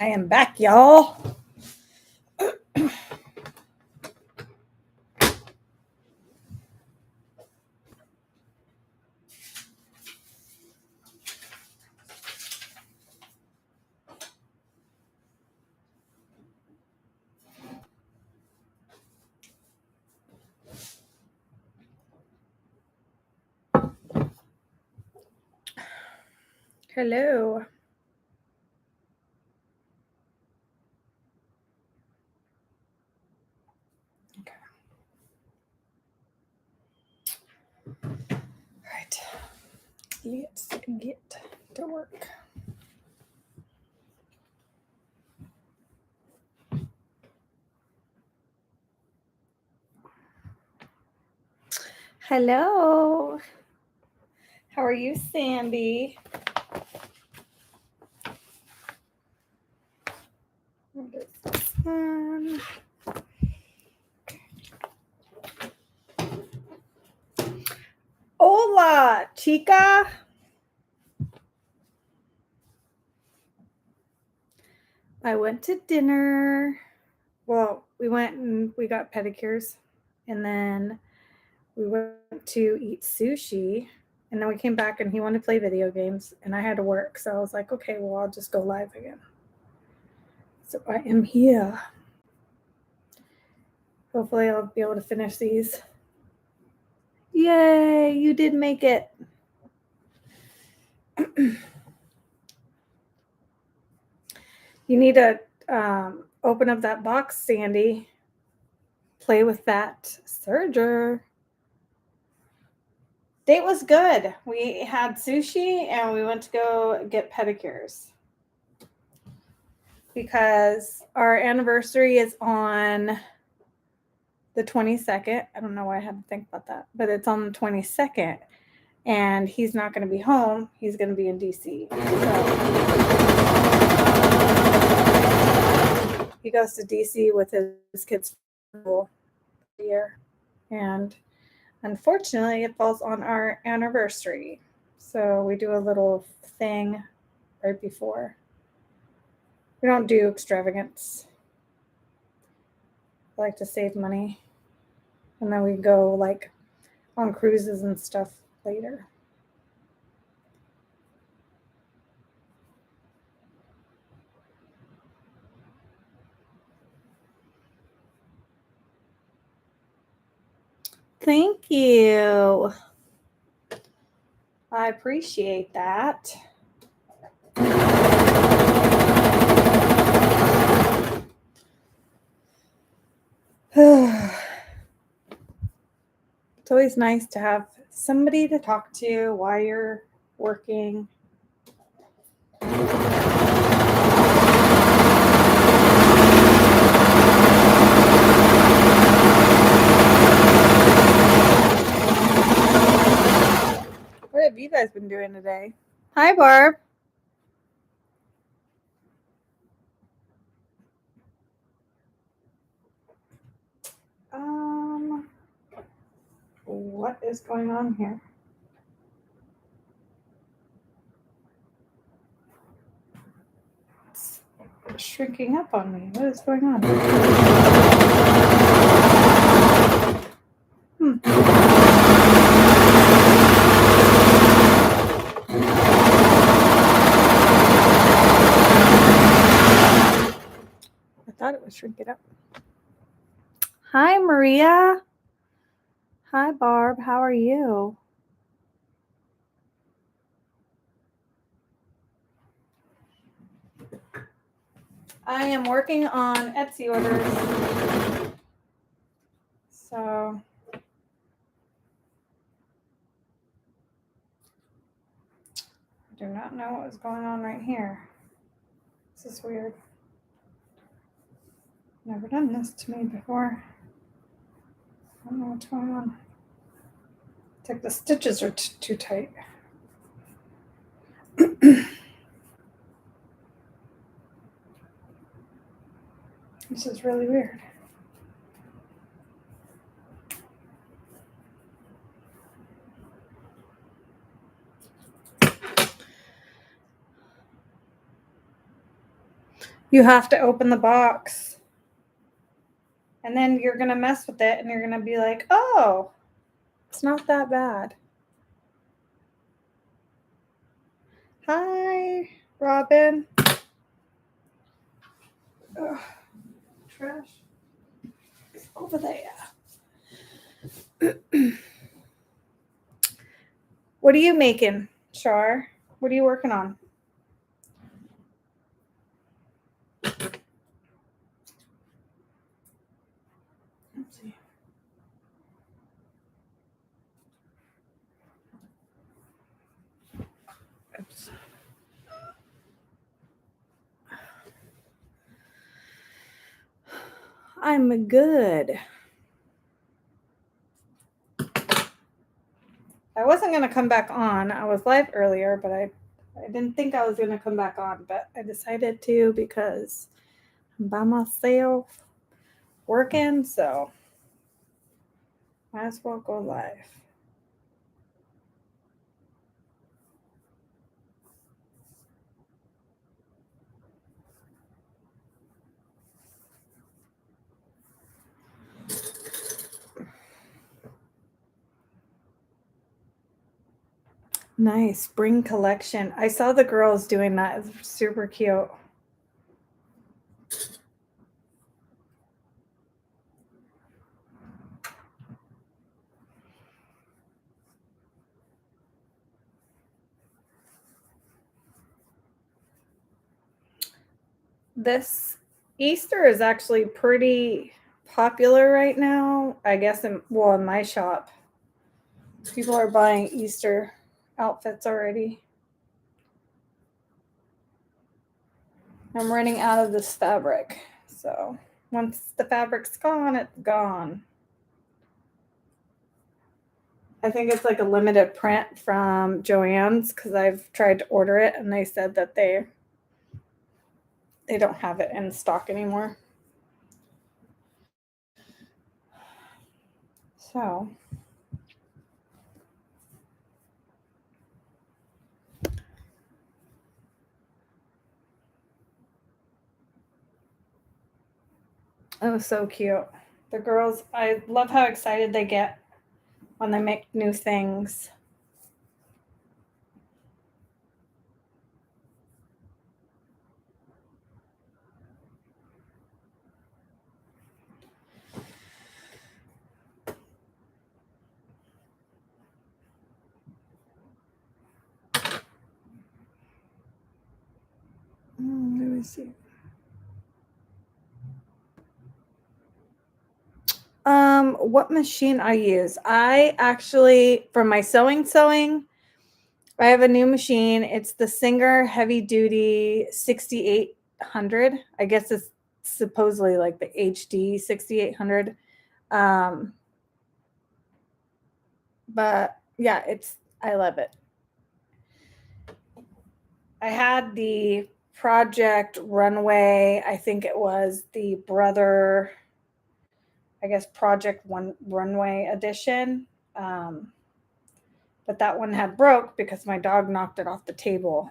I am back, y'all. Hello. Okay. All right. Let's get to work. Hello. How are you, Sandy? What is this one? Hola, chica. I went to dinner. Well, we went and we got pedicures, and then we went to eat sushi, and then we came back and he wanted to play video games, and I had to work, so I was like, okay, well, I'll just go live again. So I am here. Hopefully I'll be able to finish these. Yay, you did make it. You need to open up that box, Sandy. Play with that serger. Date was good. We had sushi and we went to go get pedicures because our anniversary is on the 22nd. I don't know why I had to think about that, but it's on the 22nd and he's not going to be home. He's going to be in DC. So he goes to DC with his kids for the year, and unfortunately it falls on our anniversary. So we do a little thing right before. We don't do extravagance. I like to save money. And then we go like on cruises and stuff later. Thank you. I appreciate that. It's always nice to have somebody to talk to while you're working. What have you guys been doing today? Hi, Barb. What is going on here? It's shrinking up on me. What is going on? I thought it was shrinking up. Hi, Maria. Hi, Barb. How are you? I am working on Etsy orders. So I do not know what is going on right here. This is weird. Never done this to me before. I don't know what's going on. It's like the stitches are too tight. This is really weird. You have to open the box. And then you're going to mess with it and you're going to be like, oh, it's not that bad. Hi, Robin. Ugh, trash. It's over there. What are you making, Char? What are you working on? Let's see. Oops. I'm good. I wasn't going to come back on. I was live earlier, but I didn't think I was going to come back on, but I decided to because I'm by myself working, so might as well go live. Nice spring collection. I saw the girls doing that. It's super cute. This Easter is actually pretty popular right now. I guess in my shop, people are buying Easter outfits already. I'm running out of this fabric, so once the fabric's gone, it's gone. I think it's like a limited print from Joann's because I've tried to order it and they said that they don't have it in stock anymore. So it was so cute. The girls, I love how excited they get when they make new things. Let me see. What machine I use? I actually, for my sewing, I have a new machine. It's the Singer Heavy Duty 6800. I guess it's supposedly like the HD 6800. But yeah, I love it. I had the Project Runway. I think it was the Brother, I guess Project One Runway edition. But that one had broke because my dog knocked it off the table.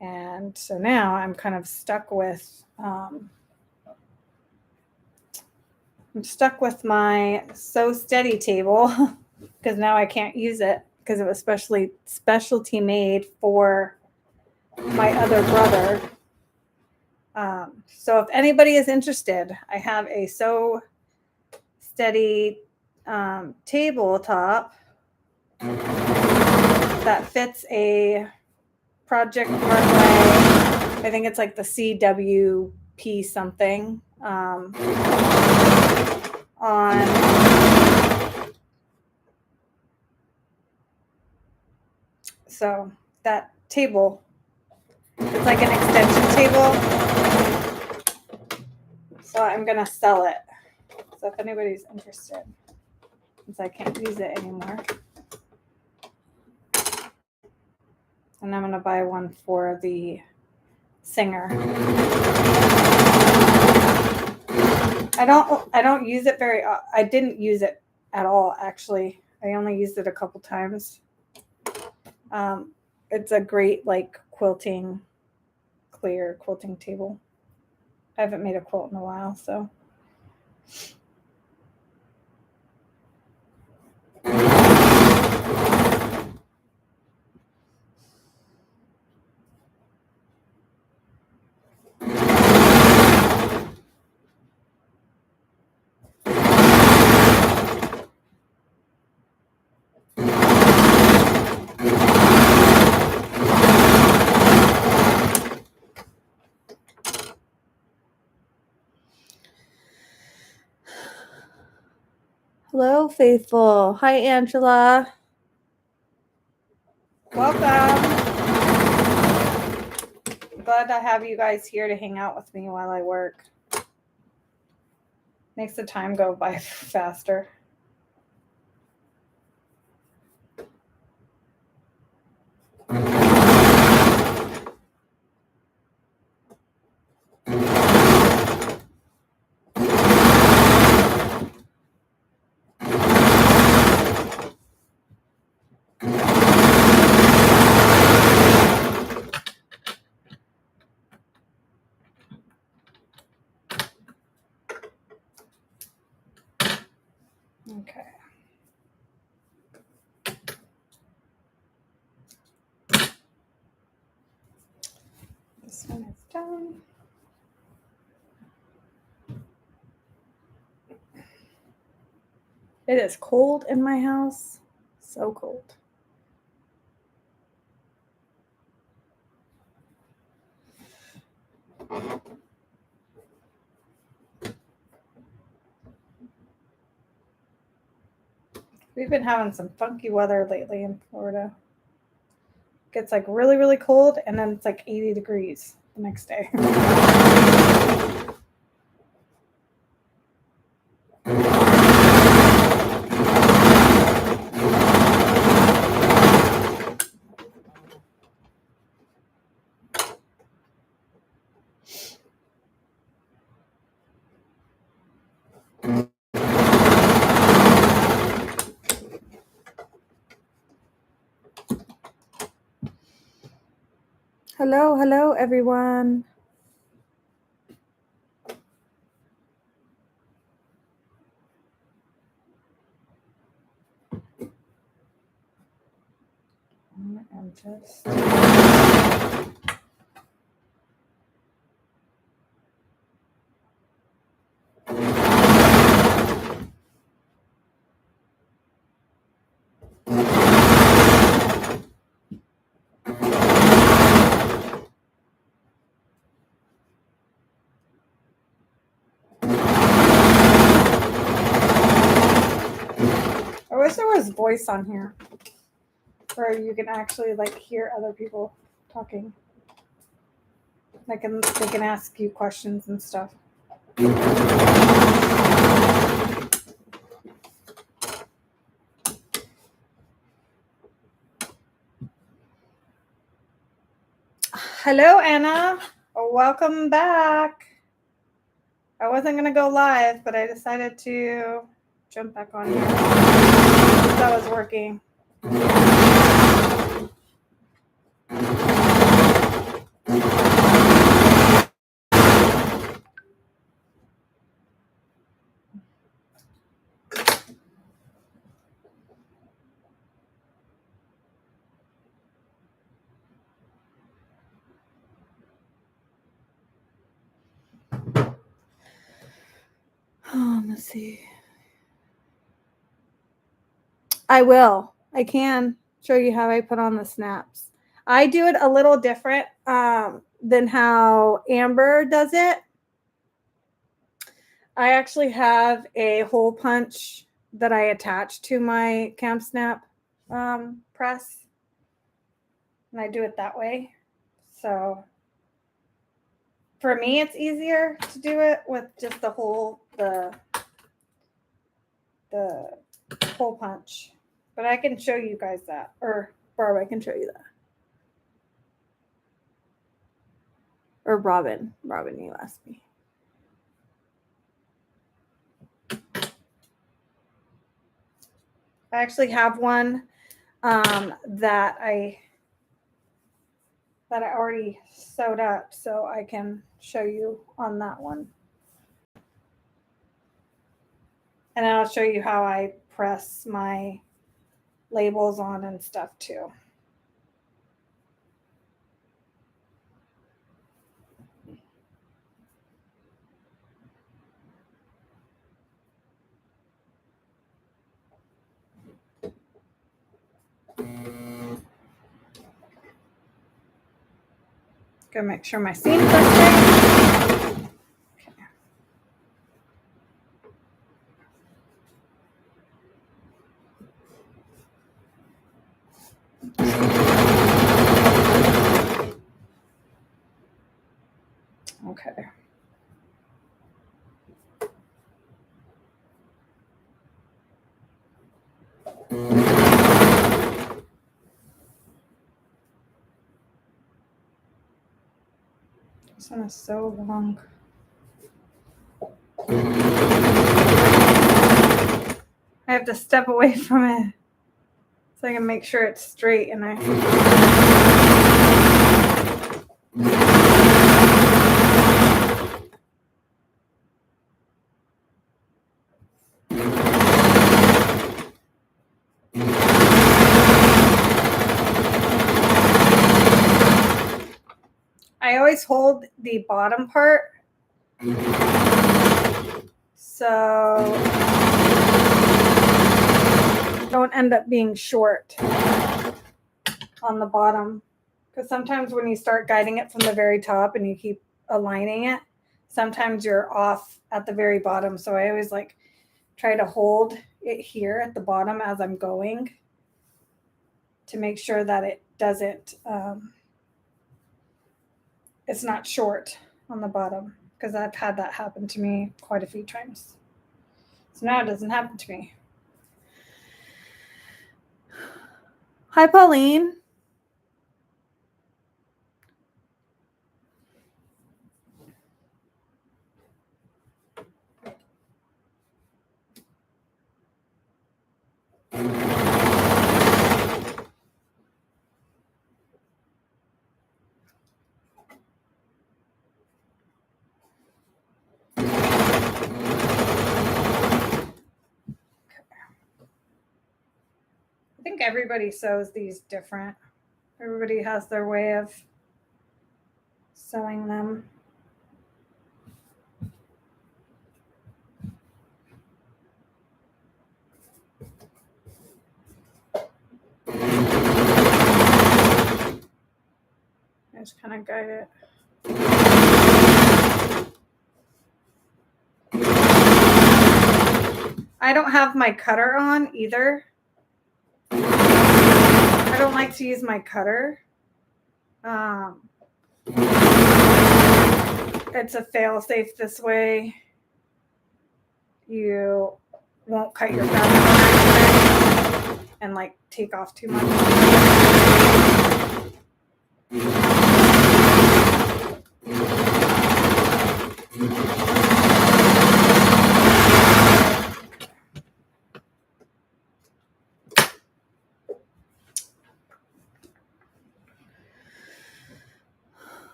And so now I'm kind of stuck with my Sew Steady table because now I can't use it because it was specialty made for my other brother. So if anybody is interested, I have a Sew Steady tabletop that fits a Project Runway. I think it's like the CWP something on. So that table, it's like an extension table. So I'm gonna sell it. So if anybody's interested, since I can't use it anymore. And I'm gonna buy one for the Singer. I don't use it I didn't use it at all, actually. I only used it a couple times. It's a great like quilting clear quilting table. I haven't made a quilt in a while, so. Hello, faithful. Hi, Angela. Welcome. Glad to have you guys here to hang out with me while I work. Makes the time go by faster. Okay. This one is done. It is cold in my house. So cold. We've been having some funky weather lately in Florida. It gets like really, really cold, and then it's like 80 degrees the next day. Hello, hello, everyone. I'm just... I wish there was voice on here where you can actually like hear other people talking. They can ask you questions and stuff. Hello, Anna. Welcome back. I wasn't going to go live, but I decided to jump back on here. That was working. Let's see. I will. I can show you how I put on the snaps. I do it a little different than how Amber does it. I actually have a hole punch that I attach to my Camp Snap press, and I do it that way. So for me, it's easier to do it with just the hole punch. But I can show you guys that, or Barb, I can show you that. Or Robin, you asked me. I actually have one that that I already sewed up, so I can show you on that one. And then I'll show you how I press my labels on and stuff too. Gotta make sure my seams are straight. Okay. This one is so long. I have to step away from it so I can make sure it's straight, and I always hold the bottom part so don't end up being short on the bottom, because sometimes when you start guiding it from the very top and you keep aligning it, sometimes you're off at the very bottom. So I always like try to hold it here at the bottom as I'm going to make sure that it doesn't it's not short on the bottom, because I've had that happen to me quite a few times. So now it doesn't happen to me. Hi, Pauline. I think everybody sews these different. Everybody has their way of sewing them. I just kind of guide it. I don't have my cutter on either. I don't like to use my cutter. It's a fail-safe this way. You won't cut your fabric and like take off too much.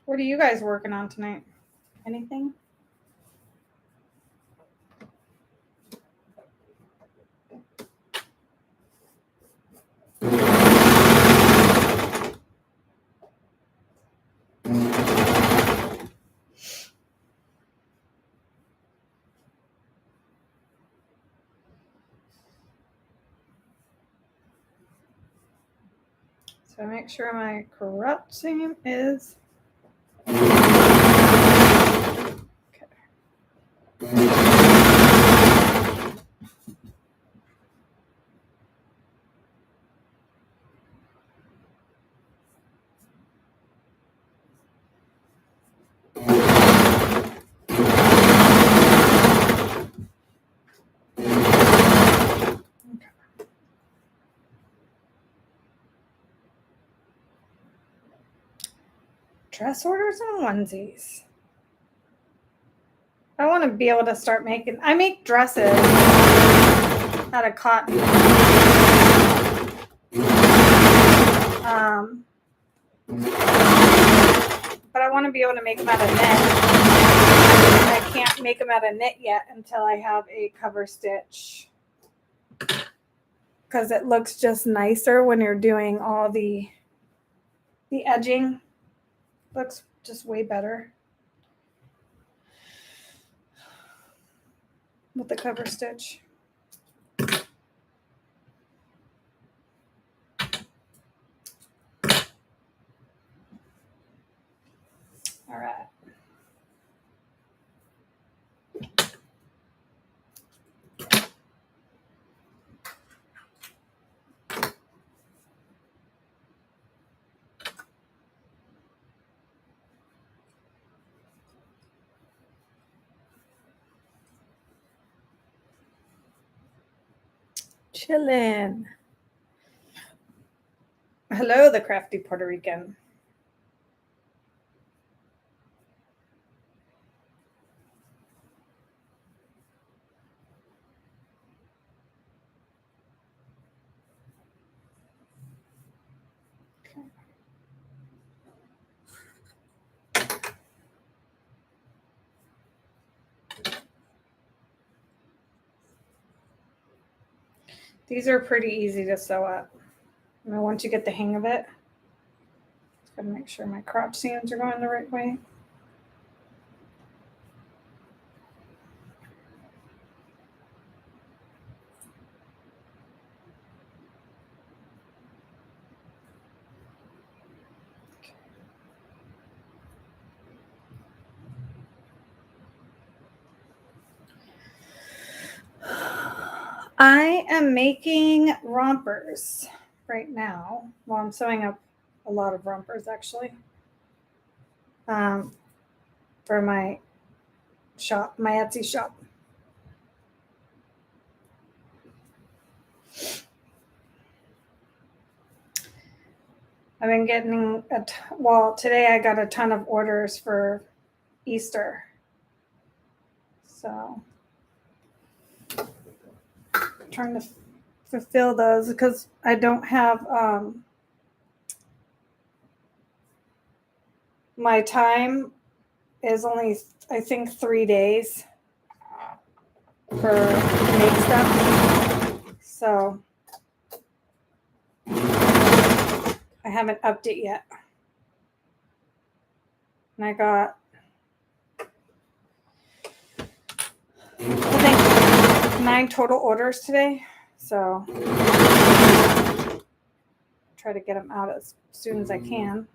What are you guys working on tonight? Anything? So make sure my corrupt seam is okay. Dress orders and onesies. I want to be able to start making, I make dresses out of cotton. But I want to be able to make them out of knit. I can't make them out of knit yet until I have a cover stitch, because it looks just nicer when you're doing all the edging. Looks just way better with the cover stitch. All right. Chillin'. Hello, the crafty Puerto Rican. These are pretty easy to sew up. And once you get the hang of it, just gotta make sure my crotch seams are going the right way. I am making rompers right now. Well, I'm sewing up a lot of rompers actually, for my shop, my Etsy shop. I've been getting well, today I got a ton of orders for Easter. So I'm trying to fulfill those because I don't have my time is only, I think, 3 days for to make stuff. So I haven't upped it yet. And I got, I think, 9 total orders today. So try to get them out as soon as I can.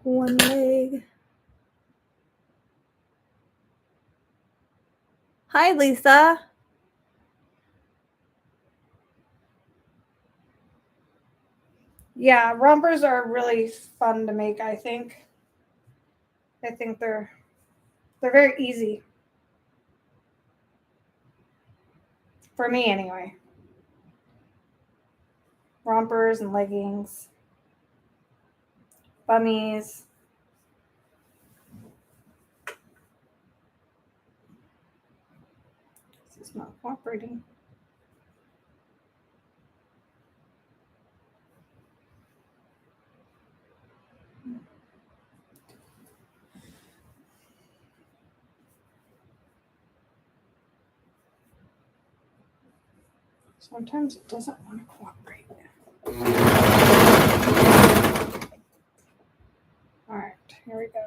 One leg. Hi, Lisa. Yeah, rompers are really fun to make, I think. I think they're very easy. For me, anyway. Rompers and leggings. Bummies. This is not cooperating. Sometimes it doesn't want to cooperate. All right, here we go.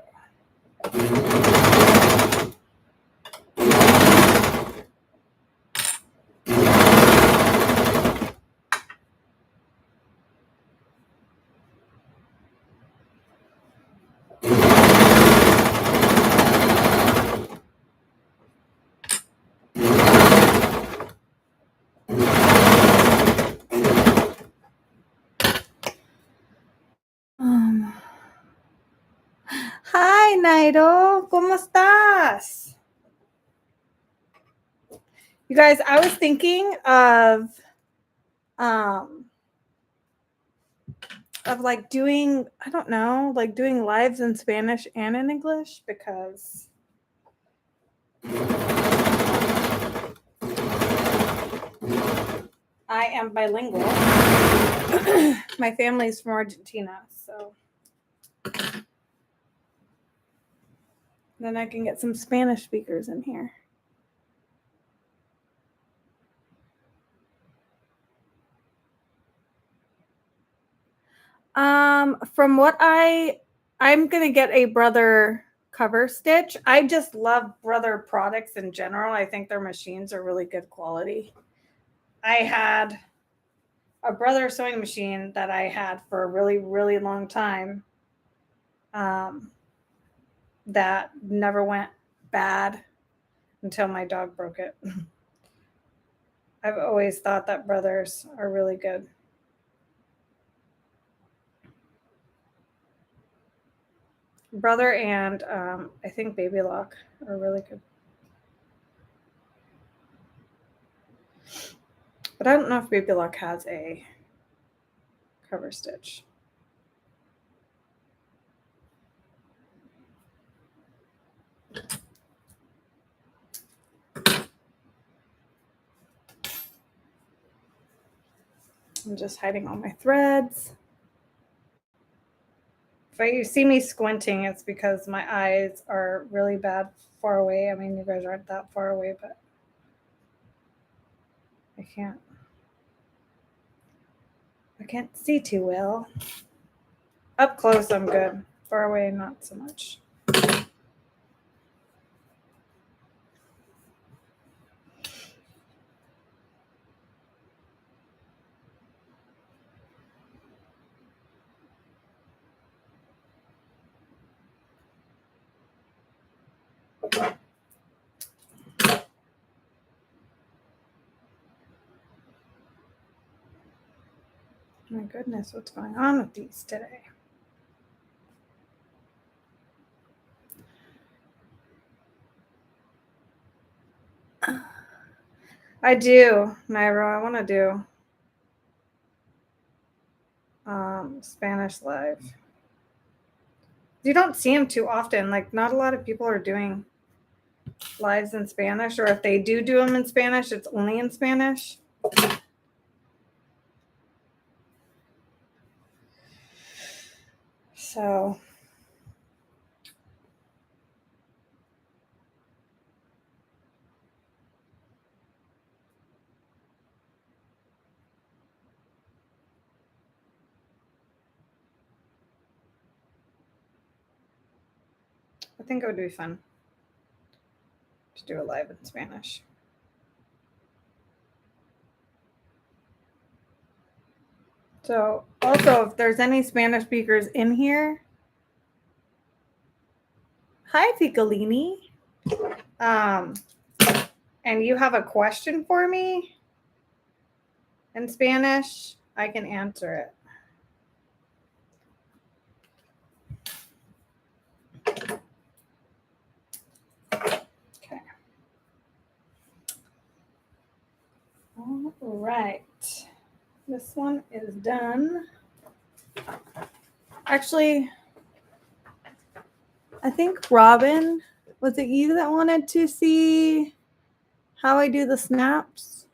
Nairo. ¿Cómo estás? You guys, I was thinking of like doing, I don't know, like doing lives in Spanish and in English because I am bilingual. My family's from Argentina, so then I can get some Spanish speakers in here. From what I'm gonna get a Brother cover stitch. I just love Brother products in general. I think their machines are really good quality. I had a Brother sewing machine that I had for a really, really long time. That never went bad until my dog broke it. I've always thought that Brothers are really good. Brother and I think Baby Lock are really good. But I don't know if Baby Lock has a cover stitch. I'm just hiding all my threads. If you see me squinting, it's because my eyes are really bad far away. I mean, you guys aren't that far away, but I can't see too well. Up close, I'm good. Far away, not so much. My goodness, what's going on with these today? I do, Nairo. I want to do Spanish live. You don't see them too often. Like, not a lot of people are doing lives in Spanish, or if they do them in Spanish, it's only in Spanish. So I think it would be fun to do a live in Spanish. So also, if there's any Spanish speakers in here, hi Piccolini. And you have a question for me in Spanish, I can answer it. Okay. All right. This one is done. Actually, I think Robin, was it you that wanted to see how I do the snaps?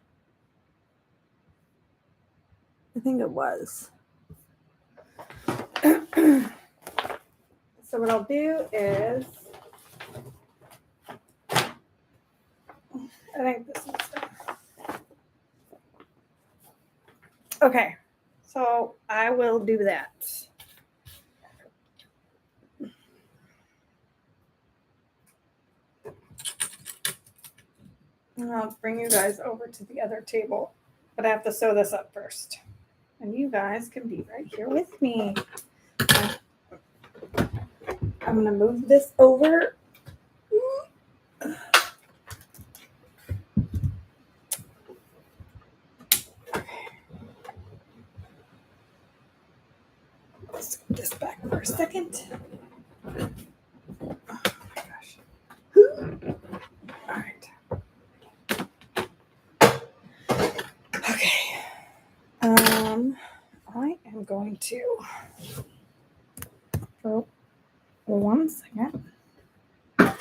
I think it was. So what I'll do is, I think this one's done. Okay, so I will do that. And I'll bring you guys over to the other table, but I have to sew this up first. And you guys can be right here with me. I'm going to move this over. Let's put this back for a second. I'm going to, oh, 1 second. I'm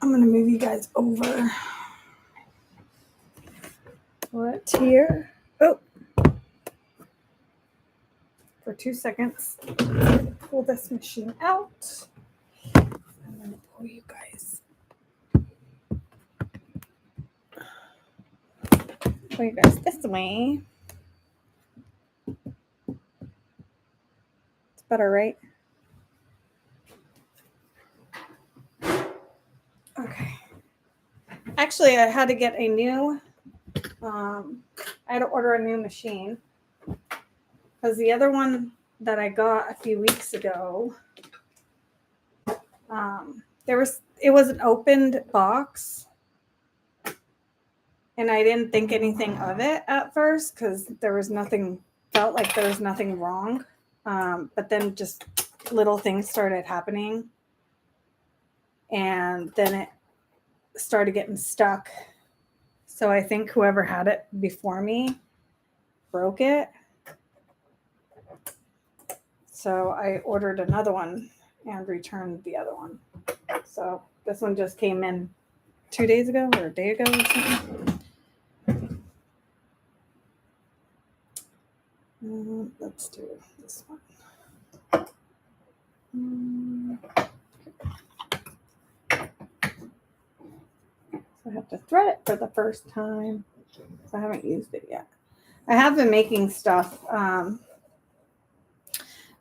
going to move you guys over. What here? Oh, for 2 seconds. Pull this machine out. I'm going to pull you guys. Pull you guys this way. It's better, right? Okay. Actually, I had to get a new, I had to order a new machine because the other one that I got a few weeks ago, it was an opened box, and I didn't think anything of it at first because felt like there was nothing wrong, but then just little things started happening, and then it started getting stuck. So I think whoever had it before me broke it. So I ordered another one and returned the other one. So this one just came in 2 days ago or a day ago or something. Let's do this one. So I have to thread it for the first time. So I haven't used it yet. I have been making stuff.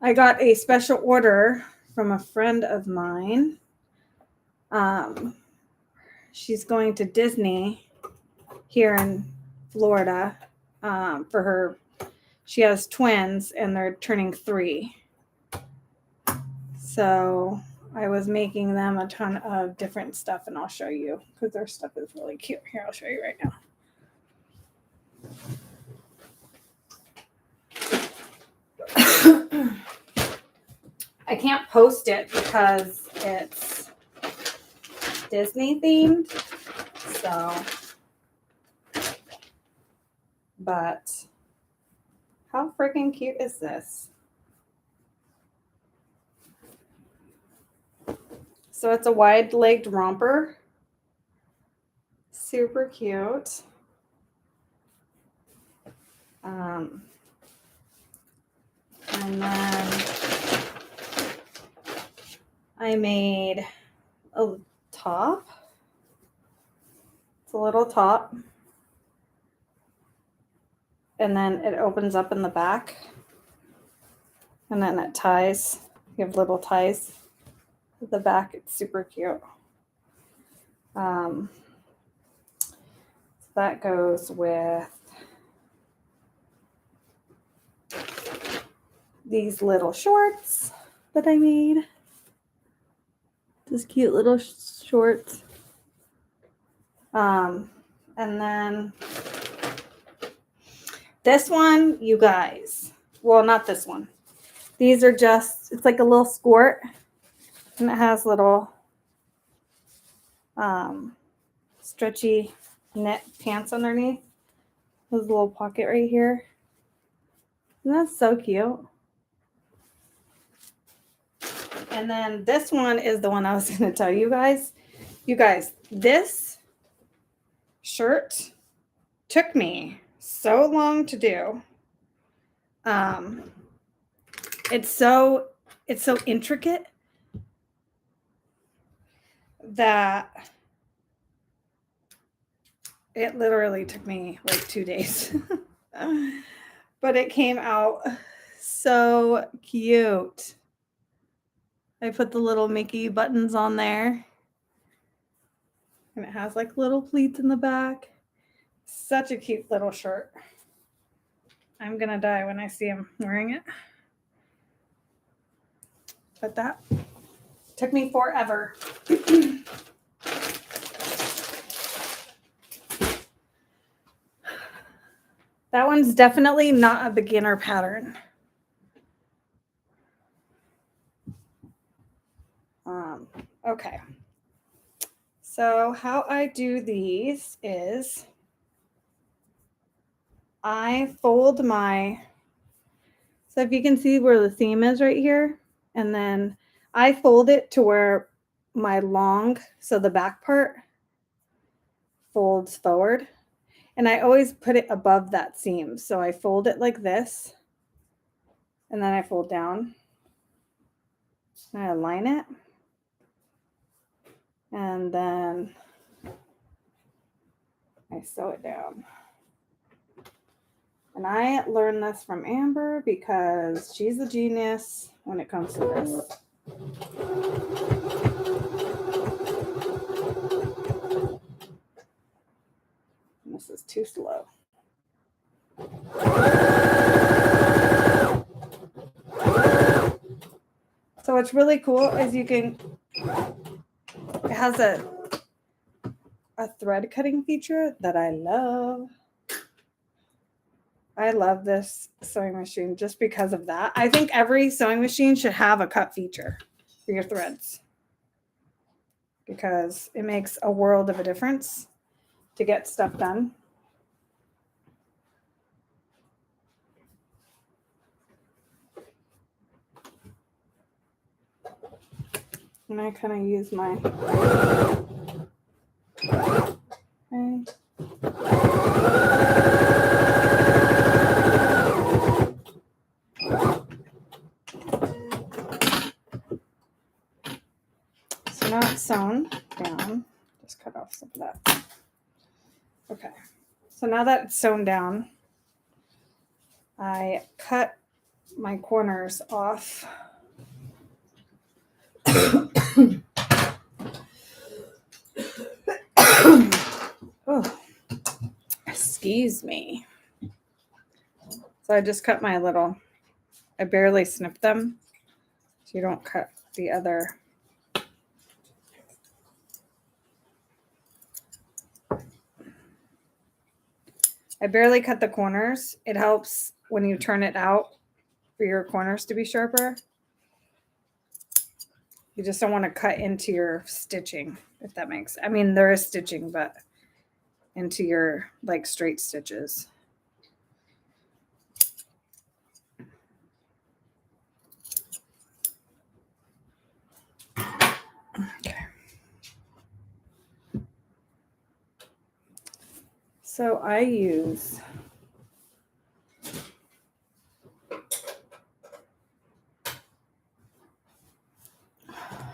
I got a special order from a friend of mine. She's going to Disney here in Florida for her. She has twins and they're turning 3. So I was making them a ton of different stuff, and I'll show you because their stuff is really cute. Here, I'll show you right now. I can't post it because it's Disney themed. So, but how freaking cute is this? So it's a wide-legged romper. Super cute. And then I made a top. It's a little top. And then it opens up in the back. And then it ties. You have little ties at the back. It's super cute. So that goes with these little shorts that I made. These cute little shorts. And then this one, you guys. Well, not this one. These are just, it's like a little skirt. And it has little stretchy knit pants underneath. There's a little pocket right here. And that's so cute. And then this one is the one I was going to tell you guys. You guys, this shirt took me so long to do. It's so intricate that it literally took me like 2 days. But it came out so cute. I put the little Mickey buttons on there. And it has like little pleats in the back. Such a cute little shirt. I'm going to die when I see him wearing it. But that took me forever. That one's definitely not a beginner pattern. Okay. So how I do these is I fold my So if you can see where the seam is right here, and then I fold it to where my long, so the back part folds forward, and I always put it above that seam. So I fold it like this, and then I fold down, and I align it, and then I sew it down. And I learned this from Amber because she's a genius when it comes to this. And this is too slow. So what's really cool is you can, it has a thread cutting feature that I love. I love this sewing machine just because of that. I think every sewing machine should have a cut feature for your threads because it makes a world of a difference to get stuff done. And I kind of use my okay. So now it's sewn down. Just cut off some of that. Okay. So now that it's sewn down, I cut my corners off. Oh, excuse me. So I just cut my little, I barely snip them so you don't cut the other. I barely cut the corners. It helps when you turn it out for your corners to be sharper. You just don't want to cut into your stitching, if that makes, I mean, there is stitching, but into your like straight stitches. Okay. So I use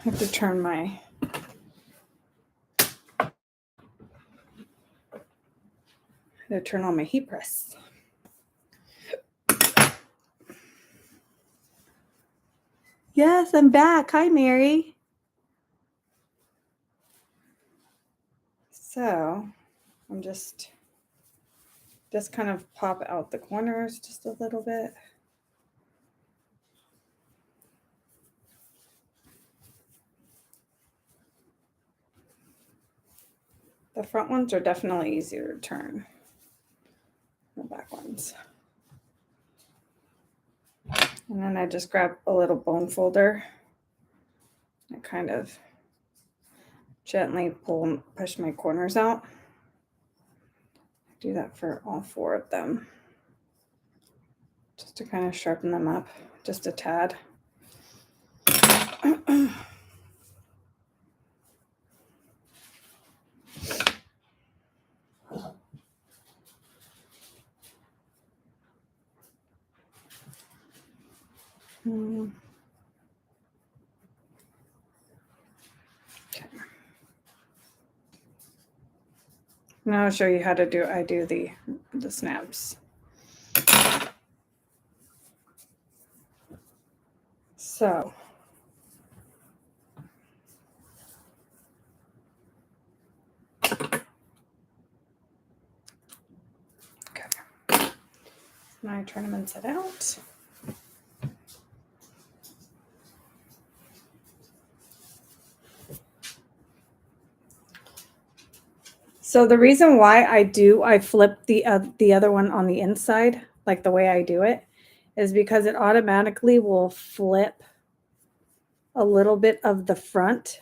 I have to turn my turn on my heat press. Yes, I'm back. Hi, Mary. So I'm just kind of pop out the corners just a little bit. The front ones are definitely easier to turn than the back ones. And then I just grab a little bone folder and kind of gently pull and push my corners out. I do that for all 4 of them, just to kind of sharpen them up just a tad. Okay. Now I'll show you how to do. I do the snaps. So okay. Now I turn them inside out. So the reason why I flip the other one on the inside, like the way I do it, is because it automatically will flip a little bit of the front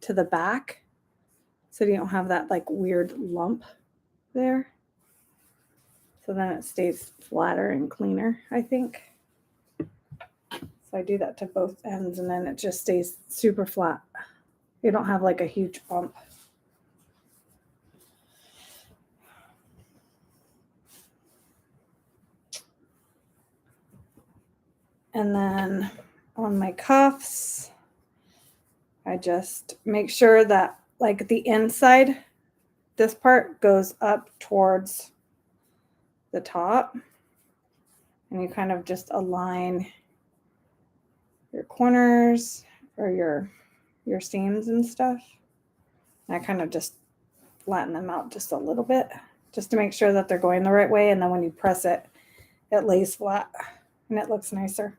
to the back, so you don't have that like weird lump there. So then it stays flatter and cleaner, I think. So I do that to both ends and then it just stays super flat. You don't have like a huge bump. And then on my cuffs, I just make sure that like the inside, this part goes up towards the top. And you kind of just align your corners or your seams and stuff. And I kind of just flatten them out just a little bit just to make sure that they're going the right way. And then when you press it, it lays flat and it looks nicer.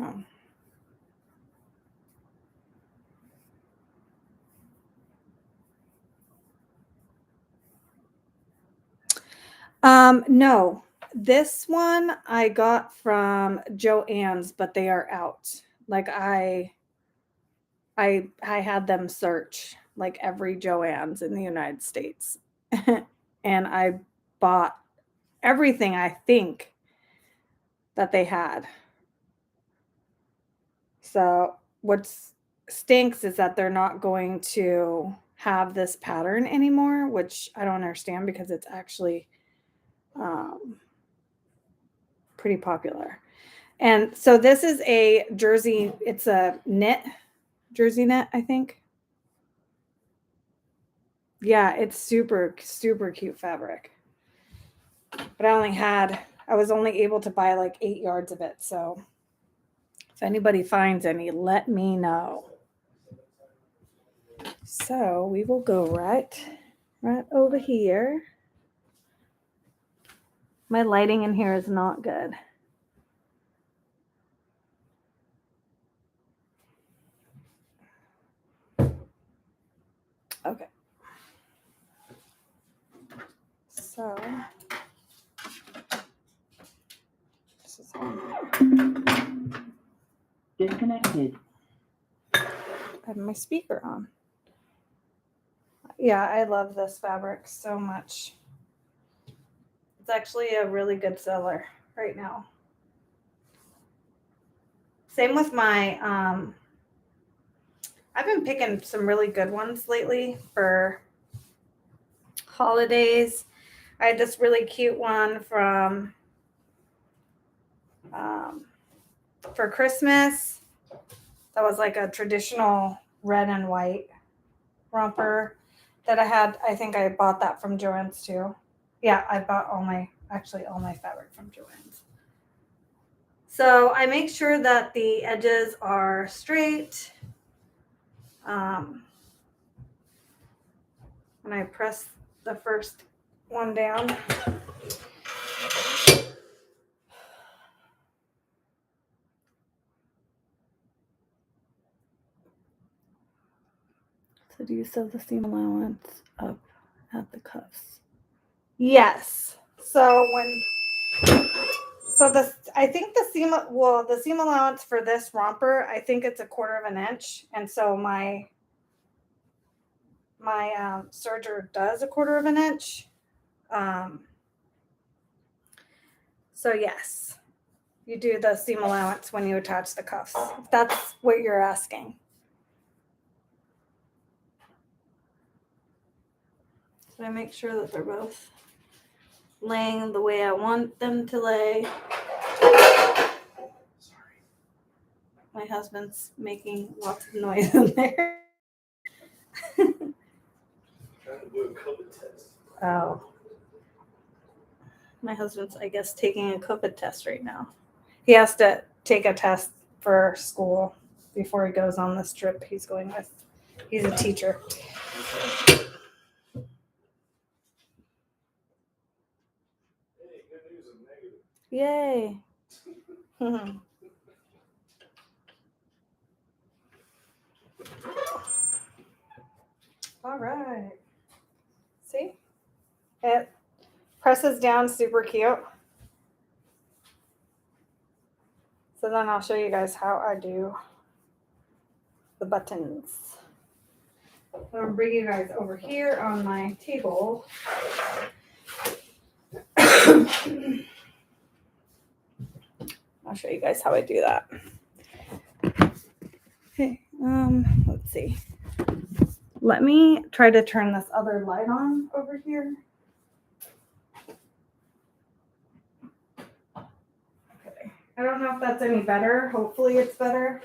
Oh. No, this one I got from Joann's, but they are out. Like I had them search like every Joann's in the United States. And I bought everything I think that they had. So what stinks is that they're not going to have this pattern anymore, which I don't understand because it's actually pretty popular. And so this is a jersey. It's a knit, jersey knit, I think. Yeah, it's super, super cute fabric. But I was only able to buy like 8 yards of it. So if anybody finds any, let me know. So we will go right over here. My lighting in here is not good. Okay. So this is disconnected. I have my speaker on. Yeah, I love this fabric so much. It's actually a really good seller right now. Same with my, I've been picking some really good ones lately for holidays. I had this really cute one from, for Christmas. That was like a traditional red and white romper that I had. I think I bought that from Joann's too. Yeah, I bought all my fabric from Joann's. So I make sure that the edges are straight. When I press the first one down. So do you sew the seam allowance up at the cuffs? Yes. I think the seam allowance for this romper, I think it's 1/4 of an inch. And so my serger does 1/4 of an inch. So yes, you do the seam allowance when you attach the cuffs, if that's what you're asking. So I make sure that they're both laying the way I want them to lay. Sorry. My husband's making lots of noise in there. Trying to do a COVID test. Oh. My husband's, I guess, taking a COVID test right now. He has to take a test for school before he goes on this trip he's going with. He's a teacher. Hey, good news and negative. Yay. All right. See? It presses down super cute. So then I'll show you guys how I do the buttons. I'm going to bring you guys over here on my table. I'll show you guys how I do that. Okay, let's see. Let me try to turn this other light on over here. Okay. I don't know if that's any better. Hopefully it's better.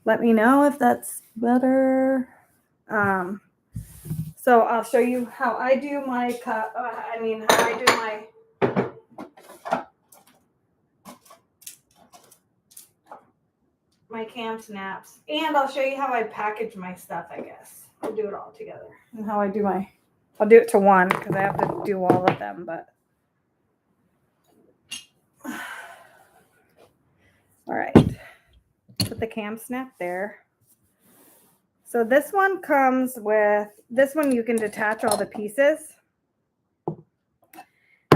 Let me know if that's better. So I'll show you how I do my how I do my cam snaps, and I'll show you how I package my stuff. I guess I'll do it all together, and how I do I'll do it to one because I have to do all of them. But all right, put the cam snap there. So this one comes with, this one you can detach all the pieces.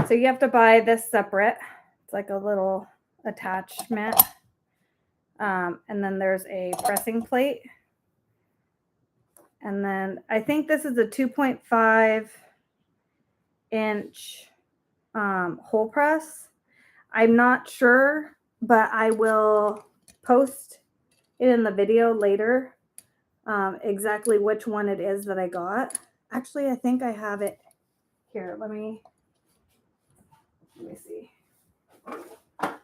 So you have to buy this separate. It's like a little attachment. And then there's a pressing plate. And then I think this is a 2.5 inch hole press. I'm not sure, but I will post it in the video later. Exactly which one it is that I got. Actually, I think I have it here. Let me see. I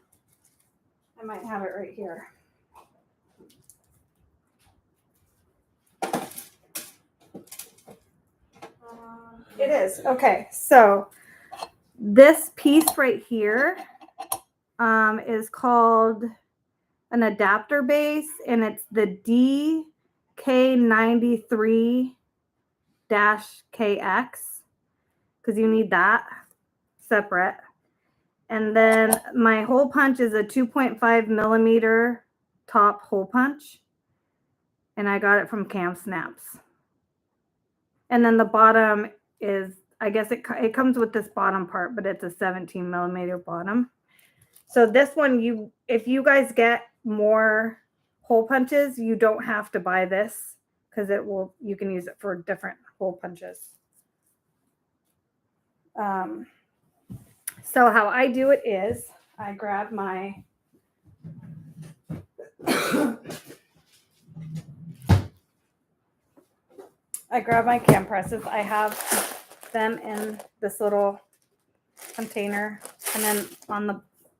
might have it right here. It is. Okay, so this piece right here is called an adapter base, and it's the DK93-KX, because you need that separate. And then my hole punch is a 2.5 millimeter top hole punch, and I got it from Cam Snaps. And then the bottom is, I guess it comes with this bottom part, but it's a 17 millimeter bottom. So this one, if you guys get more hole punches, you don't have to buy this, because you can use it for different hole punches. So how I do it is I grab my cam presses. I have them in this little container, and then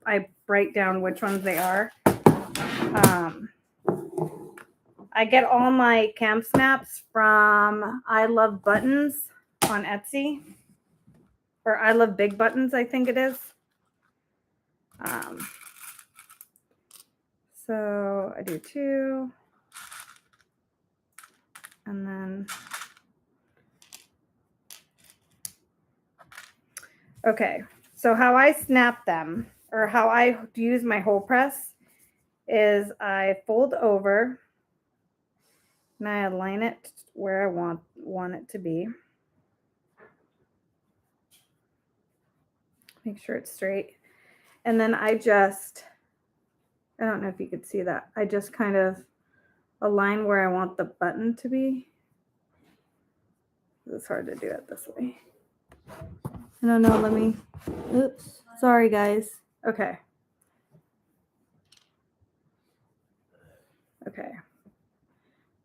I write down which ones they are. I get all my cam snaps from I Love Buttons on Etsy, or I Love Big Buttons, I think it is. So I do 2, and then okay. So how I snap them, or how I use my hole press, is I fold over and I align it where I want it to be. Make sure it's straight. And then I don't know if you could see that. I just kind of align where I want the button to be. It's hard to do it this way. I don't know, oops, sorry guys. Okay.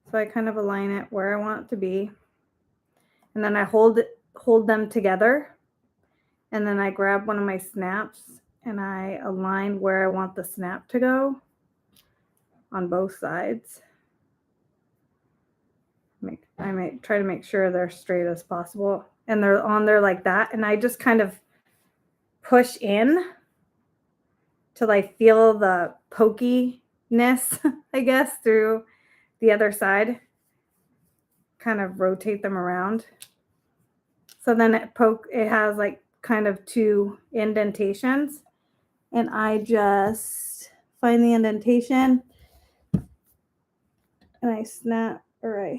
So I kind of align it where I want it to be. And then I hold them together. And then I grab one of my snaps and I align where I want the snap to go on both sides. I might try to make sure they're straight as possible, and they're on there like that. And I just kind of push in till I feel the pokiness, I guess, through the other side. Kind of rotate them around. So then it has like kind of 2 indentations, and I just find the indentation and I snap, or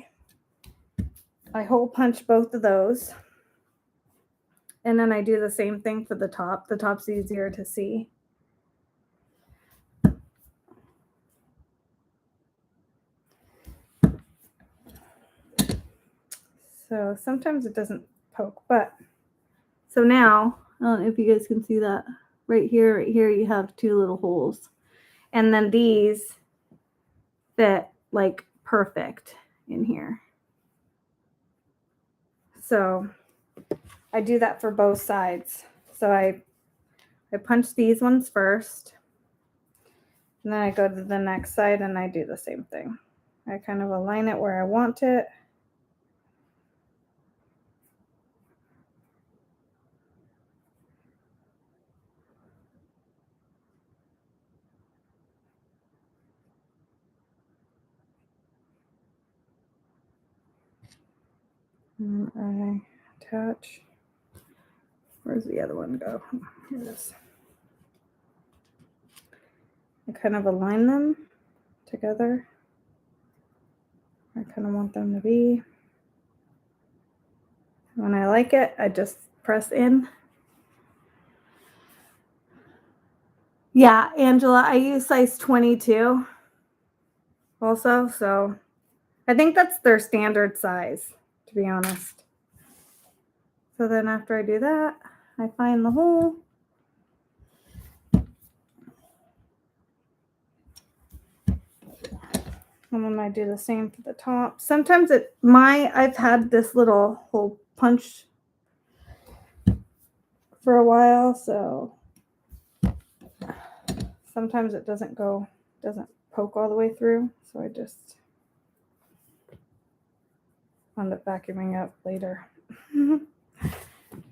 I hole punch both of those. And then I do the same thing for the top. The top's easier to see. So sometimes it doesn't poke, but so now I don't know if you guys can see that. Right here, you have 2 little holes. And then these fit like perfect in here. So I do that for both sides. So I punch these ones first. And then I go to the next side and I do the same thing. I kind of align it where I want it. And I attach. Where's the other one go? Here it is. I kind of align them together. I kind of want them to be. When I like it, I just press in. Yeah, Angela, I use size 22 also, so I think that's their standard size, to be honest. So then after I do that, I find the hole. And then I do the same for the top. Sometimes I've had this little hole punch for a while, so sometimes it doesn't poke all the way through. So I just end up vacuuming up later.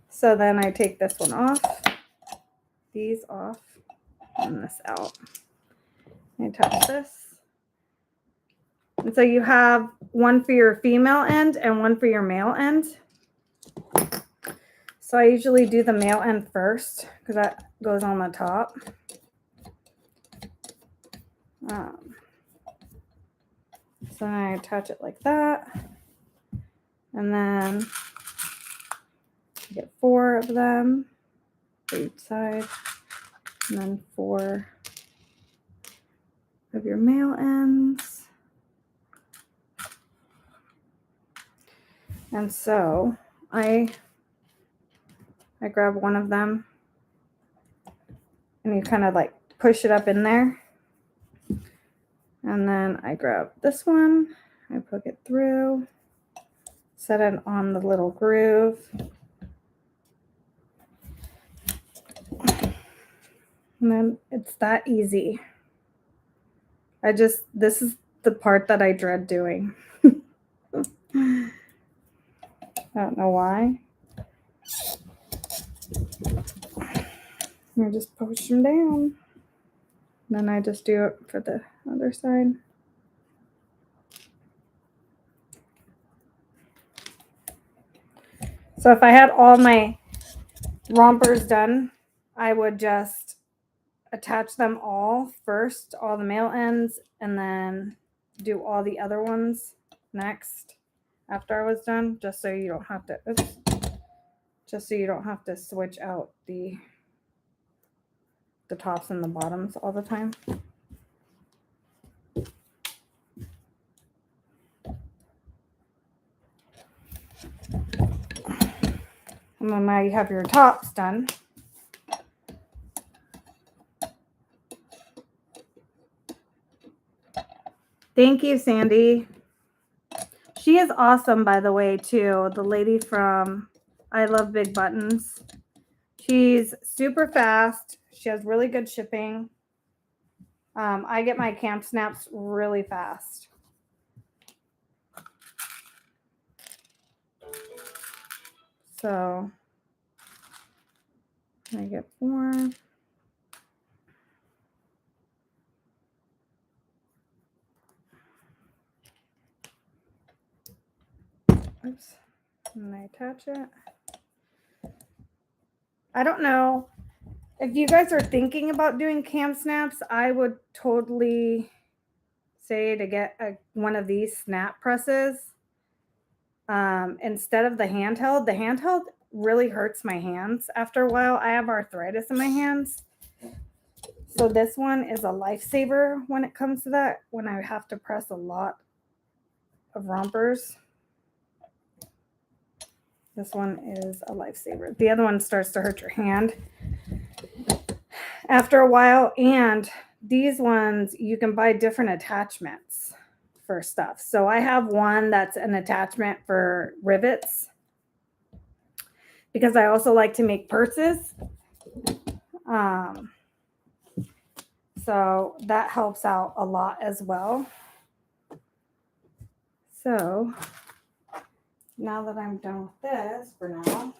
So then I take this one off, these off, and this out. I attach this. And so you have one for your female end and one for your male end. So I usually do the male end first because that goes on the top. So then I attach it like that. And then you get 4 of them for each side. And then 4 of your male ends. And so I grab one of them and you kind of like push it up in there. And then I grab this one, I poke it through, set it on the little groove. And then it's that easy. This is the part that I dread doing. I don't know why. I just push them down. Then I just do it for the other side. So if I had all my rompers done, I would just attach them all first, all the male ends, and then do all the other ones next after I was done, just so you don't have to switch out the tops and the bottoms all the time. And then now you have your tops done. Thank you, Sandy. She is awesome, by the way, too. The lady from I Love Big Buttons. She's super fast. She has really good shipping. I get my camp snaps really fast. So I get 4. Oops. And I attach it. I don't know. If you guys are thinking about doing camp snaps, I would totally say to get one of these snap presses instead of the handheld. The handheld really hurts my hands after a while. I have arthritis in my hands. So this one is a lifesaver when it comes to that, when I have to press a lot of rompers. This one is a lifesaver. The other one starts to hurt your hand after a while. And these ones, you can buy different attachments for stuff. So I have one that's an attachment for rivets because I also like to make purses. So that helps out a lot as well. So now that I'm done with this for now,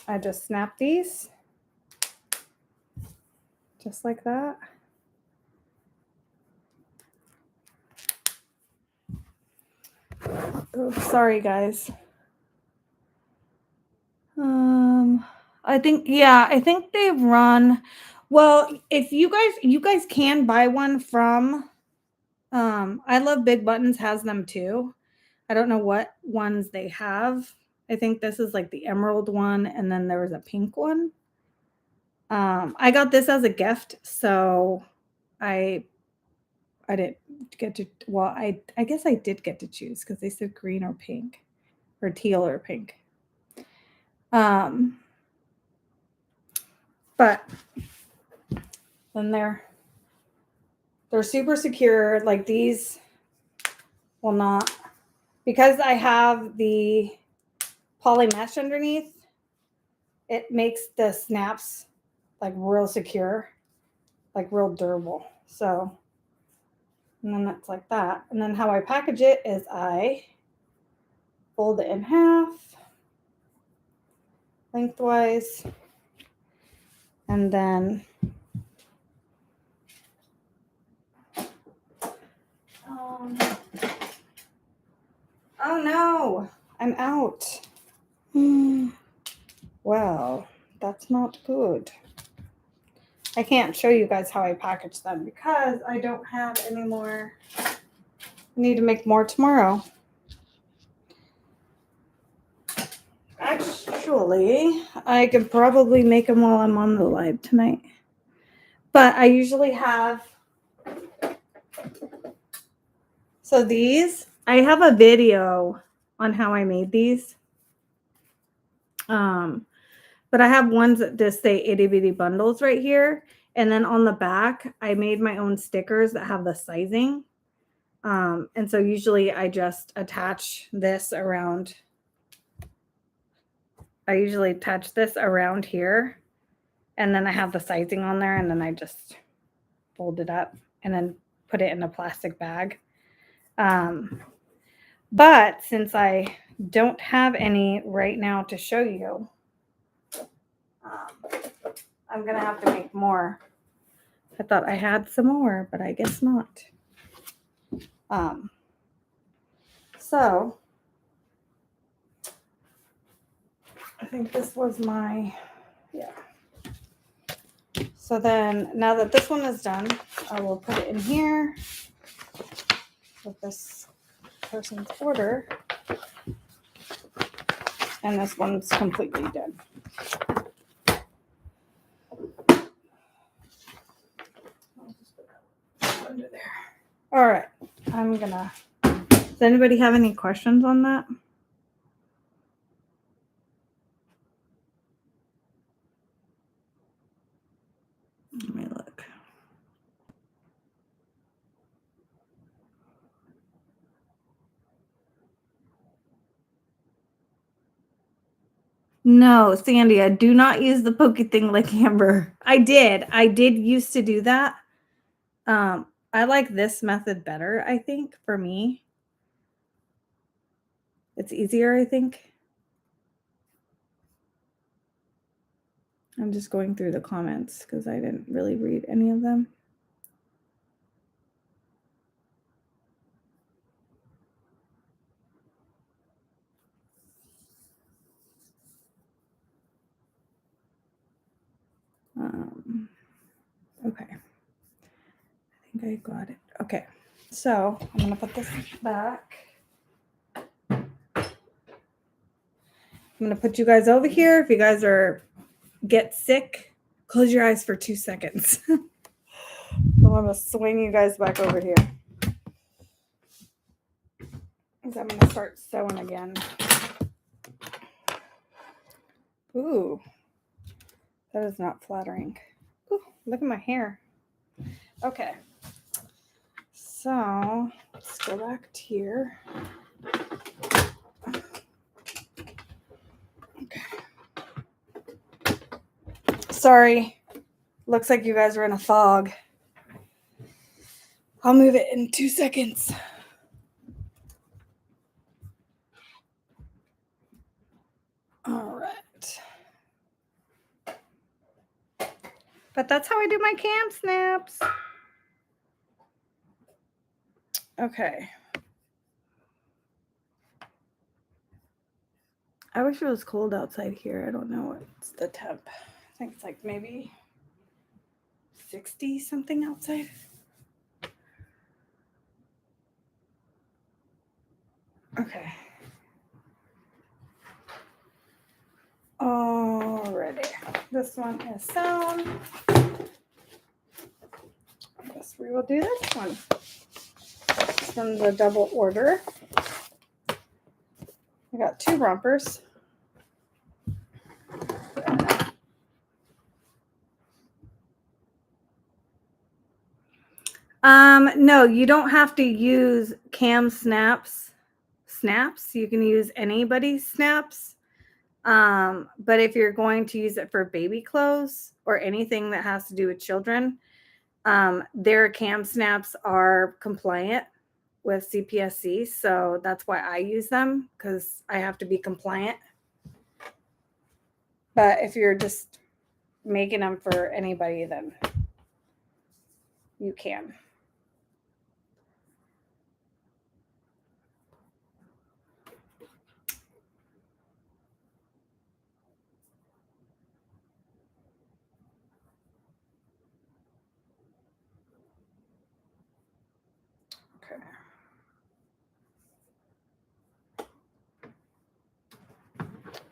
I just snap these just like that. Oh, sorry guys. I think they run. Well, if you guys can buy one from I Love Big Buttons has them too. I don't know what ones they have. I think this is like the emerald one, and then there was a pink one. I got this as a gift, so I didn't get to, well, I guess I did get to choose because they said green or pink or teal or pink. But then they're super secure. Like these will not, because I have the poly mesh underneath, it makes the snaps like real secure, like real durable. So, and then that's like that. And then how I package it is I fold it in half lengthwise, and then oh no, I'm out. Well, that's not good. I can't show you guys how I package them because I don't have any more. I need to make more tomorrow. Actually, I could probably make them while I'm on the live tonight. But I usually have, so these, I have a video on how I made these. But I have ones that just say itty bitty bundles right here. And then on the back, I made my own stickers that have the sizing. And so usually I just attach this around. I usually attach this around here. And then I have the sizing on there. And then I just fold it up and then put it in a plastic bag. But since I don't have any right now to show you, I'm going to have to make more. I thought I had some more, but I guess not. So I think this was my, yeah. So then now that this one is done, I will put it in here with this person's order. And this one's completely done. Under there. All right. Does anybody have any questions on that? Let me look. No, Sandy, I do not use the pokey thing like Amber. I did used to do that. I like this method better, I think, for me. It's easier, I think. I'm just going through the comments because I didn't really read any of them. Okay. I think I got it. Okay. So I'm going to put this back. I'm going to put you guys over here. If you guys get sick, close your eyes for 2 seconds. I'm going to swing you guys back over here. is I'm going to start sewing again. Ooh, that is not flattering. Ooh, look at my hair. Okay, so let's go back to here. Okay. Sorry, looks like you guys are in a fog. I'll move it in 2 seconds. All right. But that's how I do my cam snaps. Okay. I wish it was cold outside here. I don't know what's the temp. I think it's like maybe 60 something outside. Okay. Alrighty. This one is sewn. I guess we will do this one. From the double order. I got 2 rompers. No, you don't have to use cam snaps. You can use anybody's snaps. But if you're going to use it for baby clothes or anything that has to do with children, their cam snaps are compliant with CPSC. So that's why I use them, because I have to be compliant. But if you're just making them for anybody, then you can. Okay.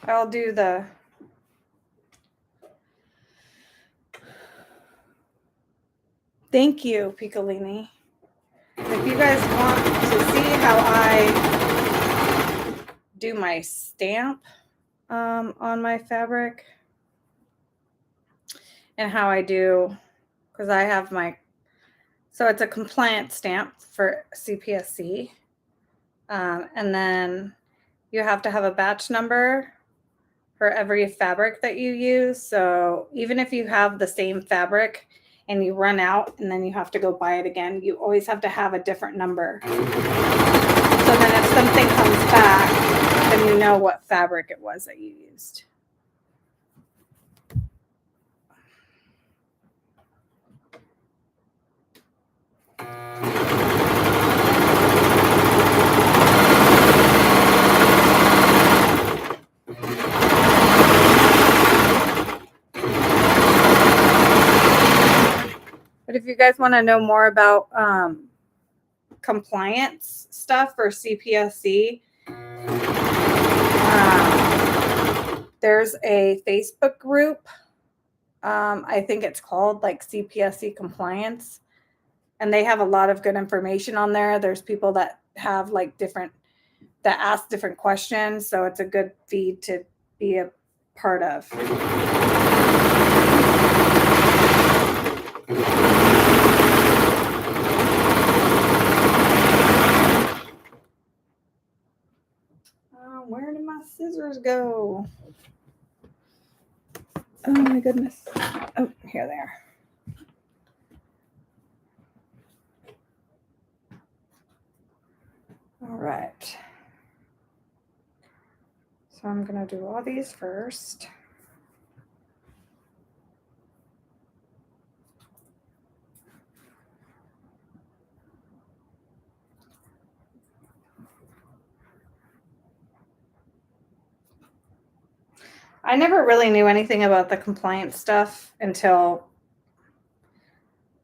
I'll do the thank you, Piccolini. If you guys want to see how I do my stamp on my fabric and how I do, because I have my, so it's a compliant stamp for CPSC. And then you have to have a batch number for every fabric that you use. So even if you have the same fabric and you run out and then you have to go buy it again, you always have to have a different number. So then if something comes back, then you know what fabric it was that you used. But if you guys want to know more about compliance stuff for CPSC, there's a Facebook group. I think it's called like CPSC Compliance. And they have a lot of good information on there. There's people that have like that ask different questions. So it's a good feed to be a part of. Where did my scissors go? Oh my goodness. Oh, here they are. All right. So I'm going to do all these first. I never really knew anything about the compliance stuff until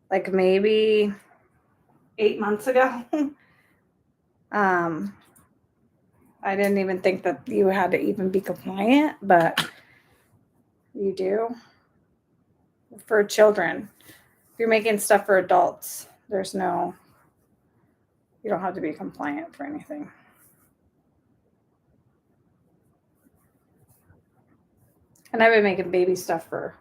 like maybe 8 months ago. I didn't even think that you had to even be compliant, but you do for children. If you're making stuff for adults, you don't have to be compliant for anything. And I've been making baby stuff for,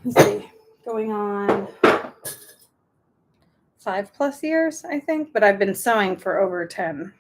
let's see, going on 5+ years, I think, but I've been sewing for over 10.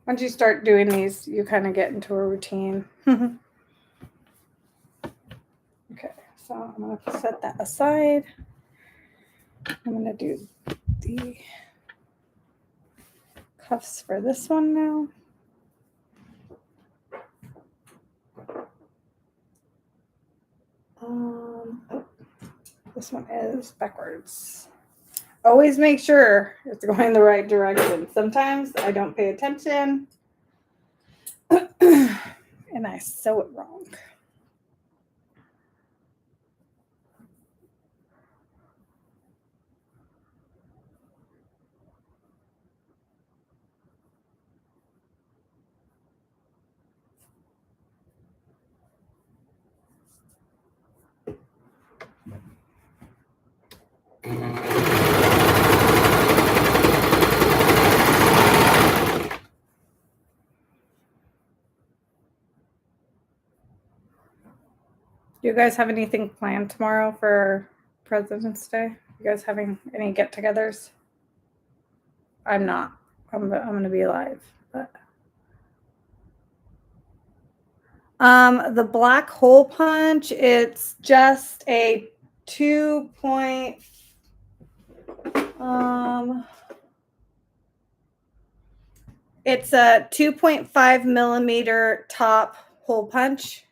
Once you start doing these, you kind of get into a routine. Okay, so I'm going to set that aside. I'm going to do the cuffs for this one now. Oh, this one is backwards. Always make sure it's going the right direction. Sometimes I don't pay attention and I sew it wrong. Do you guys have anything planned tomorrow for President's Day? You guys having any get-togethers? I'm not. I'm gonna be alive. But the black hole punch, it's just a 2 point it's a 2.5 millimeter top hole punch.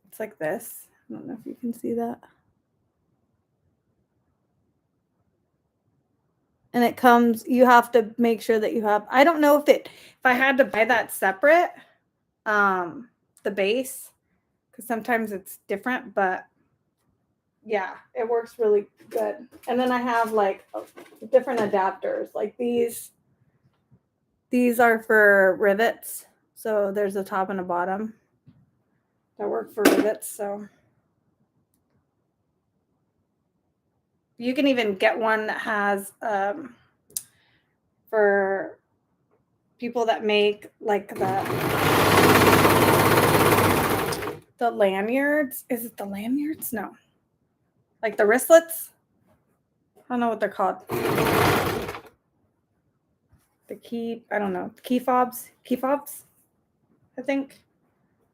It's like this. I don't know if you can see that. And it comes, you have to make sure that you have, I don't know if I had to buy that separate, the base, because sometimes it's different, but yeah, it works really good. And then I have like different adapters, like these are for rivets. So there's a top and a bottom that work for rivets. So you can even get one that has for people that make like the lanyards. Is it the lanyards? No. Like the wristlets? I don't know what they're called. I don't know. Key fobs, I think.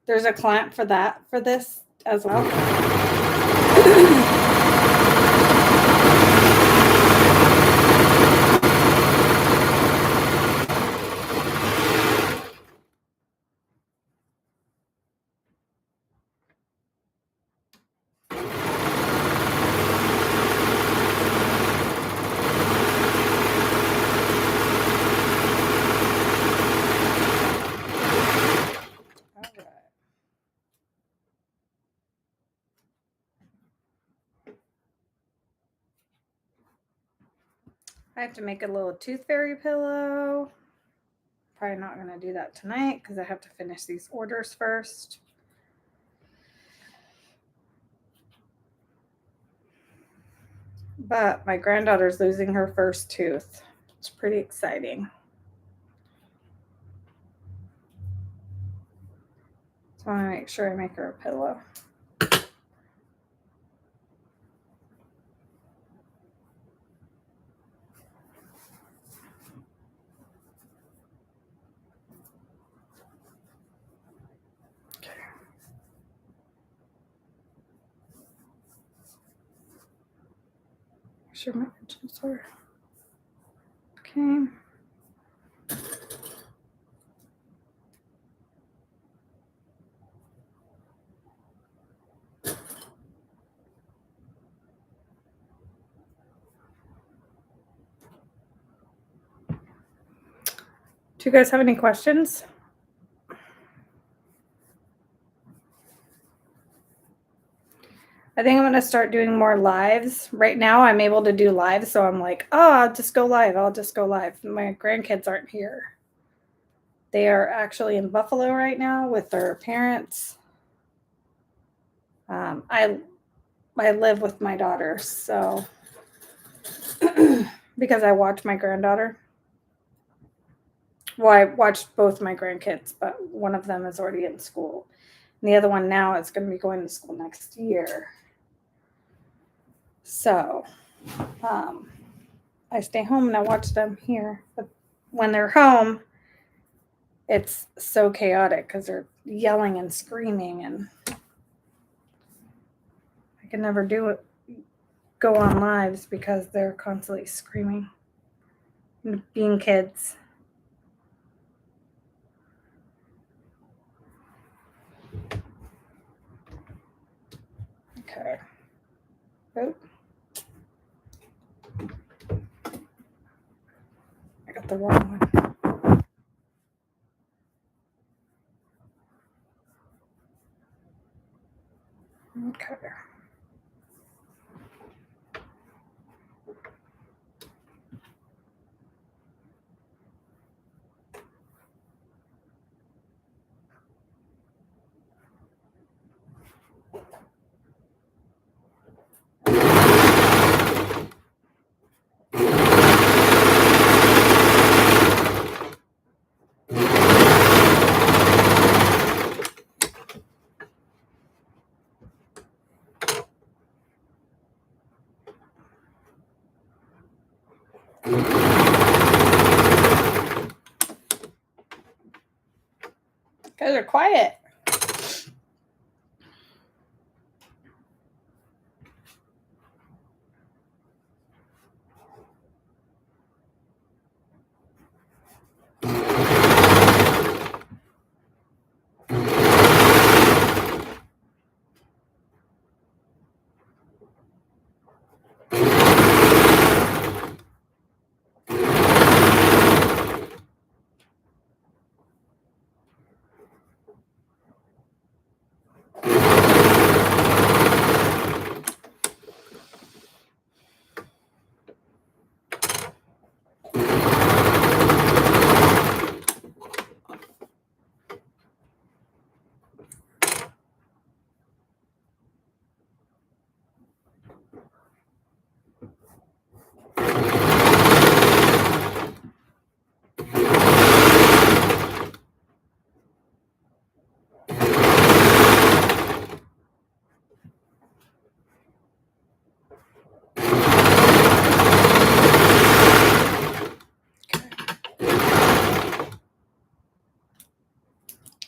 There's a clamp for that, for this as well. I have to make a little tooth fairy pillow. Probably not going to do that tonight because I have to finish these orders first. But my granddaughter's losing her first tooth. It's pretty exciting. So I want to make sure I make her a pillow. Sure my edges are okay. Do you guys have any questions? I think I'm going to start doing more lives. Right now, I'm able to do lives, so I'm like, oh, I'll just go live. My grandkids aren't here. They are actually in Buffalo right now with their parents. I live with my daughter, so because I watch my granddaughter. Well, I watched both my grandkids, but one of them is already in school. And the other one now is going to be going to school next year. So I stay home and I watch them here. But when they're home, it's so chaotic because they're yelling and screaming, and I can never go on lives because they're constantly screaming and being kids. Okay. Oh. I got the wrong one. Okay. Guys are quiet.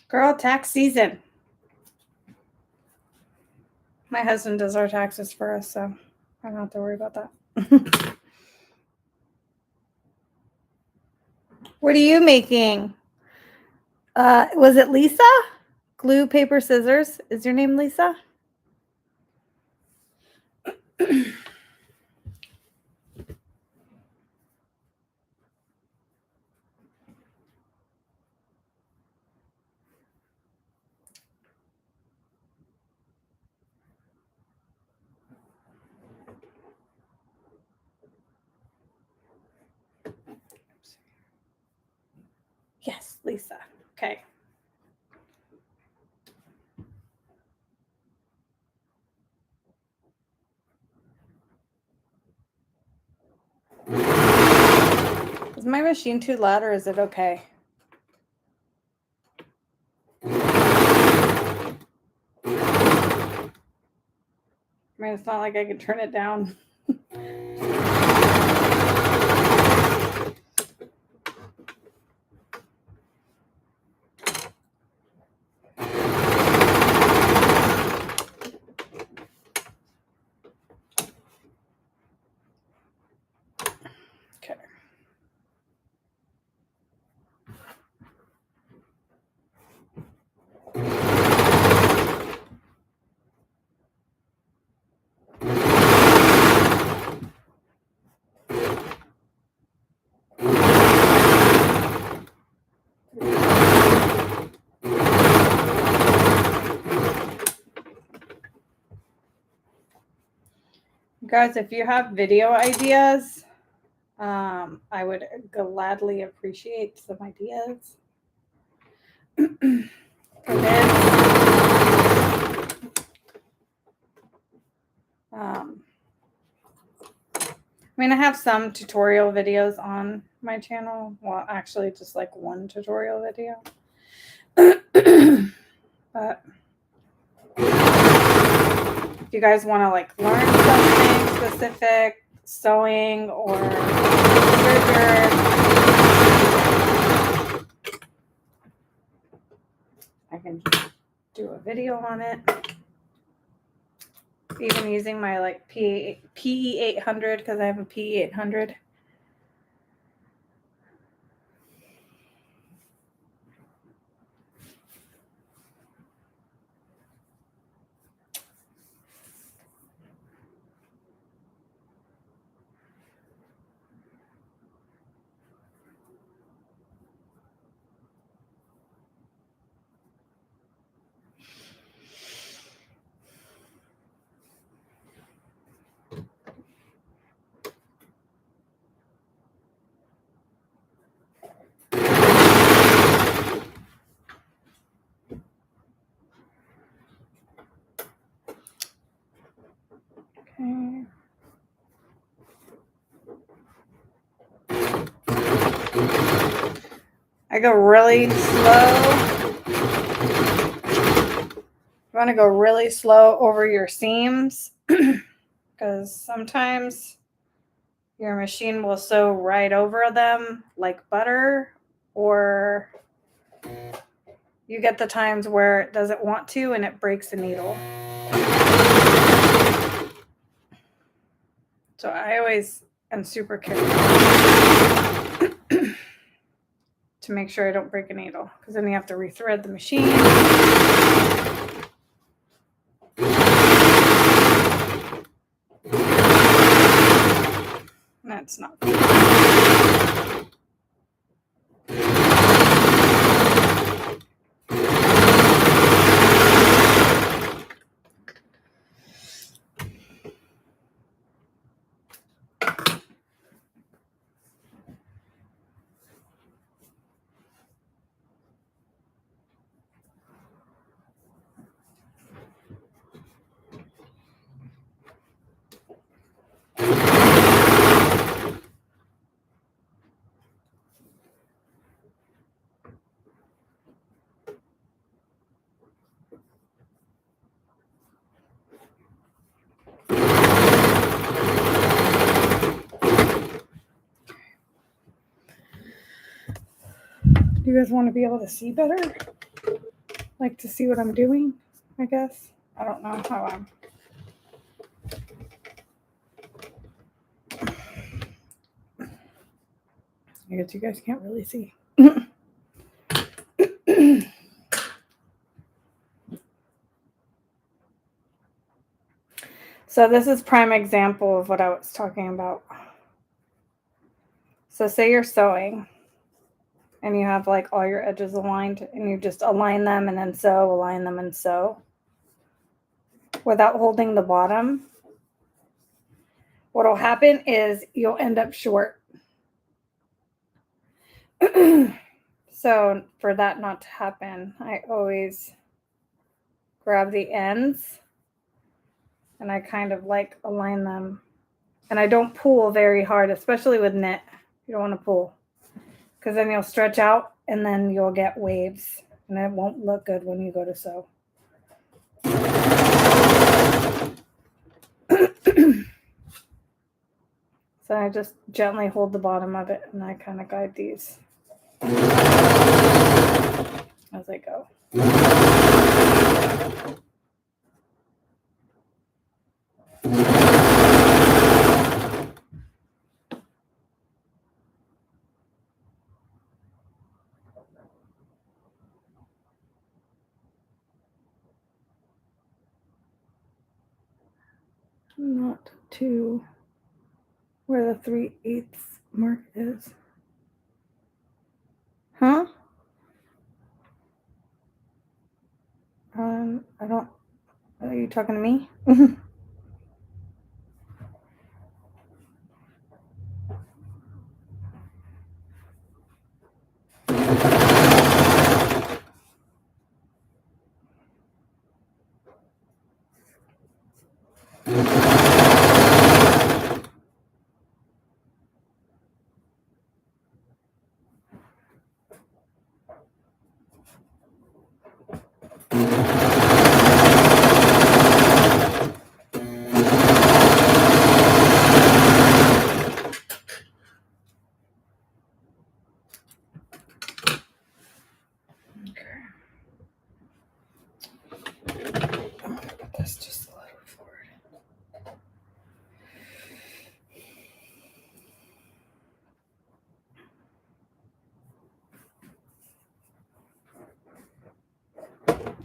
Girl, tax season. My husband does our taxes for us, so I don't have to worry about that. What are you making? Was it Lisa? Glue, paper, scissors. Is your name Lisa? Yes, Lisa. Okay. Is my machine too loud or is it okay? I mean, it's not like I can turn it down. Okay. Guys, if you have video ideas, I would gladly appreciate some ideas. For this. I have some tutorial videos on my channel. Well, actually, just like one tutorial video. But if you guys want to like learn something specific, sewing or scissors, I can do a video on it. Even using my like PE800 because I have a PE800. Okay. I go really slow. You want to go really slow over your seams because sometimes your machine will sew right over them like butter, or you get the times where it doesn't want to and it breaks the needle. So I always am super careful to make sure I don't break a needle, because then you have to rethread the machine. That's not good. Do you guys want to be able to see better? Like to see what I'm doing, I guess. I don't know how I'm. I guess you guys can't really see. So this is prime example of what I was talking about. So say you're sewing and you have like all your edges aligned and you just align them and then sew, align them and sew without holding the bottom. What'll happen is you'll end up short. So for that not to happen, I always grab the ends and I kind of like align them. And I don't pull very hard, especially with knit. You don't want to pull, because then you'll stretch out and then you'll get waves and it won't look good when you go to sew. So I just gently hold the bottom of it and I kind of guide these as I go. Not to where the 3/8 mark is. Huh? I don't. Are you talking to me? That's just a little forward.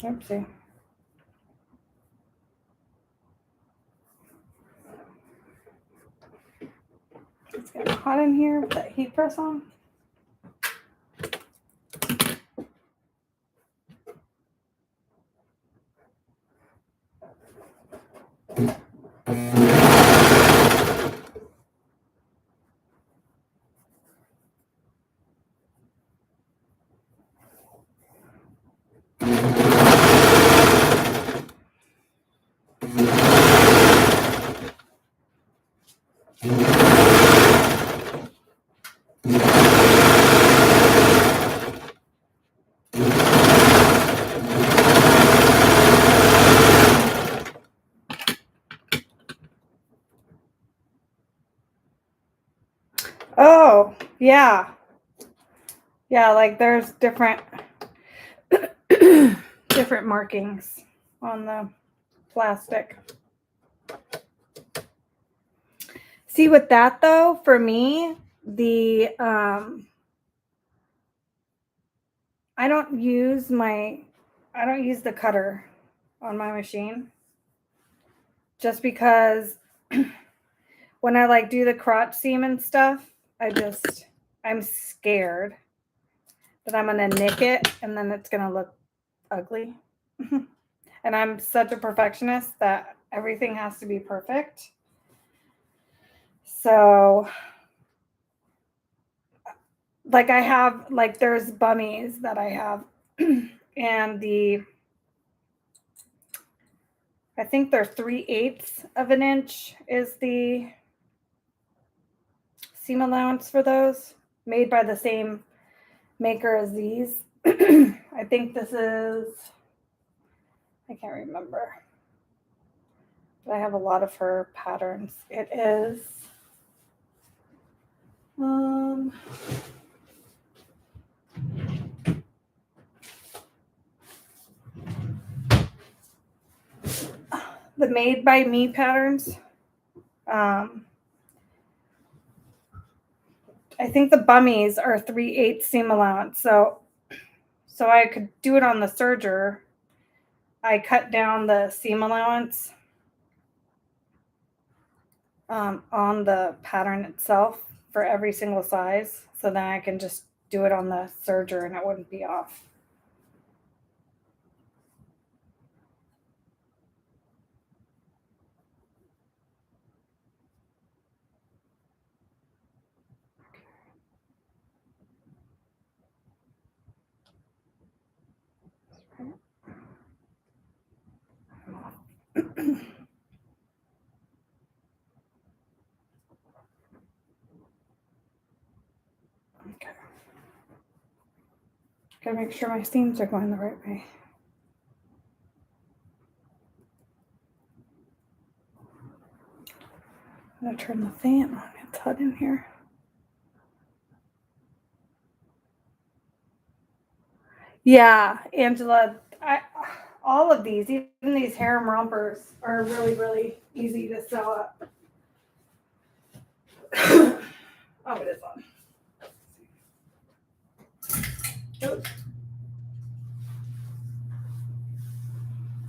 Oopsie. It's getting hot in here with that heat press on. Oh, yeah. Yeah, like there's different different markings on the plastic. See, with that though, for me, the I don't use the cutter on my machine just because when I like do the crotch seam and stuff, I'm scared that I'm gonna nick it and then it's gonna look ugly. And I'm such a perfectionist that everything has to be perfect. So like I have like there's bummies that I have and I think they're 3/8 of an inch is the seam allowance for those, made by the same maker as these. I think this is, I can't remember, but I have a lot of her patterns. It is the Made by Me patterns. I think the bummies are 3/8 seam allowance. So I could do it on the serger. I cut down the seam allowance on the pattern itself for every single size. So then I can just do it on the serger and it wouldn't be off. Okay. Gotta make sure my seams are going the right way. I'm gonna turn the fan on. It's hot in here. Yeah, Angela, all of these, even these harem rompers, are really, really easy to sew up. Oh, it is on. Oops.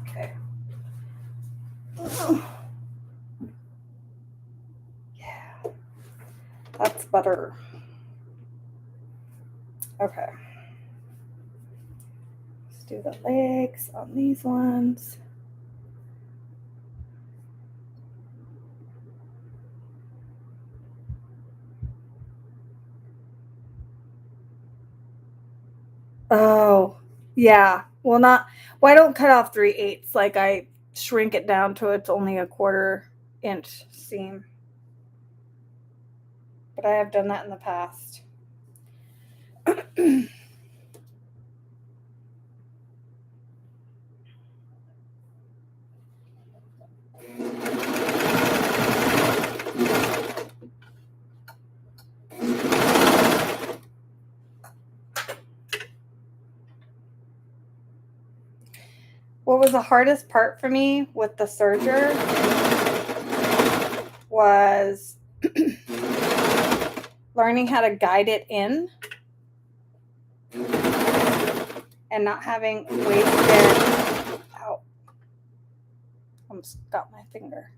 Okay. Oh. Yeah, that's better. Okay. Let's do the legs on these ones. Oh, yeah. Well, I don't cut off 3/8 like I shrink it down to it's only a 1/4 inch seam. But I have done that in the past. What was the hardest part for me with the serger was learning how to guide it in and not having wasted, ow, almost got my finger.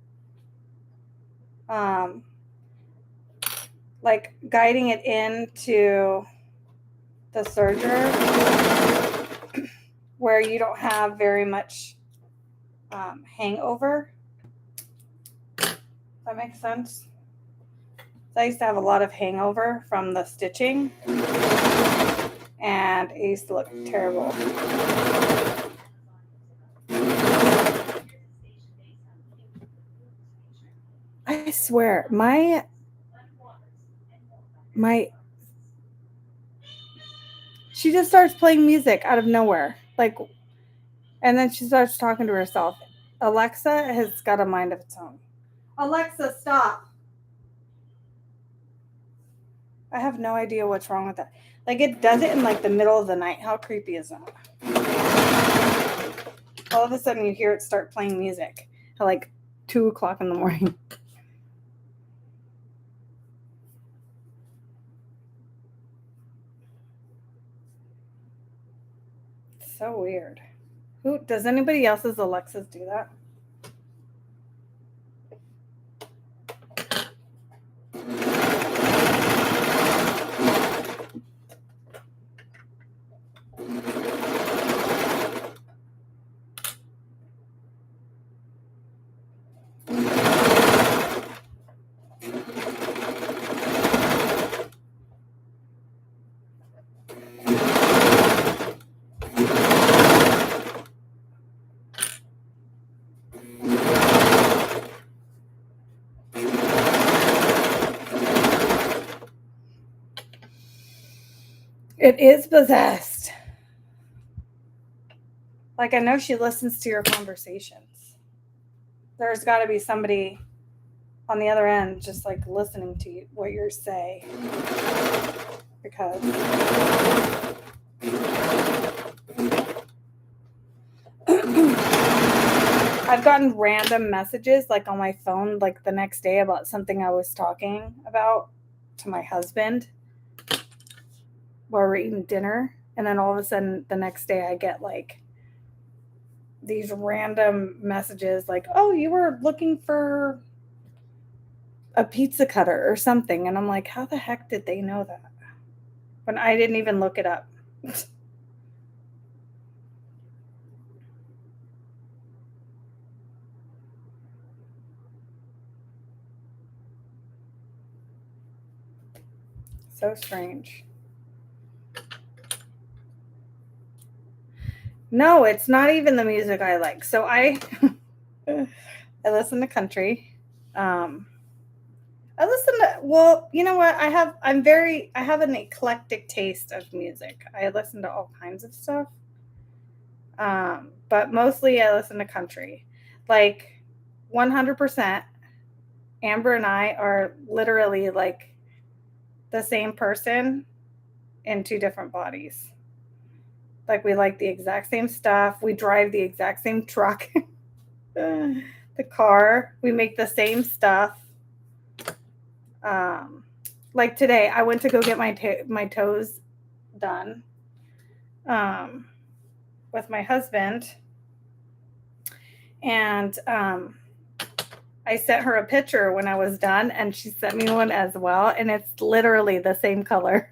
Like guiding it into the serger where you don't have very much hangover. Does that make sense? So I used to have a lot of hangover from the stitching, and it used to look terrible. I swear, my she just starts playing music out of nowhere, like, and then she starts talking to herself. Alexa has got a mind of its own. Alexa, stop. I have no idea what's wrong with that. Like, it does it in like the middle of the night. How creepy is that? All of a sudden you hear it start playing music at like 2 o'clock in the morning. So weird. Who does anybody else's Alexas do that? It is possessed. Like, I know she listens to your conversations. There's got to be somebody on the other end just like listening to you, what you're saying. Because I've gotten random messages like on my phone like the next day about something I was talking about to my husband while we're eating dinner, and then all of a sudden the next day I get like these random messages like, oh, you were looking for a pizza cutter or something, and I'm like, how the heck did they know that when I didn't even look it up? So strange. No, it's not even the music I like. So I listen to country. I listen to, well, you know what? I have an eclectic taste of music. I listen to all kinds of stuff. But mostly I listen to country. Like 100%, Amber and I are literally like the same person in 2 different bodies. Like, we like the exact same stuff. We drive the exact same truck. The car. We make the same stuff. Like today, I went to go get my toes done with my husband. And I sent her a picture when I was done, and she sent me one as well. And it's literally the same color.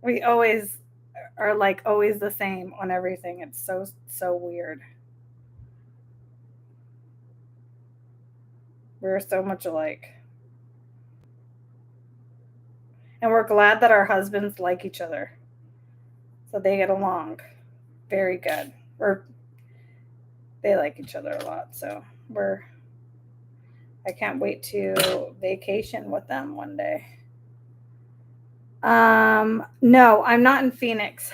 We always are like always the same on everything. It's so weird. We're so much alike. And we're glad that our husbands like each other. So they get along very good. Or they like each other a lot. So I can't wait to vacation with them one day. No, I'm not in Phoenix.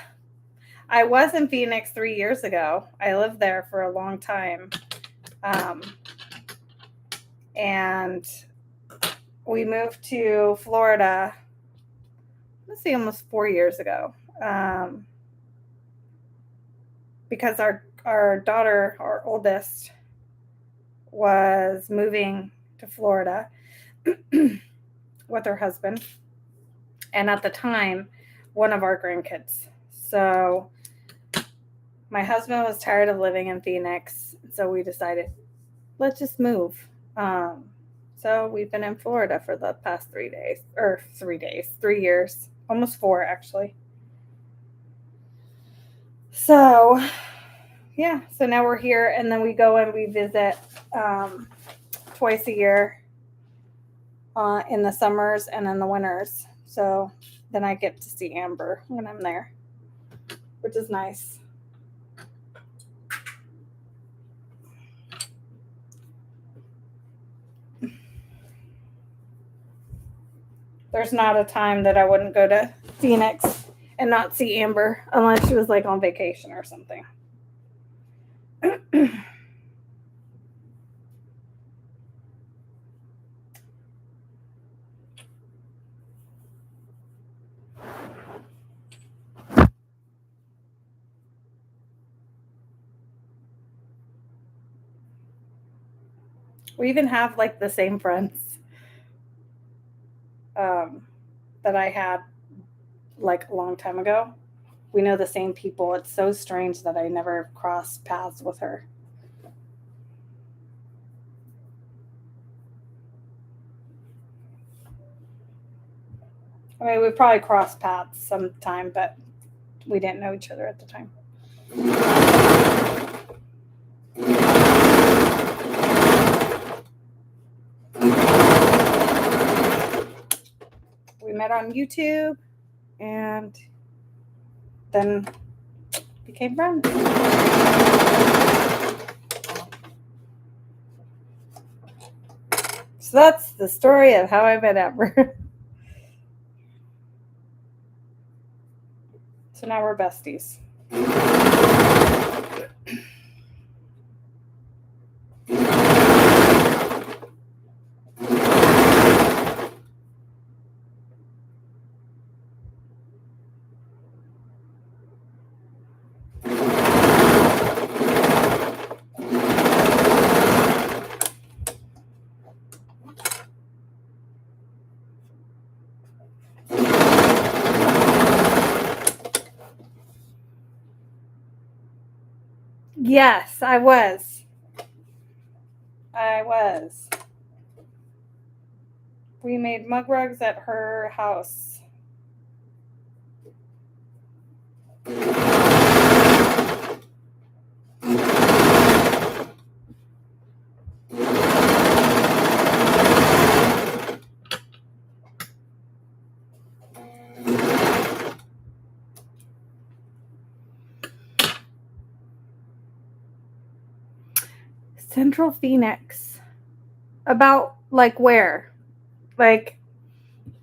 I was in Phoenix 3 years ago. I lived there for a long time. And we moved to Florida, let's see, almost 4 years ago. Because our daughter, our oldest, was moving to Florida with her husband. And at the time, one of our grandkids. So my husband was tired of living in Phoenix. So we decided, let's just move. So we've been in Florida for the past 3 years, almost 4 actually. So yeah, so now we're here, and then we go and we visit twice a year in the summers and in the winters. So then I get to see Amber when I'm there, which is nice. There's not a time that I wouldn't go to Phoenix and not see Amber unless she was like on vacation or something. We even have like the same friends that I had like a long time ago. We know the same people. It's so strange that I never crossed paths with her. I mean, we probably crossed paths sometime, but we didn't know each other at the time. We met on YouTube and then became friends. So that's the story of how I met Amber. So now we're besties. Yes, I was. We made mug rugs at her house. Central Phoenix. About like where? Like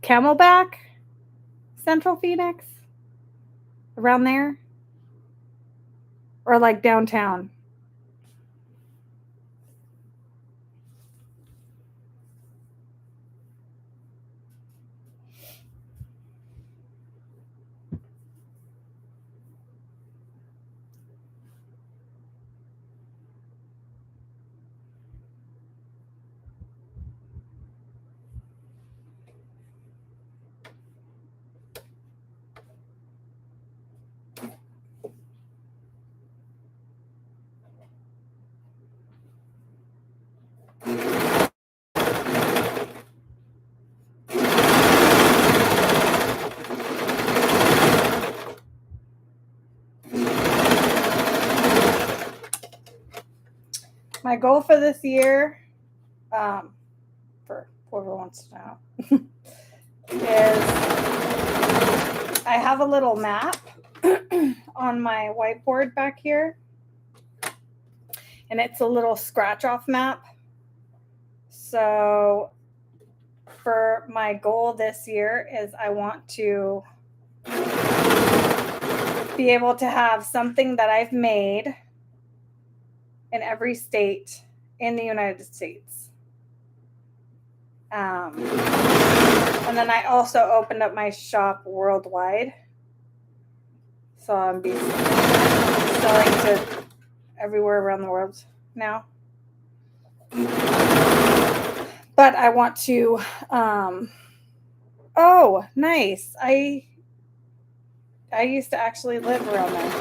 Camelback? Central Phoenix? Around there? Or like downtown? My goal for this year, for whoever wants to know, is I have a little map on my whiteboard back here. and it's a little scratch off map. So for my goal this year is I want to be able to have something that I've made in every state in the United States. And then I also opened up my shop worldwide. So I'm selling to everywhere around the world now. But I want to, oh, nice. I used to actually live around there.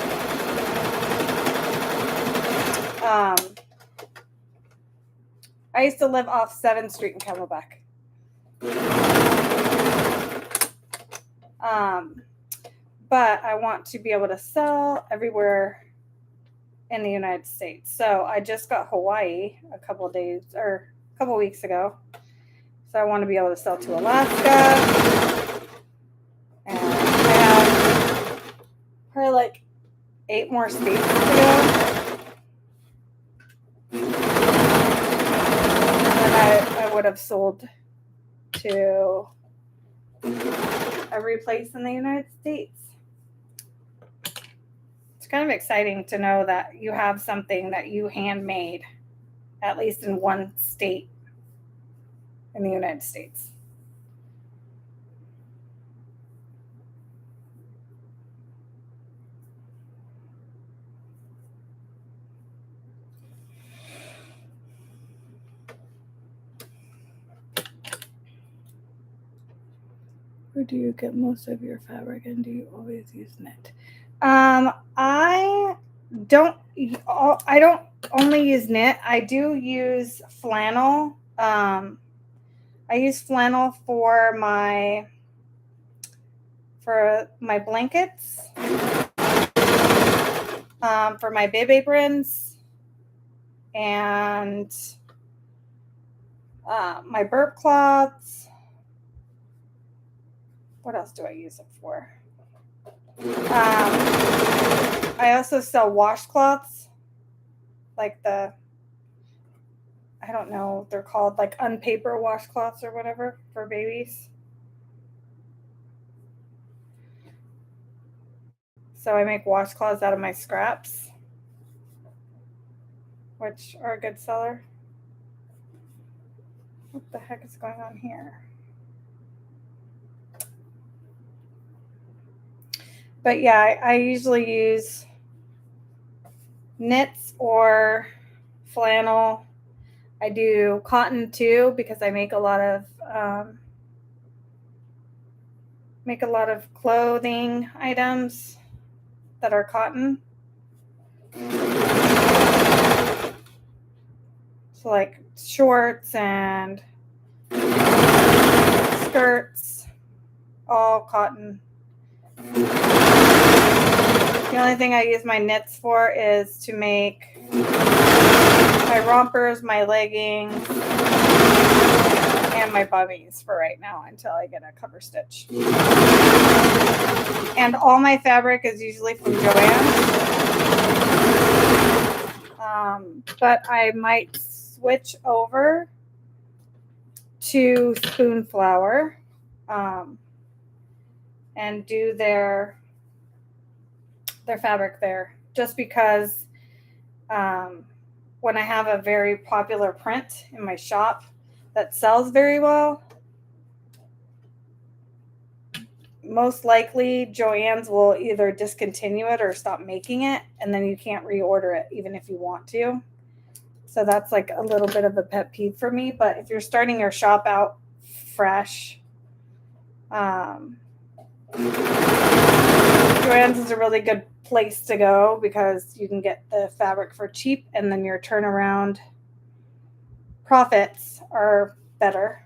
I used to live off 7th Street in Camelback. But I want to be able to sell everywhere in the United States. So I just got Hawaii a couple weeks ago. So I want to be able to sell to Alaska. And I have probably like 8 more states to go. And I would have sold to every place in the United States. It's kind of exciting to know that you have something that you handmade, at least in one state in the United States. Where do you get most of your fabric, and do you always use knit? I don't only use knit. I do use flannel. I use flannel for my blankets, for my bib aprons, and my burp cloths. What else do I use it for? I also sell washcloths, like I don't know, they're called like unpaper washcloths or whatever for babies. So I make washcloths out of my scraps, which are a good seller. What the heck is going on here? But yeah, I usually use knits or flannel. I do cotton too because I make a lot of clothing items that are cotton. So like shorts and skirts, all cotton. The only thing I use my knits for is to make my rompers, my leggings, and my bummies for right now until I get a cover stitch. And all my fabric is usually from Joann. But I might switch over to Spoonflower and do their fabric there, just because when I have a very popular print in my shop that sells very well, most likely Joann's will either discontinue it or stop making it, and then you can't reorder it even if you want to. So that's like a little bit of a pet peeve for me. But if you're starting your shop out fresh, Joann's is a really good place to go because you can get the fabric for cheap, and then your turnaround profits are better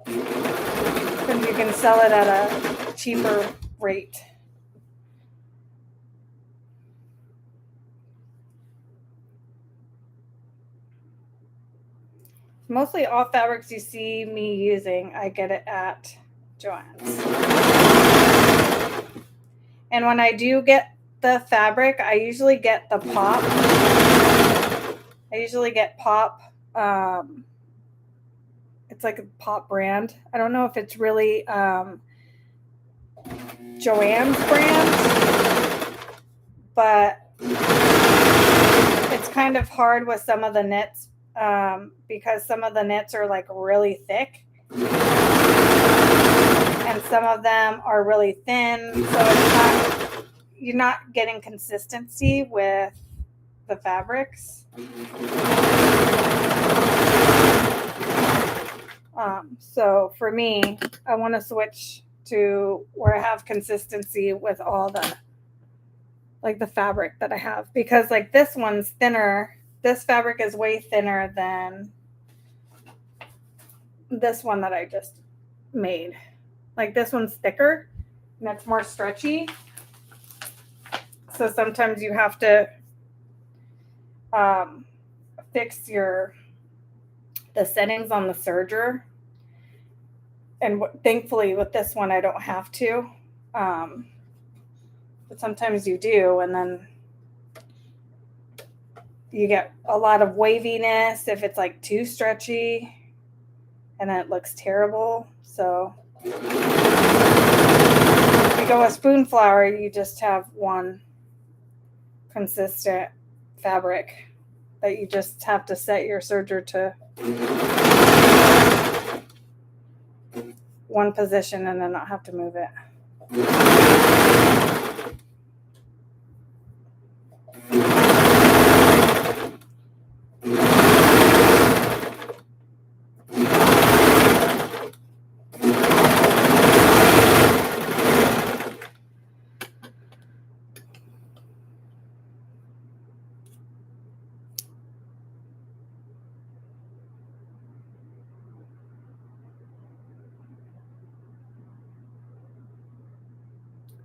because you can sell it at a cheaper rate. Mostly all fabrics you see me using, I get it at Joann's. And when I do get the fabric, I usually get the pop, I usually get Pop. It's like a Pop brand. I don't know if it's really Joanne's brand, but it's kind of hard with some of the knits because some of the knits are like really thick and some of them are really thin. So you're not getting consistency with the fabrics. So for me, I want to switch to where I have consistency with all the fabric that I have, because like this one's thinner. This fabric is way thinner than this one that I just made. Like this one's thicker and it's more stretchy. So sometimes you have to fix the settings on the serger. And thankfully with this one, I don't have to. But sometimes you do, and then you get a lot of waviness if it's like too stretchy, and then it looks terrible. So if you go with spoon flour, you just have one consistent fabric that you just have to set your serger to one position and then not have to move it.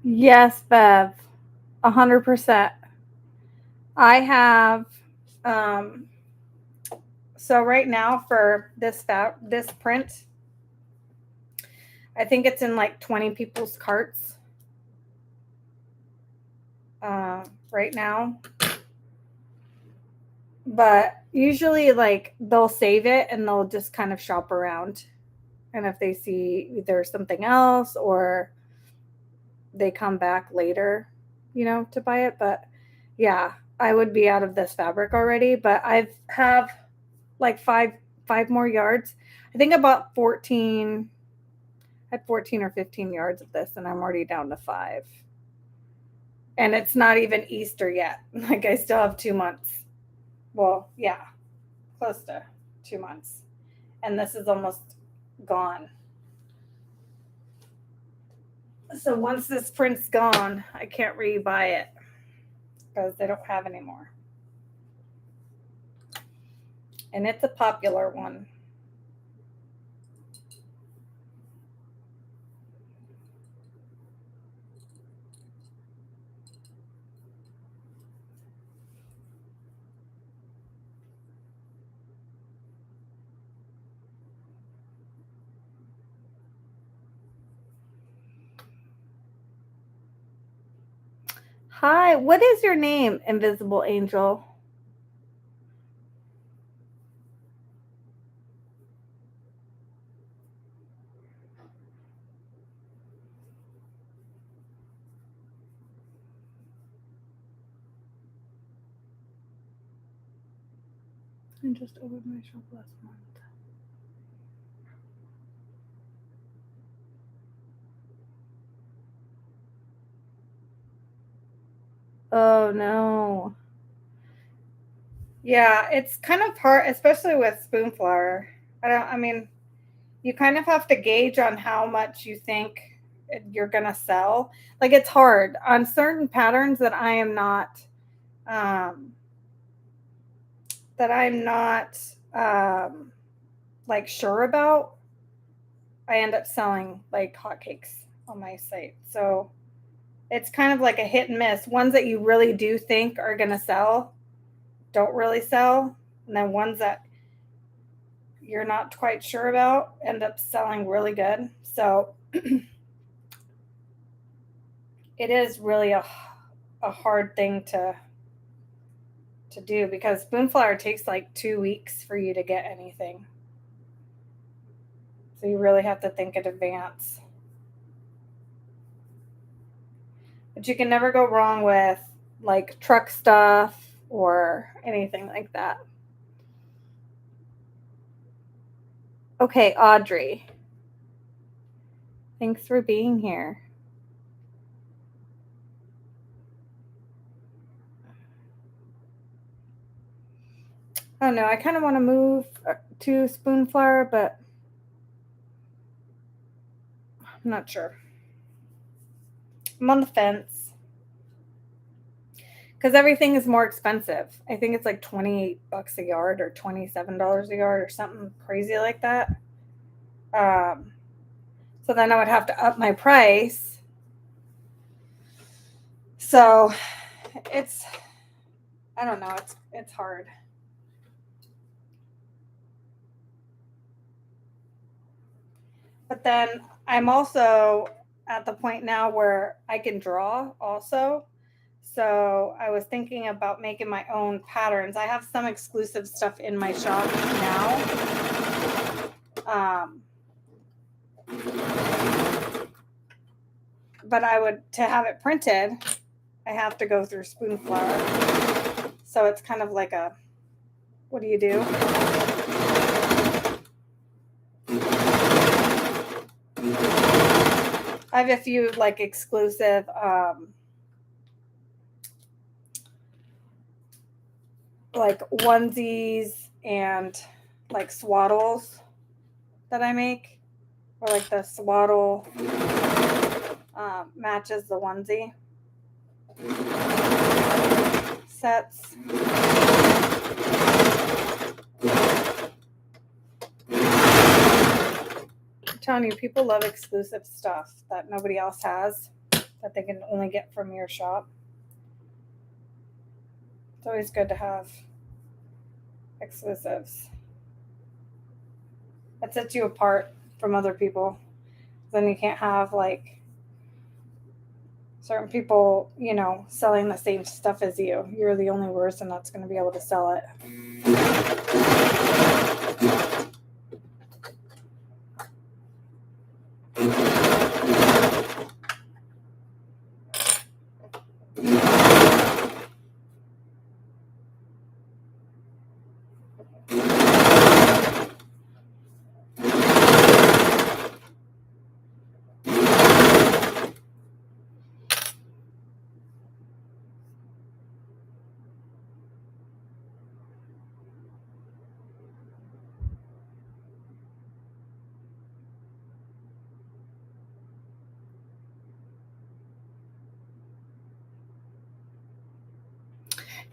Yes, Bev, 100%. I have, so right now for this print, I think it's in like 20 people's carts right now. But usually like they'll save it and they'll just kind of shop around. And if they see either something else or they come back later, to buy it. But yeah, I would be out of this fabric already, but I have like five more yards. I think about 14 or 15 yards of this, and I'm already down to 5. And it's not even Easter yet. Like I still have 2 months. Well, yeah, close to 2 months. And this is almost gone. So once this print's gone, I can't rebuy it because they don't have any more. And it's a popular one. Hi, what is your name, Invisible Angel? I just opened my shop last month. Oh no. Yeah, it's kind of hard, especially with spoon flour. You kind of have to gauge on how much you think you're gonna sell. Like it's hard on certain patterns that I'm not like sure about. I end up selling like hotcakes on my site. So it's kind of like a hit and miss. Ones that you really do think are gonna sell don't really sell, and then ones that you're not quite sure about end up selling really good. So it is really a hard thing to to do because spoon flour takes like 2 weeks for you to get anything. So you really have to think in advance. But you can never go wrong with like truck stuff or anything like that. Okay, Audrey. Thanks for being here. I don't know. I kind of want to move to spoon flour, but I'm not sure. I'm on the fence because everything is more expensive. I think it's like $28 a yard or $27 a yard or something crazy like that. So then I would have to up my price. So I don't know, it's hard. But then I'm also at the point now where I can draw also. So I was thinking about making my own patterns. I have some exclusive stuff in my shop now. But to have it printed, I have to go through spoon flour. So it's kind of like what do you do? I have a few like exclusive like onesies and like swaddles that I make, or like the swaddle matches the onesie sets. I'm telling you, people love exclusive stuff that nobody else has, that they can only get from your shop. It's always good to have exclusives. That sets you apart from other people. Then you can't have like certain people, selling the same stuff as you. You're the only person that's going to be able to sell it.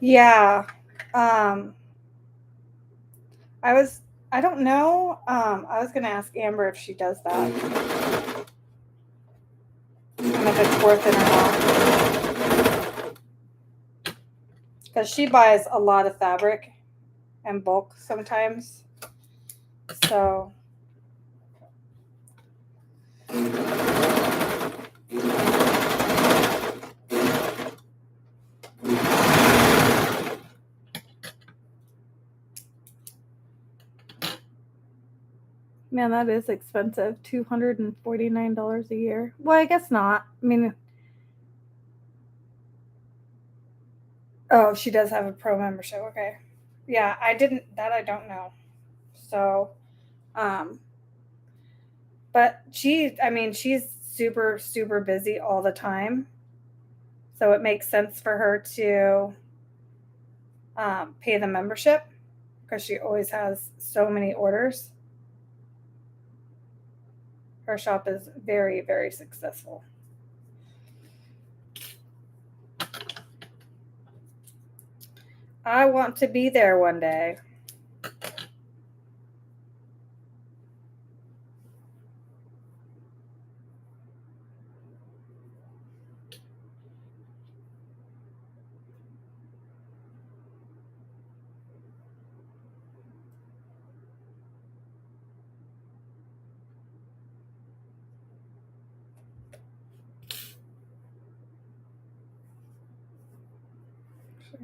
Yeah. I don't know. I was going to ask Amber if she does that. And if it's worth it or not. Because she buys a lot of fabric in bulk sometimes. So. Man, that is expensive. $249 a year. Well, I guess not. I mean, oh, she does have a pro membership. Okay. Yeah, I don't know. So, but she's super, super busy all the time. So it makes sense for her to pay the membership because she always has so many orders. Her shop is very, very successful. I want to be there one day.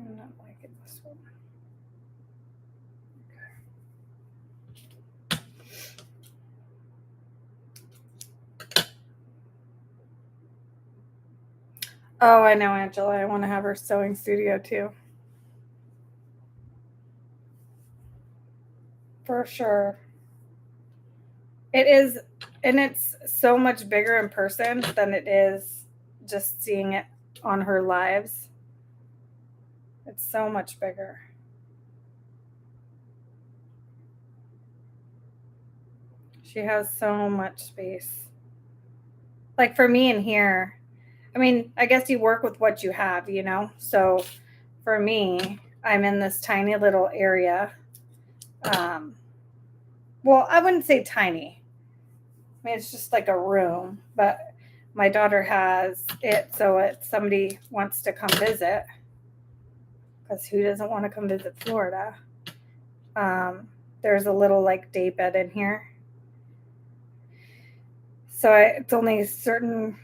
I'm not like get this one. Oh, I know, Angela. I want to have her sewing studio too. For sure. It is, and it's so much bigger in person than it is just seeing it on her lives. It's so much bigger. She has so much space. Like for me in here, I mean, I guess you work with what you have, you know? So for me, I'm in this tiny little area. Well, I wouldn't say tiny. I mean, it's just like a room, but my daughter has it so if somebody wants to come visit, because who doesn't want to come visit Florida? There's a little like day bed in here. So it's only a certain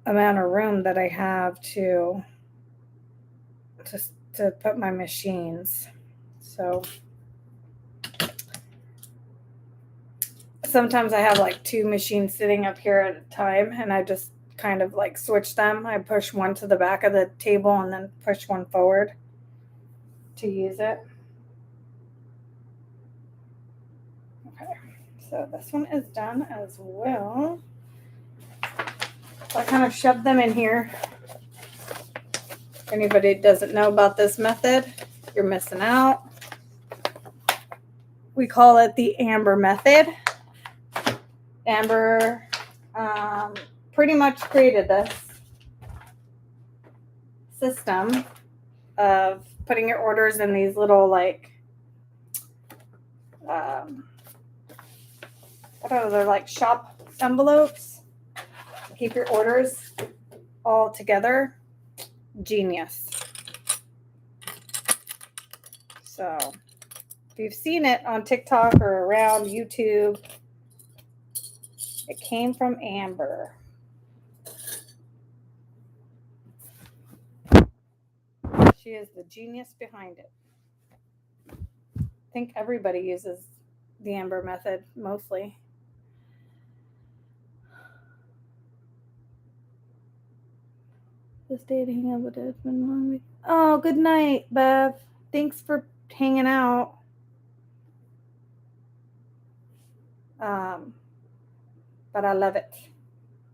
amount of room that I have to put my machines. So sometimes I have like 2 machines sitting up here at a time, and I just kind of like switch them. I push one to the back of the table and then push one forward to use it. Okay, so this one is done as well. So I kind of shoved them in here. If anybody doesn't know about this method, you're missing out. We call it the Amber method. Amber pretty much created this system of putting your orders in these little like I don't know, they're like shop envelopes. Keep your orders all together. Genius. So if you've seen it on TikTok or around YouTube, it came from Amber. She is the genius behind it. I think everybody uses the Amber method mostly. This day to hang out with it. It's been a long week. Oh, good night, Bev. Thanks for hanging out. But I love it.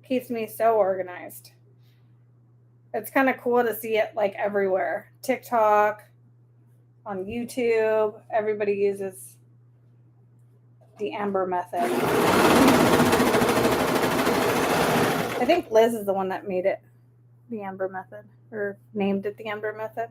Keeps me so organized. It's kind of cool to see it like everywhere. TikTok, on YouTube, everybody uses the Amber method. I think Liz is the one that made it the Amber method, or named it the Amber method.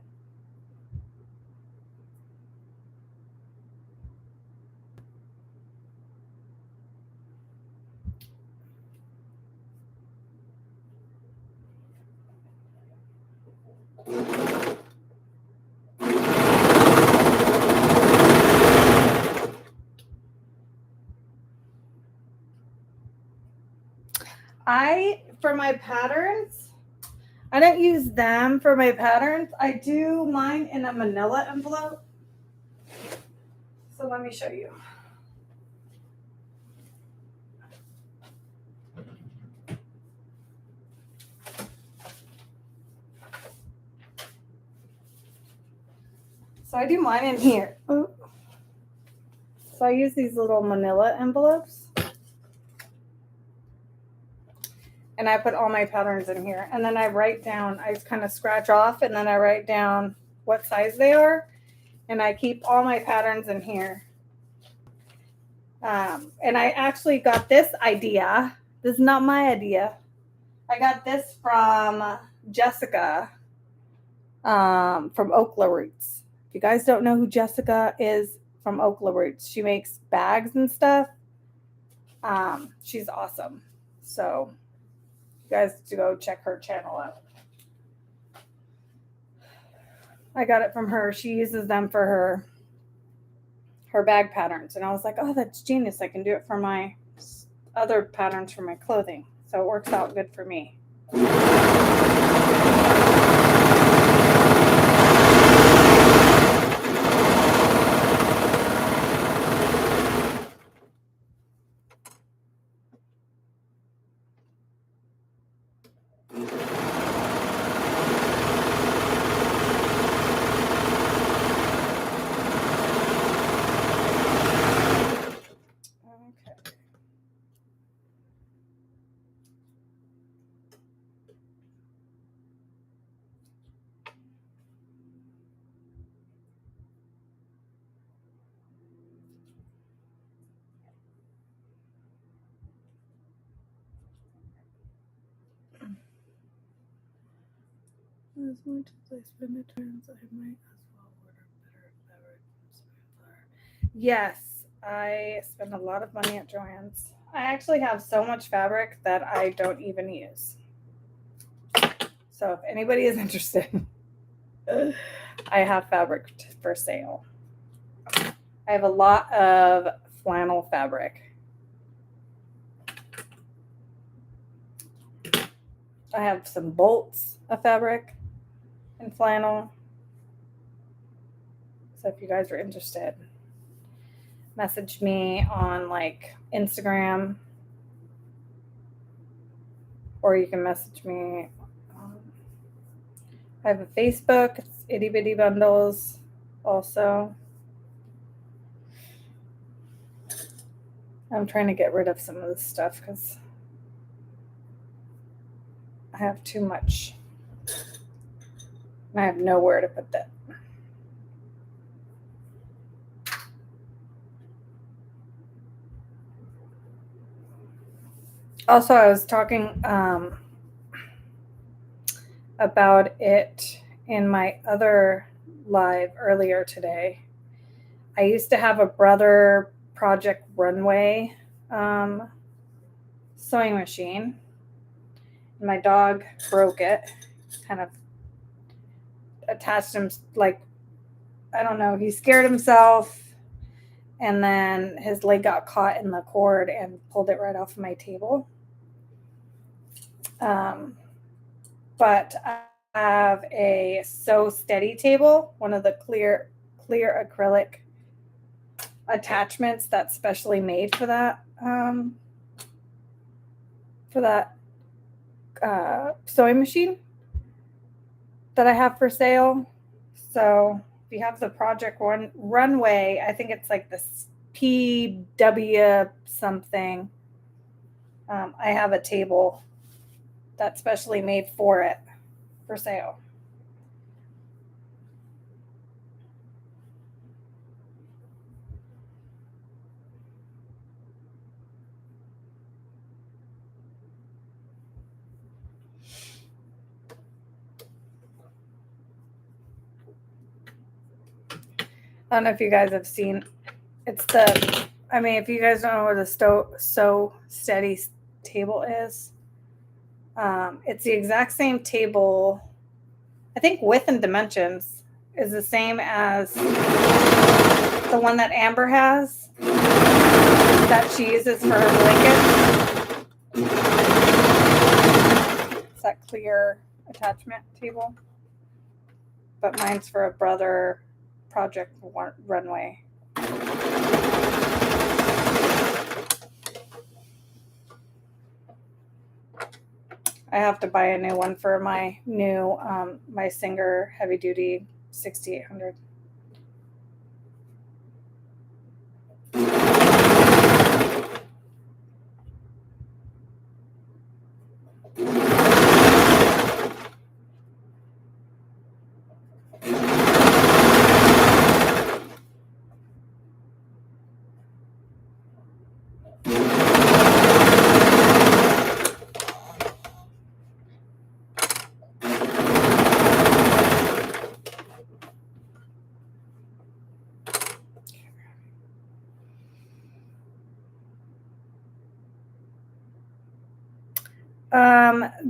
For my patterns, I don't use them for my patterns. I do mine in a manila envelope. So let me show you. So I do mine in here. Oh. So I use these little manila envelopes. And I put all my patterns in here. And then I write down, I kind of scratch off, and then I write down what size they are. And I keep all my patterns in here. And I actually got this idea. This is not my idea. I got this from Jessica from Okla Roots. If you guys don't know who Jessica is from Okla Roots, she makes bags and stuff. She's awesome. So you guys to go check her channel out. I got it from her. She uses them for her bag patterns. And I was like, oh, that's genius. I can do it for my other patterns for my clothing. So it works out good for me. As much as I spend at times, I might as well order better fabric from Joann's. Yes, I spend a lot of money at Joann's. I actually have so much fabric that I don't even use. So if anybody is interested, I have fabric for sale. I have a lot of flannel fabric. I have some bolts of fabric and flannel. So if you guys are interested, message me on like Instagram, or you can message me. I have a Facebook, it's Itty Bitty Bundles also. I'm trying to get rid of some of this stuff because I have too much. And I have nowhere to put that. Also, I was talking about it in my other live earlier today. I used to have a Brother Project Runway sewing machine. My dog broke it, kind of attached him, like, I don't know, he scared himself, and then his leg got caught in the cord and pulled it right off of my table. But I have a Sew Steady table, one of the clear acrylic attachments that's specially made for that sewing machine that I have for sale. So if you have the Project Runway, I think it's like this PW something. I have a table that's specially made for it for sale. I don't know if you guys have seen, if you guys don't know where the Sew Steady table is, it's the exact same table. I think width and dimensions is the same as the one that Amber has that she uses for her blanket. It's that clear attachment table. But mine's for a Brother Project Runway. I have to buy a new one for my new my Singer heavy duty 6800.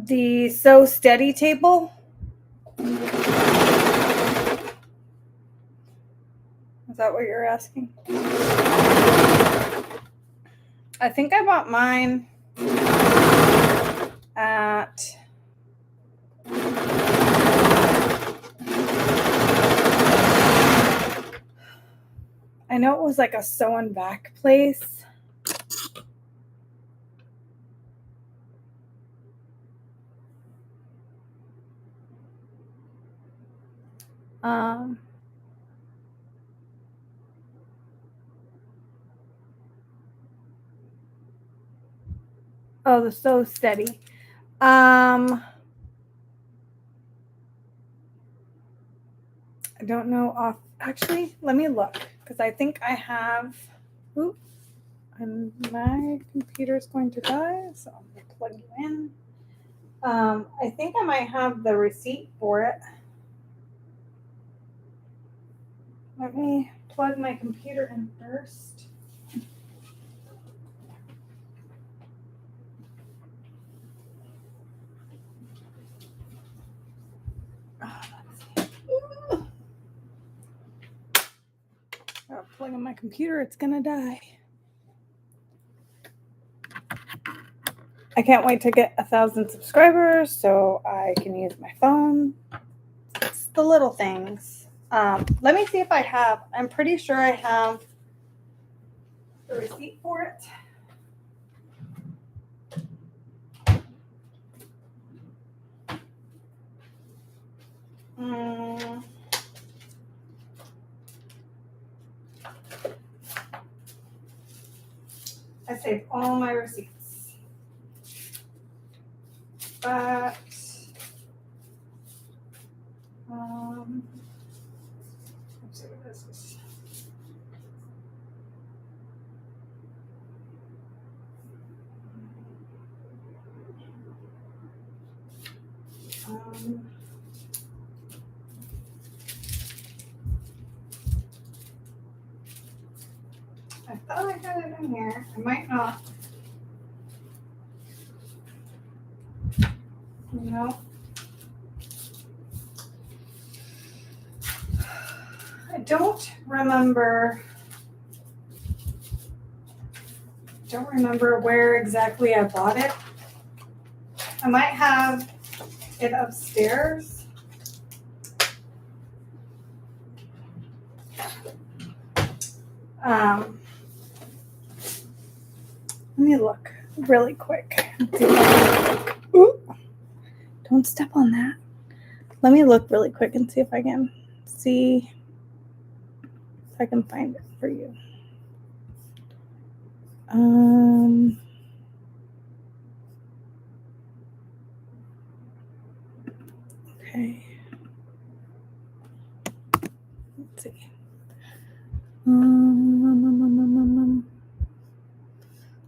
The Sew Steady table. Is that what you're asking? I think I bought mine at I know it was like a sew and back place. Oh, the Sew Steady. I don't know off. Actually, let me look because I think I have. Oop, and my computer's going to die, so I'm gonna plug you in. I think I might have the receipt for it. Let me plug my computer in first. Plug in my computer, it's gonna die. I can't wait to get 1,000 subscribers so I can use my phone. It's the little things. Let me see if I have. I'm pretty sure I have the receipt for it. I saved all my receipts. But let's see what this is. I thought I got it in here. I might not. No. I don't remember. Don't remember where exactly I bought it. I might have it upstairs. Let me look really quick. Ooh, don't step on that. Let me look really quick and see if I can find it for you. Okay. Let's see.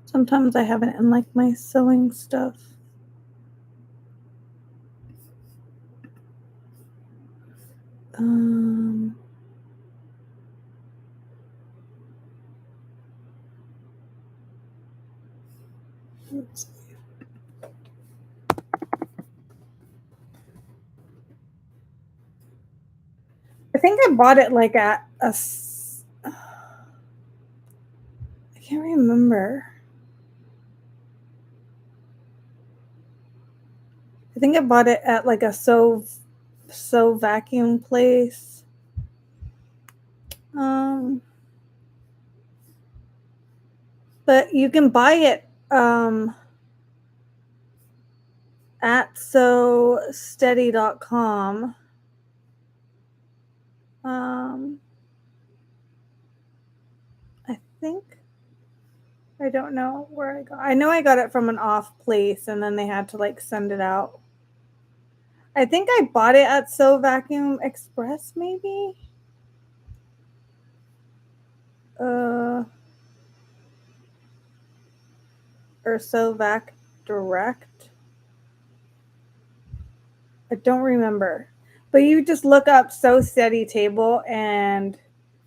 Sometimes I have it in like my sewing stuff. Let's see. I think I bought it like at a. I can't remember. I think I bought it at like a sew vacuum place. But you can buy it at sewsteady.com. I think. I don't know where I got. I know I got it from an off place, and then they had to like send it out. I think I bought it at Sew Vacuum Express, maybe. Or Sew Vac Direct. I don't remember, but you just look up Sew Steady Table, and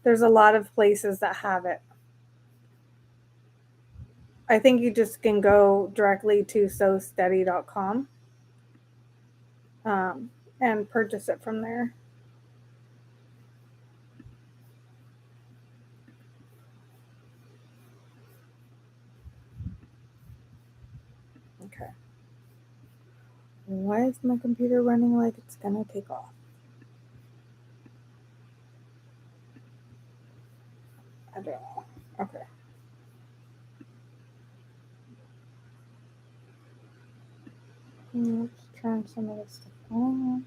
there's a lot of places that have it. I think you just can go directly to sewsteady.com and purchase it from there. Okay. Why is my computer running like it's gonna take off? I don't know. Okay. Let's turn some of this stuff on.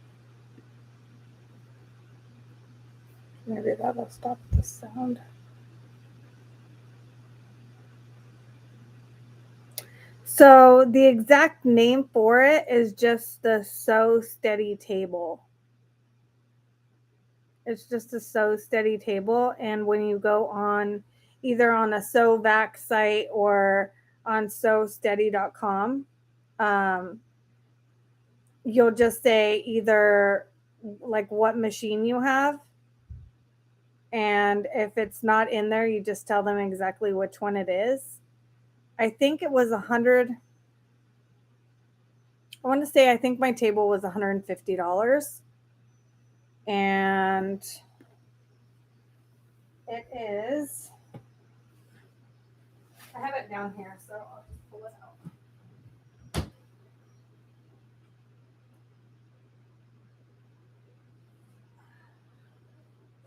Maybe that'll stop the sound. So the exact name for it is just the Sew Steady Table. It's just a Sew Steady Table, and when you go on either on a Sew Vac site or on sewsteady.com, you'll just say either like what machine you have. And if it's not in there, you just tell them exactly which one it is. I think it was 100. I want to say I think my table was $150. And it is, I have it down here, so I'll just pull it out.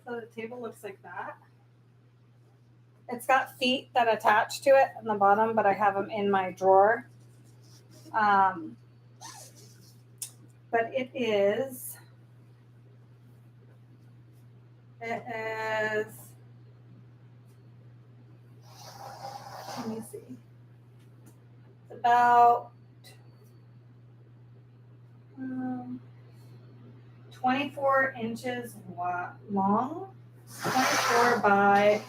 So the table looks like that. It's got feet that attach to it on the bottom, but I have them in my drawer. But it is, let me see. It's about 24 inches long, 24 by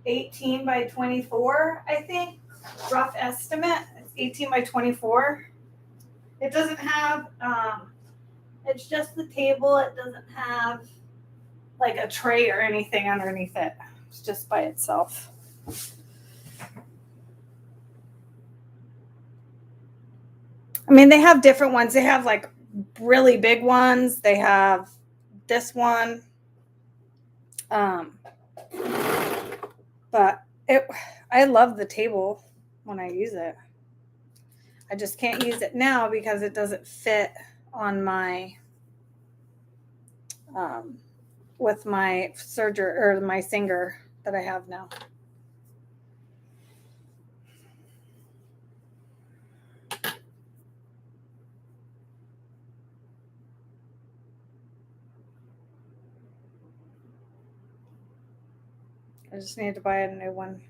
18 by 24, I think. Rough estimate. It's 18 by 24. It doesn't have, it's just the table. It doesn't have like a tray or anything underneath it. It's just by itself. I mean, they have different ones. They have like really big ones. They have this one. But I love the table when I use it. I just can't use it now because it doesn't fit on my with my serger or my Singer that I have now. I just need to buy a new one.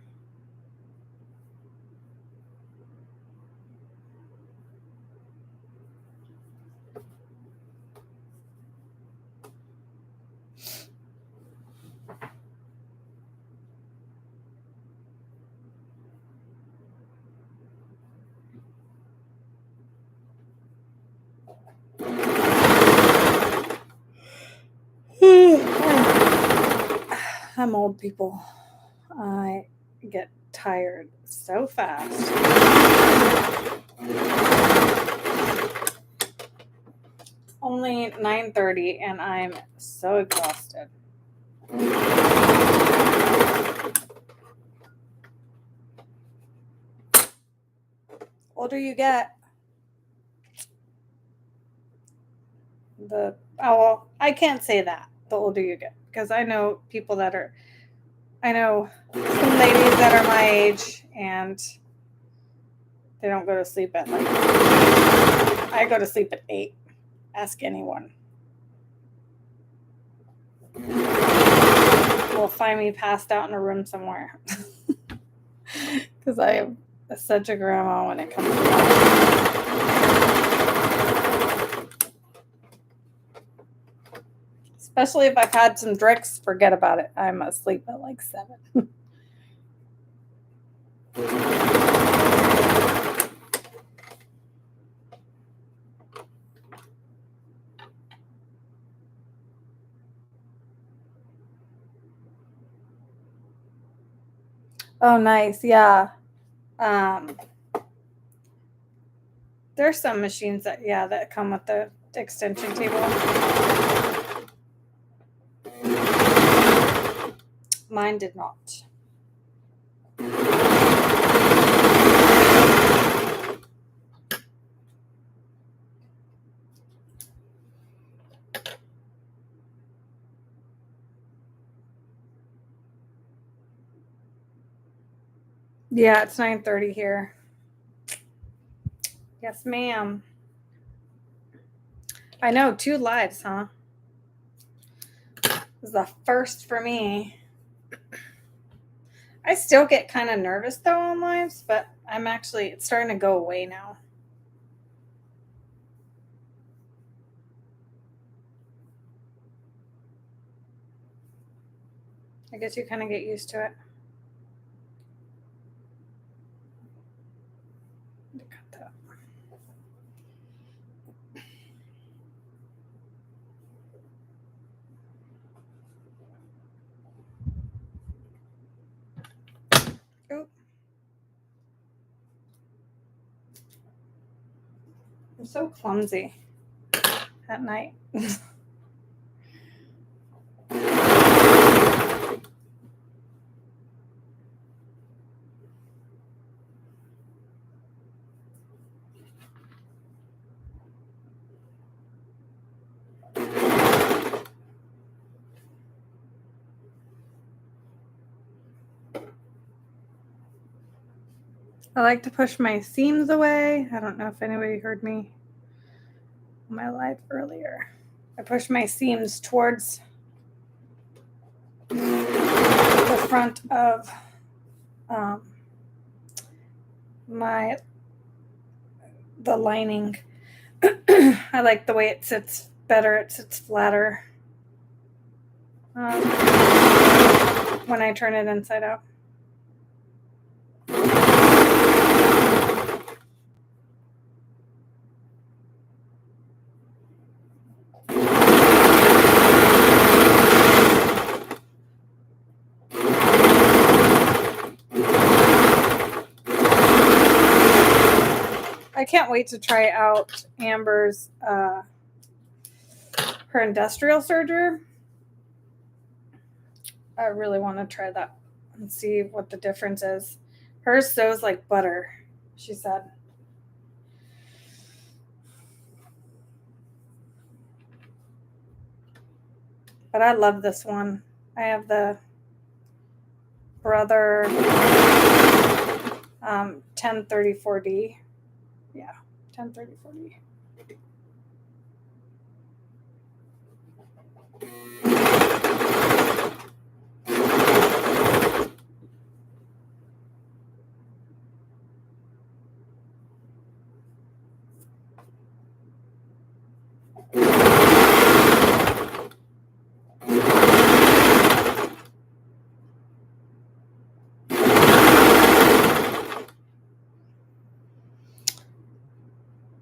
I'm old, people. I get tired so fast. Only 9:30 and I'm so exhausted. Older you get, I can't say that the older you get, because I know people that are, I know some ladies that are my age and they don't go to sleep at like, I go to sleep at 8. Ask anyone. You'll find me passed out in a room somewhere. Because I am such a grandma when it comes to that. Especially if I've had some drinks, forget about it. I'm asleep at like 7. Oh, nice. Yeah. There's some machines that come with the extension table. Mine did not. Yeah, it's 9:30 here. Yes, ma'am. I know, 2 lives, huh? This is the first for me. I still get kind of nervous though on lives, but it's starting to go away now. I guess you kind of get used to it. Cut that. Oh. I'm so clumsy at night. I like to push my seams away. I don't know if anybody heard me on my live earlier. I push my seams towards the front of the lining. I like the way it sits better. It sits flatter when I turn it inside out. I can't wait to try out Amber's her industrial serger. I really want to try that and see what the difference is. Hers sews like butter, she said. But I love this one. I have the Brother 1034D. Yeah, 1034D.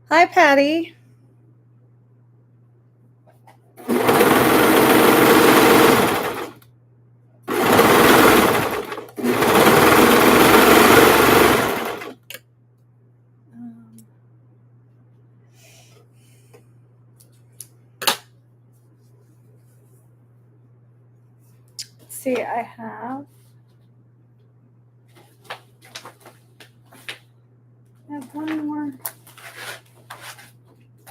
Hi, Patty. Let's see, I have one more.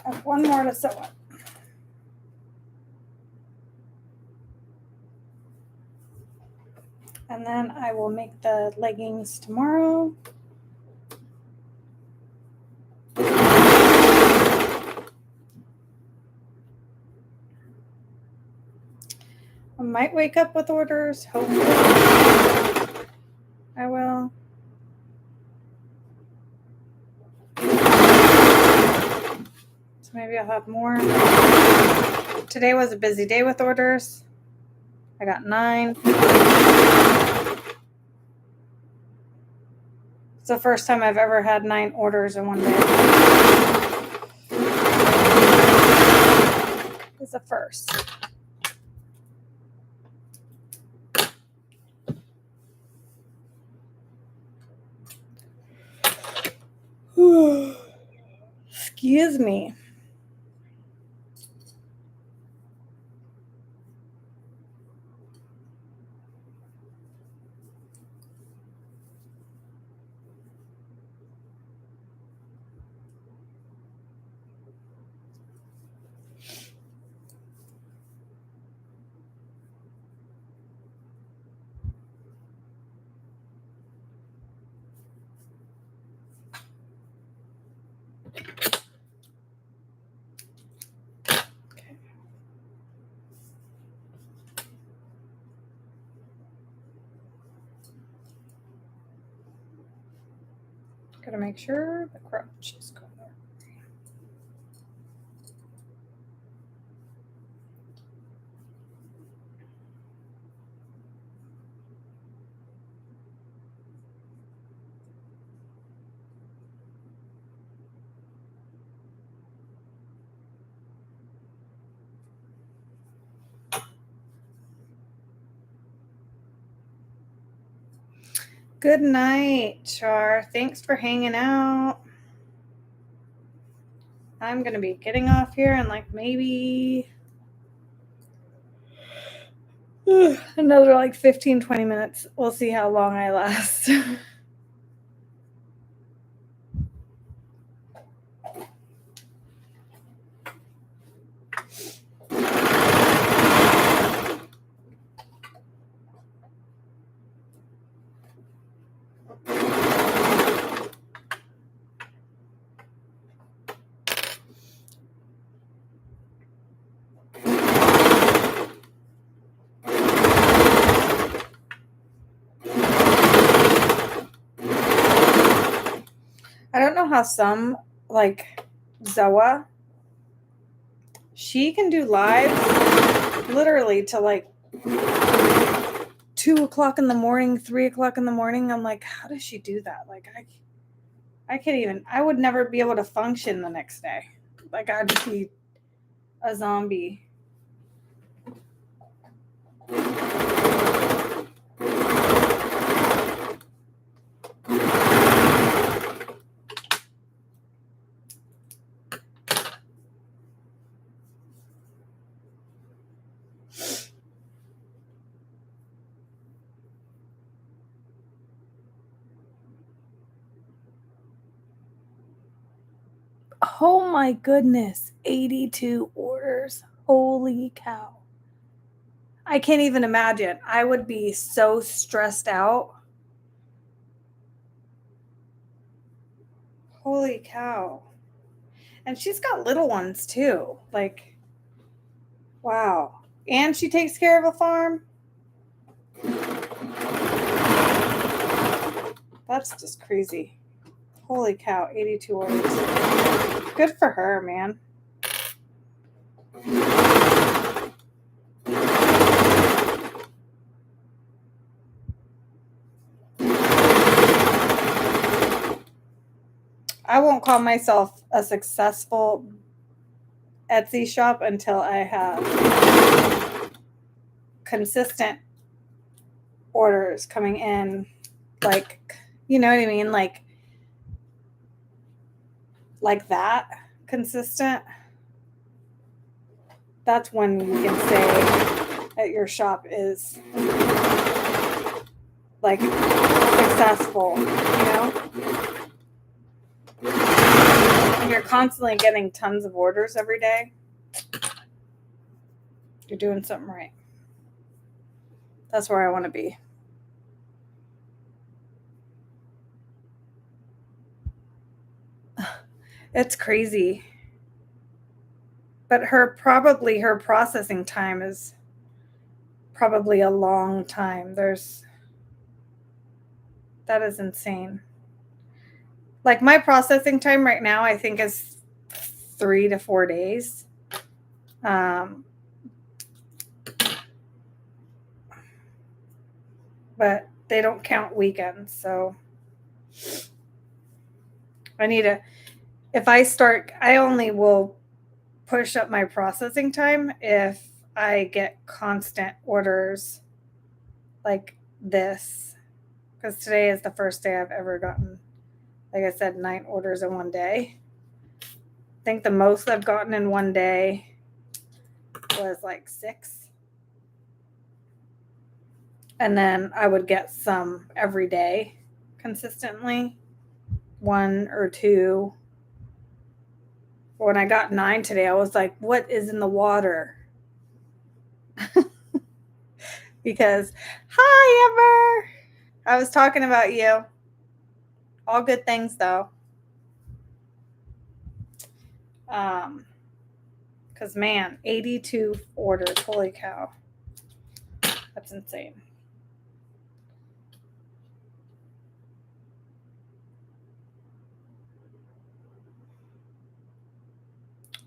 I have one more to sew up. And then I will make the leggings tomorrow. I might wake up with orders. Hopefully, I will. So maybe I'll have more. Today was a busy day with orders. I got 9. It's the first time I've ever had 9 orders in one day. It's the first. Excuse me. Gotta make sure the crotch is covered. Good night, Char. Thanks for hanging out. I'm going to be getting off here in like maybe another like 15, 20 minutes. We'll see how long I last. I don't know how some, like Zoa, she can do lives literally to like 2 o'clock in the morning, 3 o'clock in the morning. I'm like, how does she do that? Like, I can't even, I would never be able to function the next day. Like, I'd just be a zombie. Oh my goodness, 82 orders. Holy cow. I can't even imagine. I would be so stressed out. Holy cow. And she's got little ones too. Like, wow. And she takes care of a farm. That's just crazy. Holy cow, 82 orders. Good for her, man. I won't call myself a successful Etsy shop until I have consistent orders coming in. Like, you know what I mean? Like that, consistent. That's when you can say that your shop is like successful, you know? When you're constantly getting tons of orders every day, you're doing something right. That's where I want to be. It's crazy. But her processing time is probably a long time. That is insane. Like my processing time right now, I think is 3 to 4 days. But they don't count weekends, so I only will push up my processing time if I get constant orders like this. Because today is the first day I've ever gotten, like I said, 9 orders in one day. I think the most I've gotten in one day was like 6. And then I would get some every day consistently, 1 or 2. When I got 9 today, I was like, what is in the water? Because, hi, Amber. I was talking about you. All good things, though. Because, man, 82 orders. Holy cow. That's insane.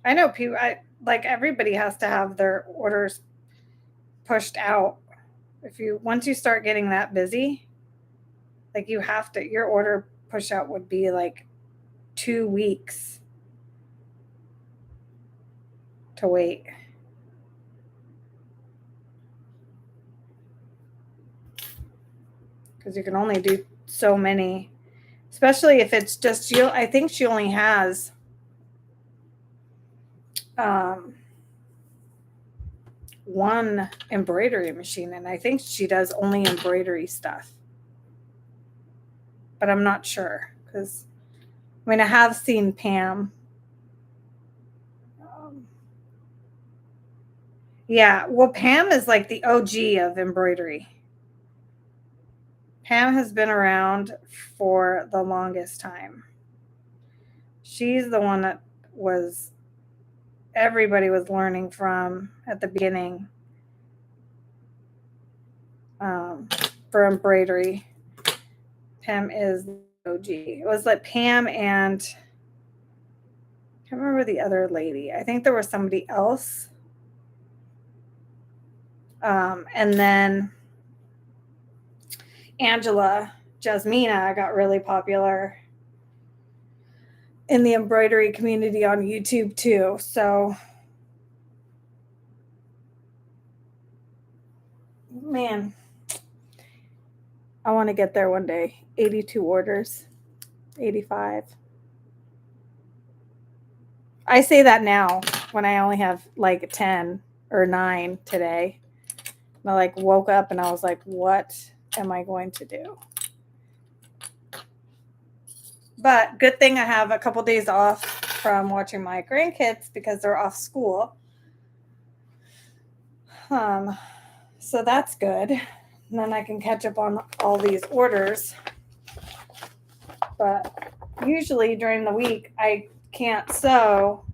I know people, like everybody has to have their orders pushed out. Once you start getting that busy, like you have to, your order push out would be like 2 weeks to wait. because you can only do so many, especially if it's just you. I think she only has one embroidery machine, and I think she does only embroidery stuff. But I'm not sure because I have seen Pam. Yeah, well, Pam is like the OG of embroidery. Pam has been around for the longest time. She's the one that everybody was learning from at the beginning for embroidery. Pam is the OG. It was like Pam and I can't remember the other lady. I think there was somebody else. And then Angela Jasmina got really popular in the embroidery community on YouTube too. So, man, I want to get there one day. 82 orders, 85. I say that now when I only have like 10 or 9 today. I like woke up and I was like, what am I going to do? But good thing I have a couple days off from watching my grandkids because they're off school. So that's good. And then I can catch up on all these orders. But usually during the week, I can't sew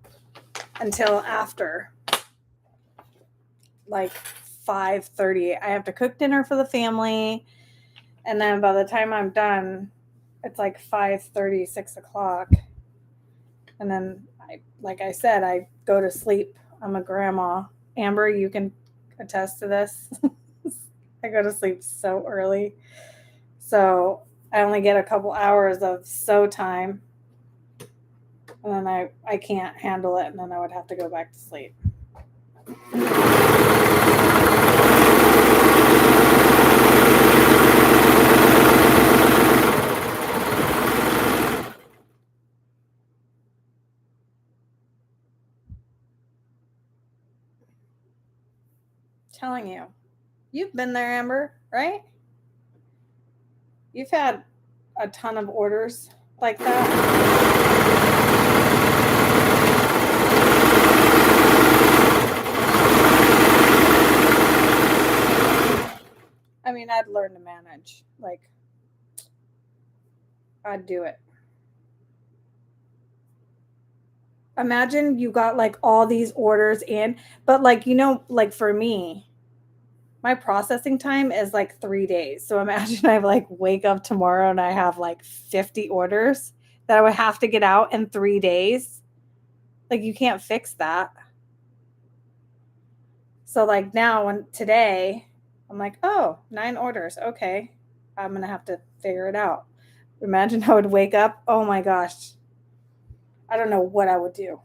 until after like 5:30. I have to cook dinner for the family. And then by the time I'm done, it's like 5:30, 6 o'clock. And then, like I said, I go to sleep. I'm a grandma. Amber, you can attest to this. I go to sleep so early. So I only get a couple hours of sew time. And then I can't handle it. And then I would have to go back to sleep. Telling you. You've been there, Amber, right? You've had a ton of orders like that. I mean, I'd learn to manage. Like, I'd do it. Imagine you got like all these orders in, but like, like for me, my processing time is like 3 days. So imagine I like wake up tomorrow and I have like 50 orders that I would have to get out in 3 days. Like, you can't fix that. So like now today, I'm like, oh, 9 orders. Okay. I'm going to have to figure it out. Imagine I would wake up. Oh my gosh. I don't know what I would do.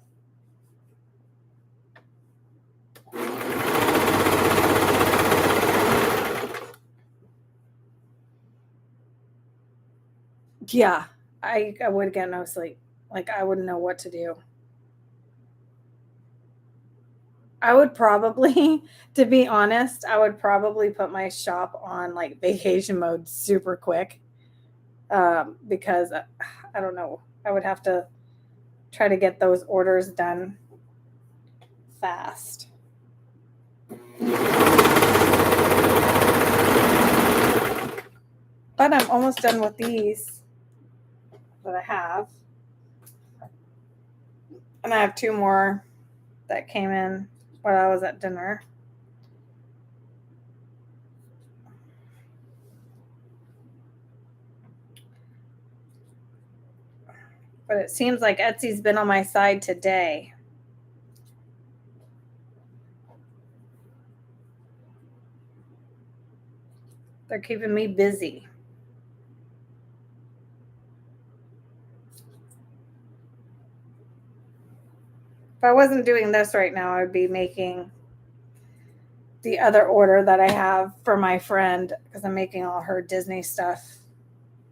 Yeah, I would get no sleep. Like, I wouldn't know what to do. I would probably, to be honest, I would probably put my shop on like vacation mode super quick because I don't know. I would have to try to get those orders done fast. But I'm almost done with these that I have. And I have 2 more that came in while I was at dinner. But it seems like Etsy's been on my side today. They're keeping me busy. If I wasn't doing this right now, I'd be making the other order that I have for my friend, because I'm making all her Disney stuff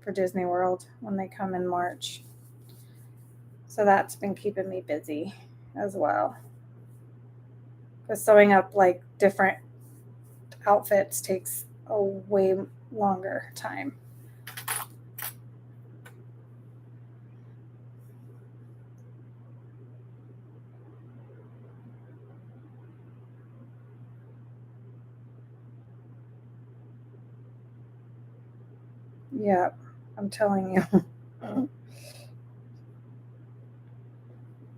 for Disney World when they come in March. So that's been keeping me busy as well. Because sewing up like different outfits takes a way longer time. Yeah, I'm telling you.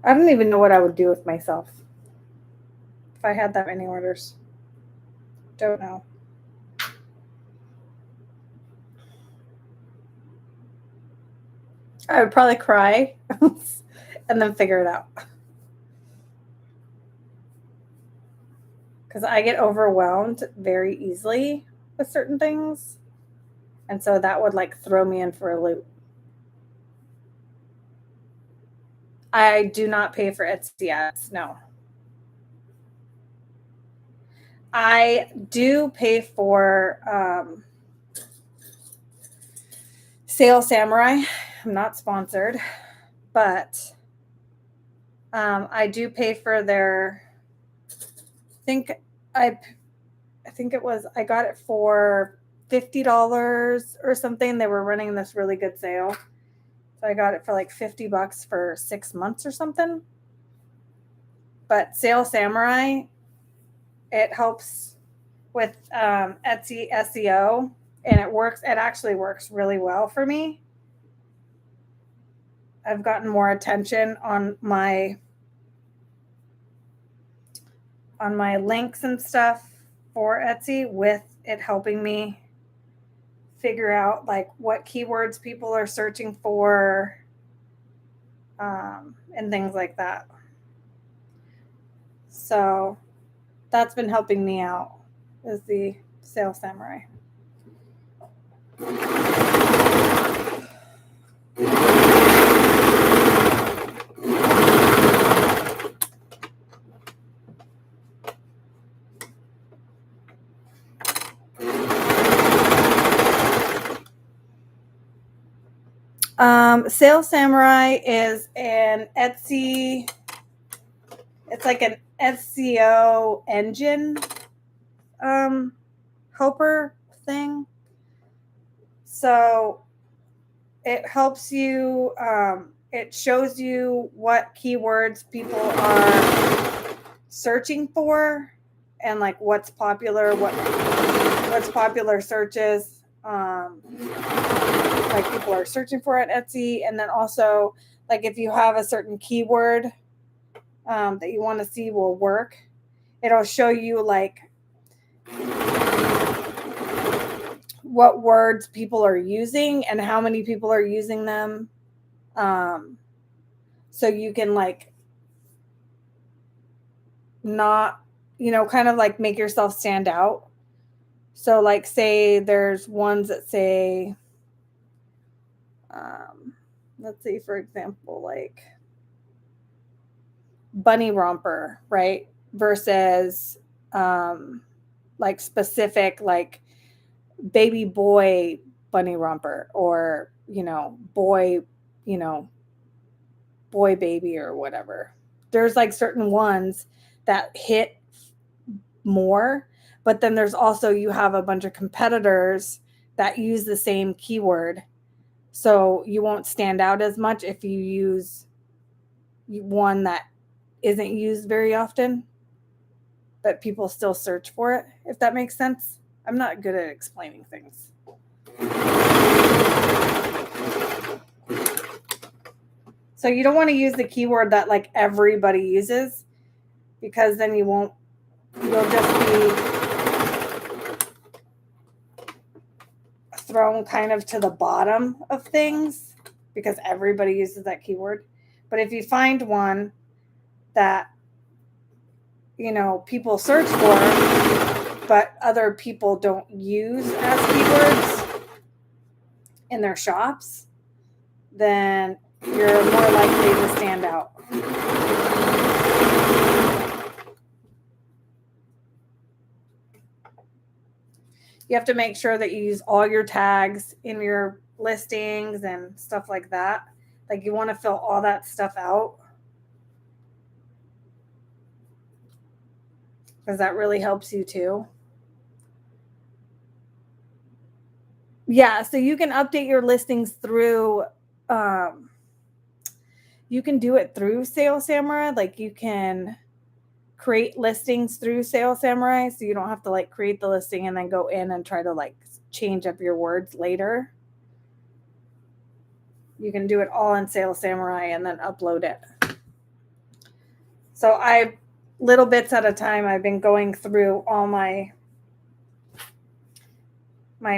I don't even know what I would do with myself if I had that many orders. Don't know. I would probably cry and then figure it out. Because I get overwhelmed very easily with certain things. And so that would like throw me in for a loop. I do not pay for Etsy ads. No. I do pay for Sale Samurai. I'm not sponsored, but I do pay for their. I think it was, I got it for $50 or something. They were running this really good sale. So I got it for like $50 for 6 months or something. But Sale Samurai, it helps with Etsy SEO, and it actually works really well for me. I've gotten more attention on my links and stuff for Etsy with it helping me figure out like what keywords people are searching for, and things like that. So that's been helping me out, is the Sale Samurai. Sale Samurai is an Etsy, it's like an SEO engine helper thing. So it helps you, it shows you what keywords people are searching for and like what's popular, what's popular searches, like people are searching for at Etsy. And then also like if you have a certain keyword that you want to see will work, it'll show you like what words people are using and how many people are using them. So you can like not, kind of like make yourself stand out. So like say there's ones that say, let's see, for example, like bunny romper, right? Versus like specific like baby boy bunny romper, or boy baby or whatever. There's like certain ones that hit more, but then there's also, you have a bunch of competitors that use the same keyword, so you won't stand out as much if you use one that isn't used very often, but people still search for it, if that makes sense. I'm not good at explaining things. So you don't want to use the keyword that like everybody uses, because then you'll just be thrown kind of to the bottom of things because everybody uses that keyword. But if you find one that people search for but other people don't use as keywords in their shops, then you're more likely to stand out. You have to make sure that you use all your tags in your listings and stuff like that. Like you want to fill all that stuff out because that really helps you too. Yeah, so you can update your listings through you can do it through Sales Samurai. Like you can create listings through Sales Samurai, so you don't have to like create the listing and then go in and try to like change up your words later. You can do it all in Sales Samurai and then upload it. So I, little bits at a time, I've been going through all my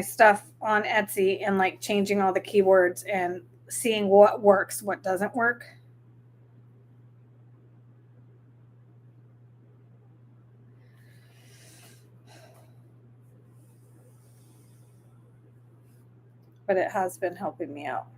stuff on Etsy and like changing all the keywords and seeing what works, what doesn't work. But it has been helping me out.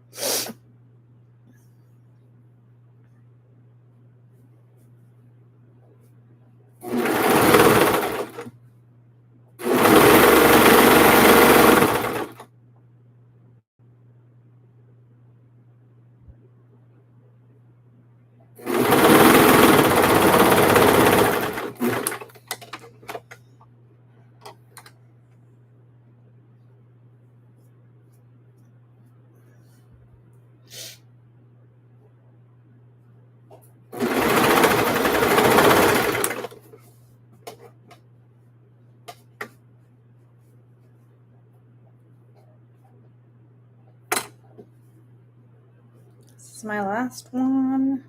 This is my last one.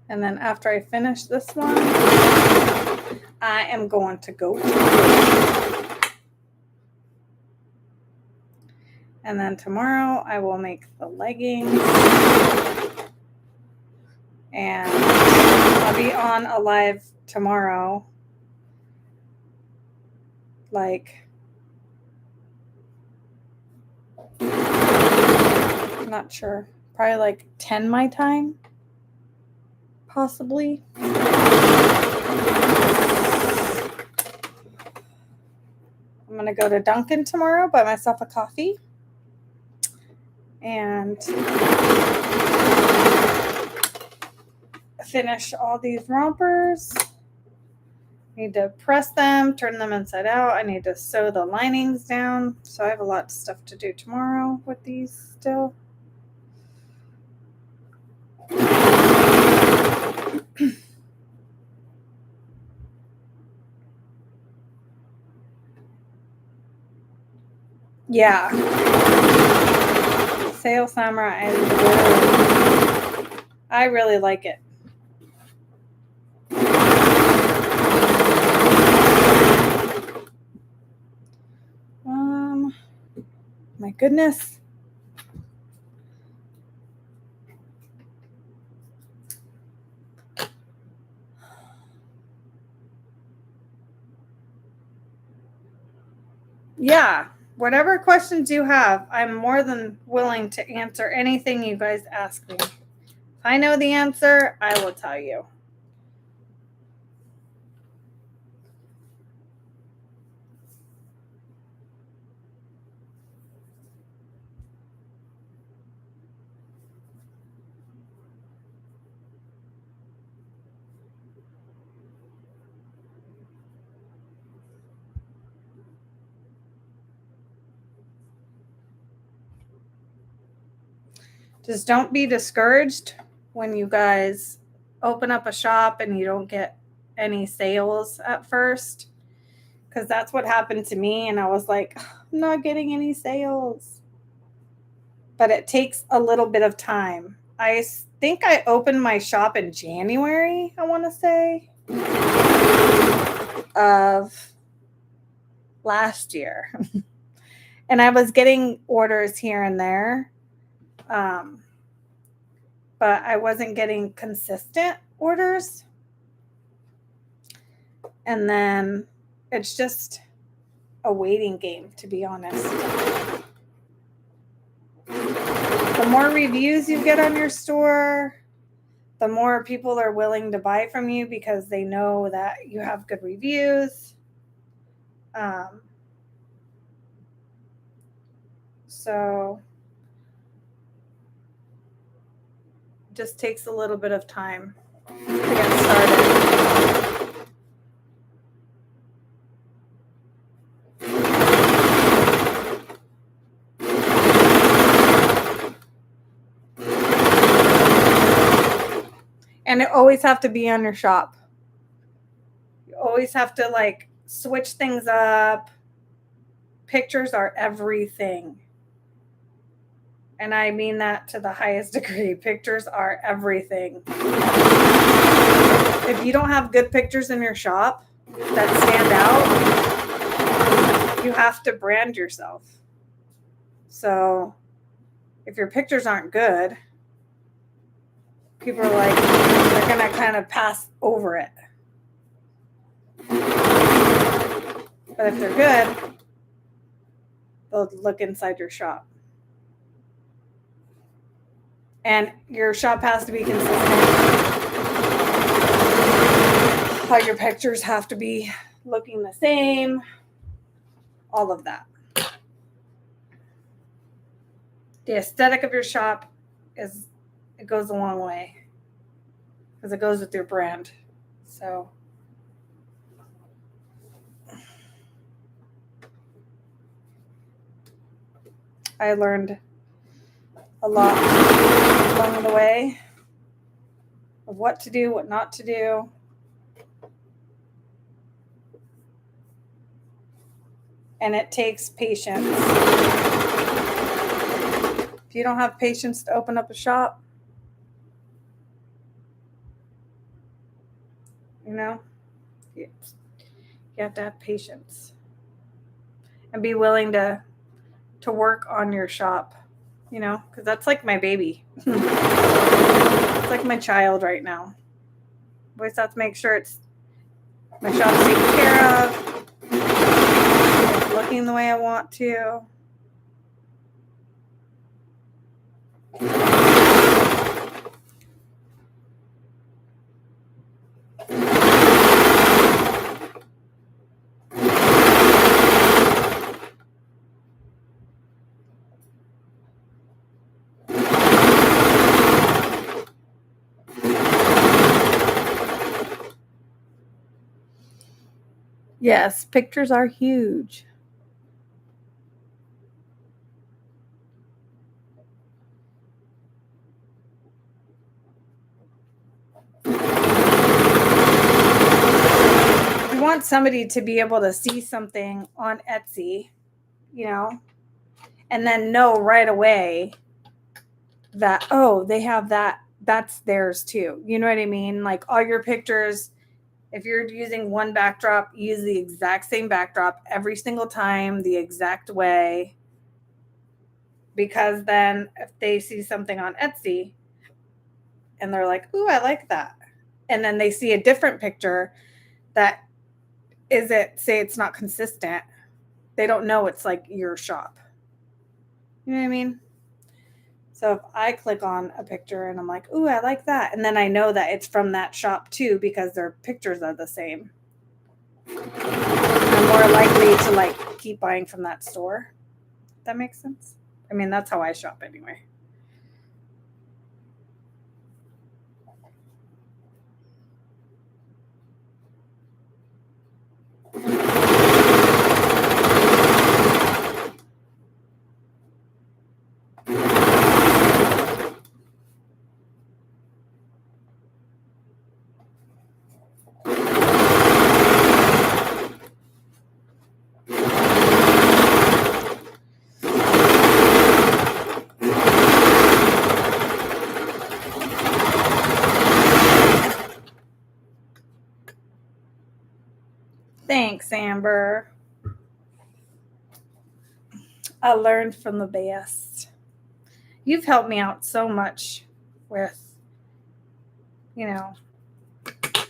And then after I finish this one, I am going to go to bed. And then tomorrow I will make the leggings. And I'll be on a live tomorrow. Like, I'm not sure. Probably like 10 my time. Possibly. I'm going to go to Dunkin' tomorrow, buy myself a coffee. And finish all these rompers. Need to press them, turn them inside out. I need to sew the linings down. So I have a lot of stuff to do tomorrow with these still. Yeah. Sales Samurai I really like it. My goodness. Yeah, whatever questions you have, I'm more than willing to answer anything you guys ask me. If I know the answer, I will tell you. Just don't be discouraged when you guys open up a shop and you don't get any sales at first, because that's what happened to me. And I was like, I'm not getting any sales. But it takes a little bit of time. I think I opened my shop in January, I want to say, of last year. And I was getting orders here and there. But I wasn't getting consistent orders. And then it's just a waiting game, to be honest. The more reviews you get on your store, the more people are willing to buy from you because they know that you have good reviews. So it just takes a little bit of time to get started. And it always have to be on your shop. You always have to like switch things up. Pictures are everything. And I mean that to the highest degree. Pictures are everything. If you don't have good pictures in your shop that stand out, you have to brand yourself. So if your pictures aren't good, people are like, they're going to kind of pass over it. But if they're good, they'll look inside your shop. And your shop has to be consistent. How your pictures have to be looking the same. All of that. The aesthetic of your shop it goes a long way. Because it goes with your brand. So I learned a lot along the way of what to do, what not to do. And it takes patience. If you don't have patience to open up a shop, you have to have patience. And be willing to work on your shop, because that's like my baby. It's like my child right now. Always have to make sure my shop's taken care of, it's looking the way I want to. Yes, pictures are huge. You want somebody to be able to see something on Etsy, and then know right away that, oh, they have that, that's theirs too. You know what I mean? Like all your pictures, if you're using one backdrop, use the exact same backdrop every single time, the exact way. Because then if they see something on Etsy and they're like, ooh, I like that. And then they see a different picture that say it's not consistent. They don't know it's like your shop. You know what I mean? So if I click on a picture and I'm like, ooh, I like that. And then I know that it's from that shop too, because their pictures are the same. I'm more likely to like keep buying from that store. That makes sense? I mean, that's how I shop anyway. Thanks, Amber. I learned from the best. You've helped me out so much with,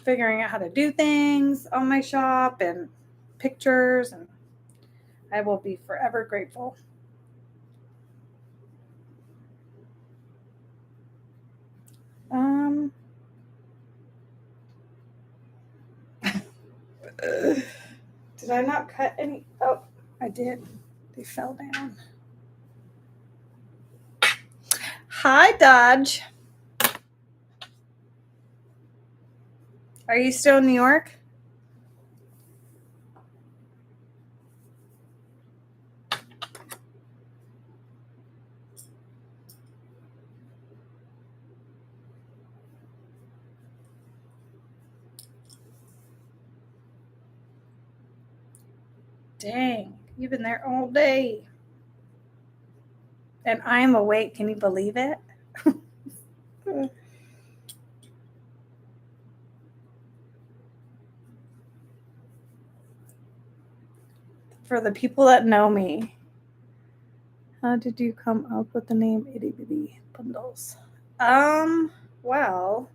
figuring out how to do things on my shop and pictures, and I will be forever grateful. Did I not cut any? Oh, I did. They fell down. Hi, Dodge. Are you still in New York? Dang, you've been there all day. And I'm awake. Can you believe it? For the people that know me, how did you come up with the name Itty Bitty Bundles? Well,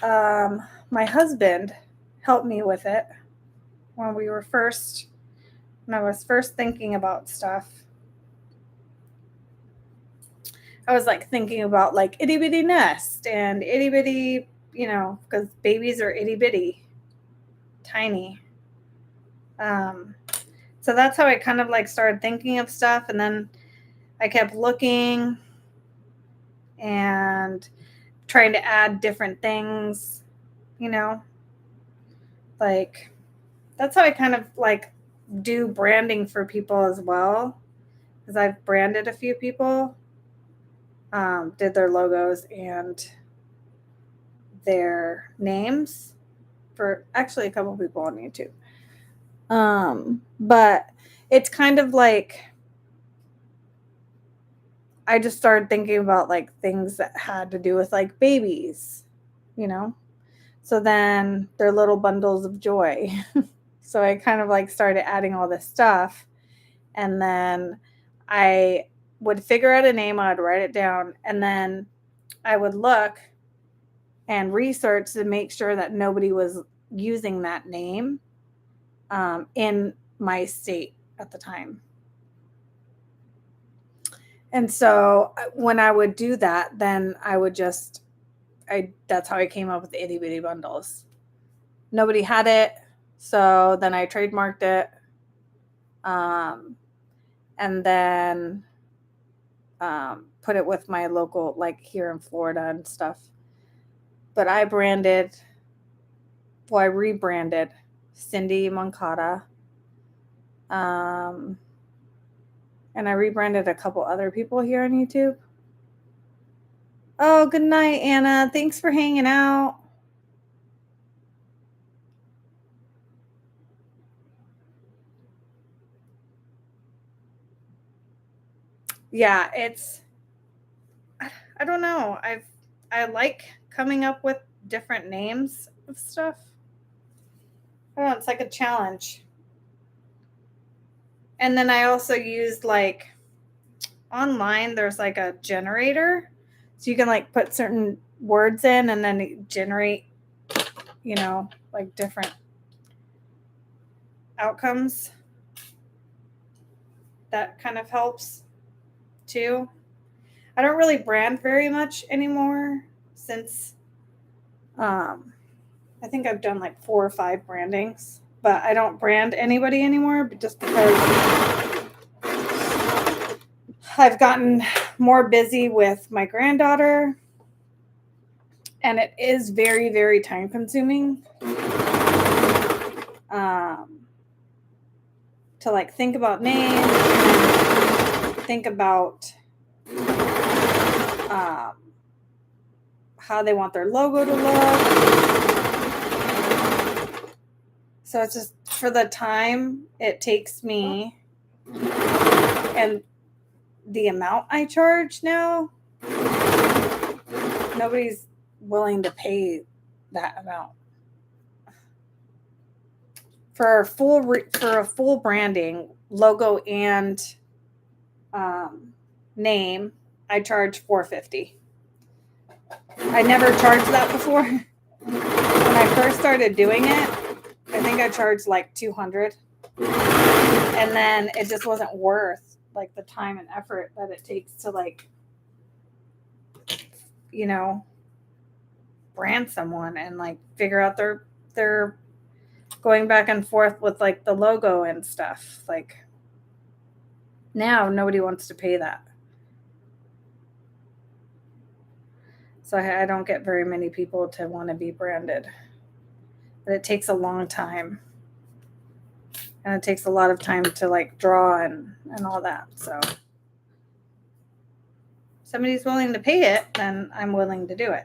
my husband helped me with it when I was first thinking about stuff. I was like thinking about like itty bitty nest and itty bitty, because babies are itty bitty, tiny. So that's how I kind of like started thinking of stuff, and then I kept looking and trying to add different things, like that's how I kind of like do branding for people as well, because I've branded a few people, did their logos and their names for actually a couple people on YouTube. But it's kind of like I just started thinking about like things that had to do with like babies, So then they're little bundles of joy. So I kind of like started adding all this stuff, and then I would figure out a name, I'd write it down, and then I would look and research to make sure that nobody was using that name in my state at the time. And so when I would do that, then that's how I came up with the itty bitty bundles. Nobody had it, so then I trademarked it, and then put it with my local, like here in Florida and stuff. But I rebranded Cindy Moncada, and I rebranded a couple other people here on YouTube. Oh, good night, Anna. Thanks for hanging out. Yeah, I don't know. I like coming up with different names of stuff. I don't know, it's like a challenge. And then I also used like online, there's like a generator. So you can like put certain words in and then it generate, like different outcomes. That kind of helps too. I don't really brand very much anymore since I think I've done like 4 or 5 brandings, but I don't brand anybody anymore just because I've gotten more busy with my granddaughter, and it is very, very time consuming to like think about names, think about how they want their logo to look. So it's just for the time it takes me and the amount I charge now, nobody's willing to pay that amount. For a full branding, logo and name, I charge $450. I never charged that before. When I first started doing it, I think I charged like $200, and then it just wasn't worth like the time and effort that it takes to like, brand someone and like figure out their going back and forth with like the logo and stuff. Like now nobody wants to pay that. So I don't get very many people to want to be branded. But it takes a long time. And it takes a lot of time to like draw and all that. So if somebody's willing to pay it, then I'm willing to do it.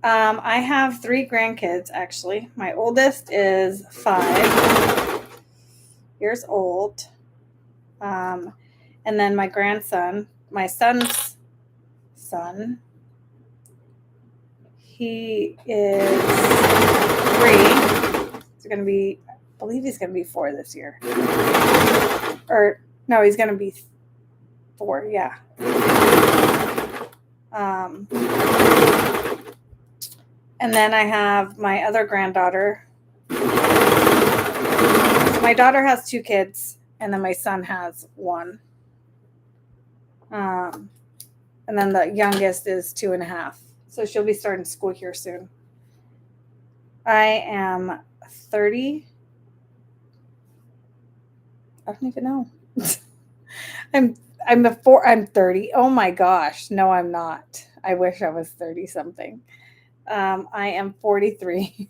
I have 3 grandkids, actually. My oldest is 5 years old. And then my grandson, my son's son, he is 3. He's going to be, I believe he's going to be 4 this year. Or, no, he's going to be 4, yeah. And then I have my other granddaughter. My daughter has 2 kids, and then my son has 1. And then the youngest is 2.5. So she'll be starting school here soon. I am 30. I don't even know. I'm 30. Oh my gosh. No, I'm not. I wish I was 30 something. I am 43.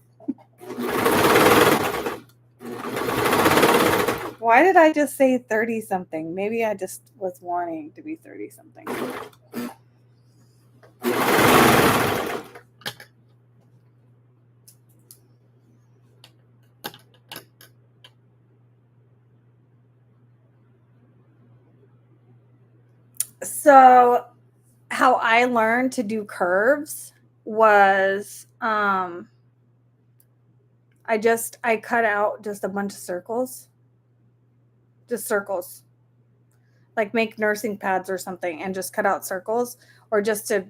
Why did I just say 30 something? Maybe I just was wanting to be 30 something. So how I learned to do curves was I cut out just a bunch of circles. Just circles. Like make nursing pads or something and just cut out circles, or just to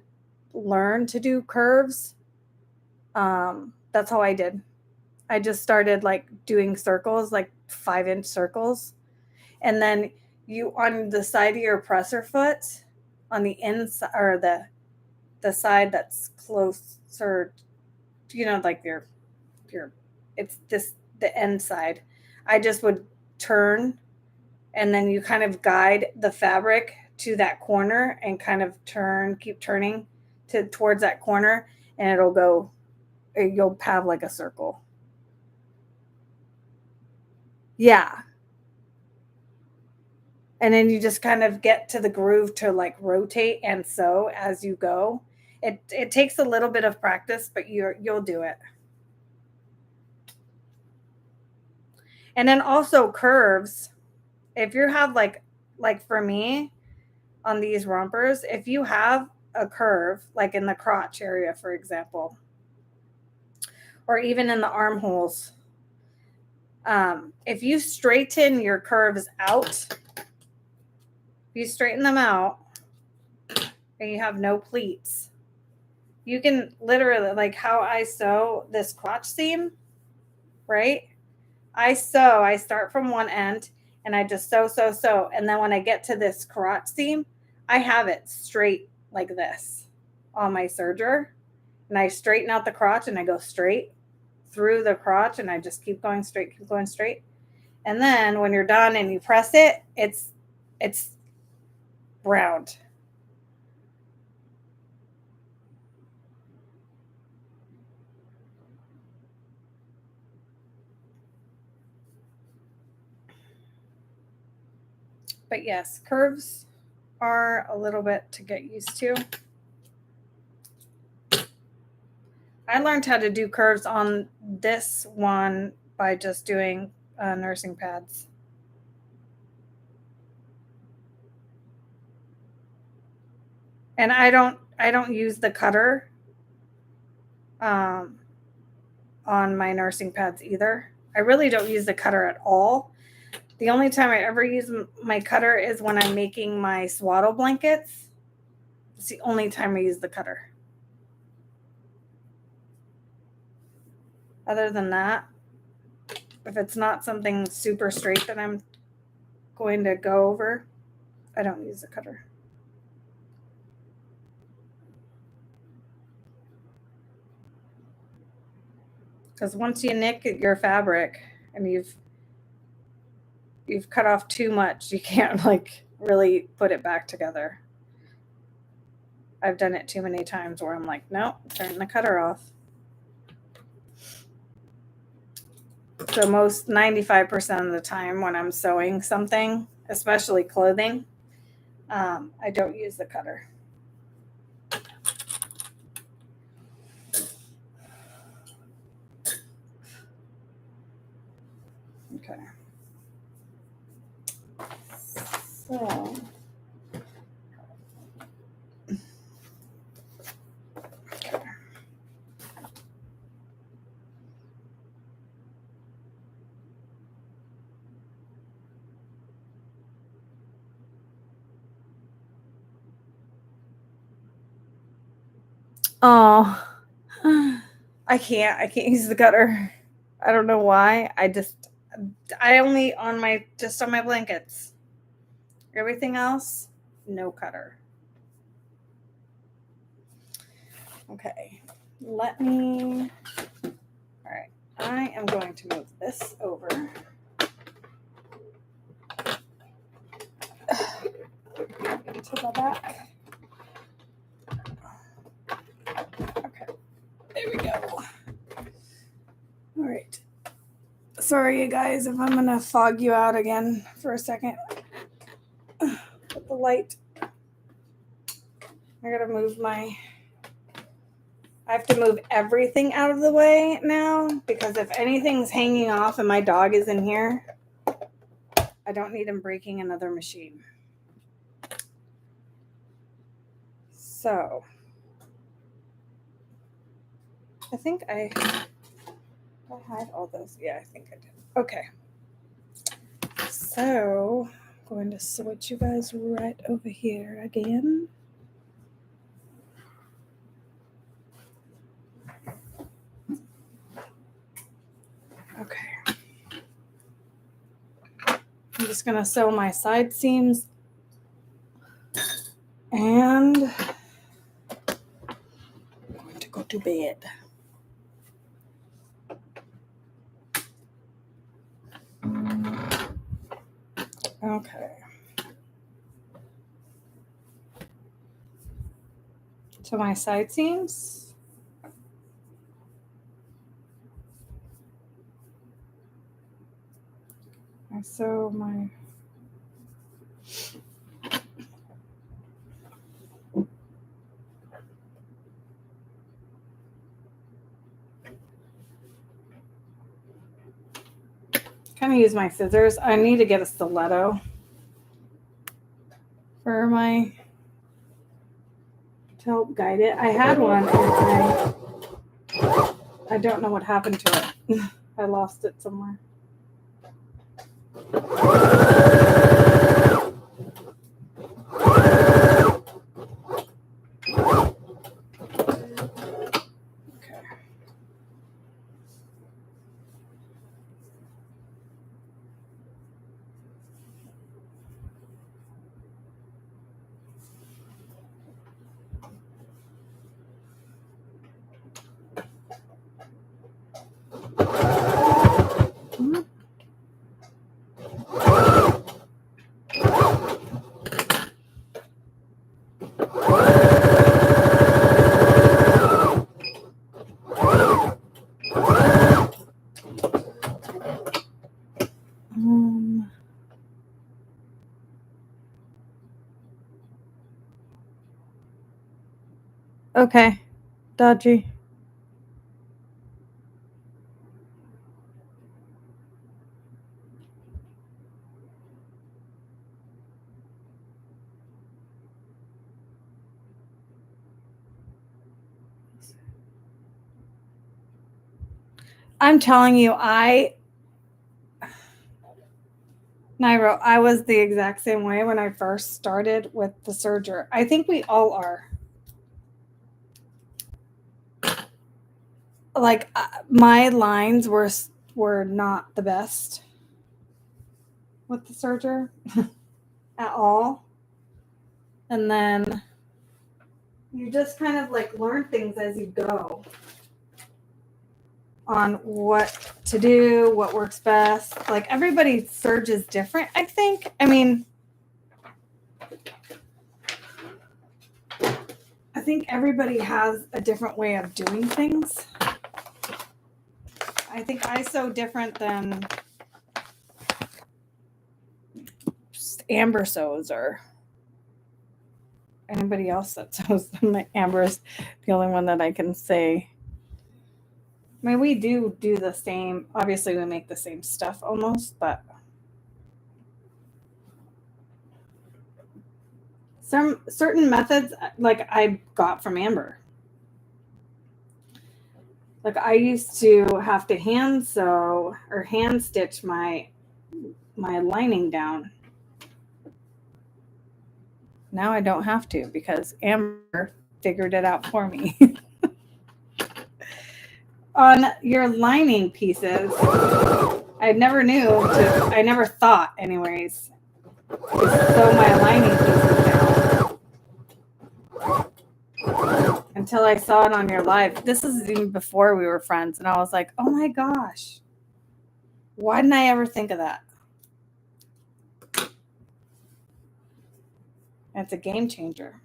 learn to do curves. That's how I did. I just started like doing circles, like 5-inch circles. And then you, on the side of your presser foot, on the inside, or the side that's closer, like your it's the end side. I just would turn, and then you kind of guide the fabric to that corner and kind of keep turning towards that corner, and you'll have like a circle. Yeah. And then you just kind of get to the groove to like rotate and sew as you go. It takes a little bit of practice, but you'll do it. And then also curves. If you have like for me on these rompers, if you have a curve, like in the crotch area, for example, or even in the armholes, if you straighten your curves out, if you straighten them out and you have no pleats, you can literally, like how I sew this crotch seam, right? I start from one end and I just sew. And then when I get to this crotch seam, I have it straight like this on my serger. And I straighten out the crotch and I go straight through the crotch and I just keep going straight. And then when you're done and you press it, it's round. But yes, curves are a little bit to get used to. I learned how to do curves on this one by just doing nursing pads. And I don't use the cutter on my nursing pads either. I really don't use the cutter at all. The only time I ever use my cutter is when I'm making my swaddle blankets. It's the only time I use the cutter. Other than that, if it's not something super straight that I'm going to go over, I don't use a cutter. Because once you nick your fabric and you've cut off too much, you can't like really put it back together. I've done it too many times where I'm like, no, turn the cutter off. So most 95% of the time when I'm sewing something, especially clothing, I don't use the cutter. Okay. So. Oh, I can't use the cutter. I don't know why. I only on my blankets. Everything else, no cutter. Okay, all right, I am going to move this over. To the back. Okay, there we go. All right. Sorry, you guys, if I'm going to fog you out again for a second. With the light. I have to move everything out of the way now because if anything's hanging off and my dog is in here, I don't need him breaking another machine. So, I think I had all those. Yeah, I think I did. Okay. So, I'm going to switch you guys right over here again. Okay. I'm just going to sew my side seams and I'm going to go to bed. Okay. So my side seams. I sew my kind of use my scissors. I need to get a stiletto for my to help guide it. I had one and I don't know what happened to it. I lost it somewhere. Okay. Okay, dodgy. I'm telling you, Nairo, I was the exact same way when I first started with the serger. I think we all are. like my lines were not the best with the serger at all. And then you just kind of like learn things as you go on what to do, what works best. Like everybody's surge is different, I think. I mean, I think everybody has a different way of doing things. I think I sew different than Amber sews or anybody else that sews them. Amber is the only one that I can say. I mean, we do the same. Obviously, we make the same stuff almost, but some certain methods, like I got from Amber. Like I used to have to hand sew or hand stitch my lining down. Now I don't have to because Amber figured it out for me. On your lining pieces, I never I never thought anyways, to sew my lining pieces down until I saw it on your live. This is even before we were friends, and I was like, oh my gosh, why didn't I ever think of that? It's a game changer.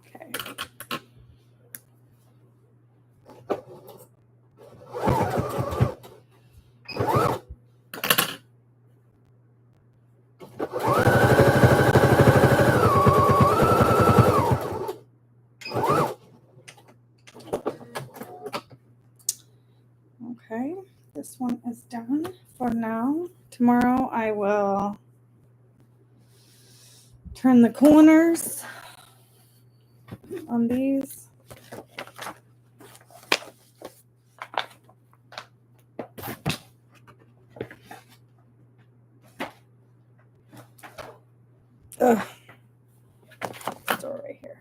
Okay. Okay, this one is done for now. Tomorrow I will turn the corners on these. Ugh. Store right here.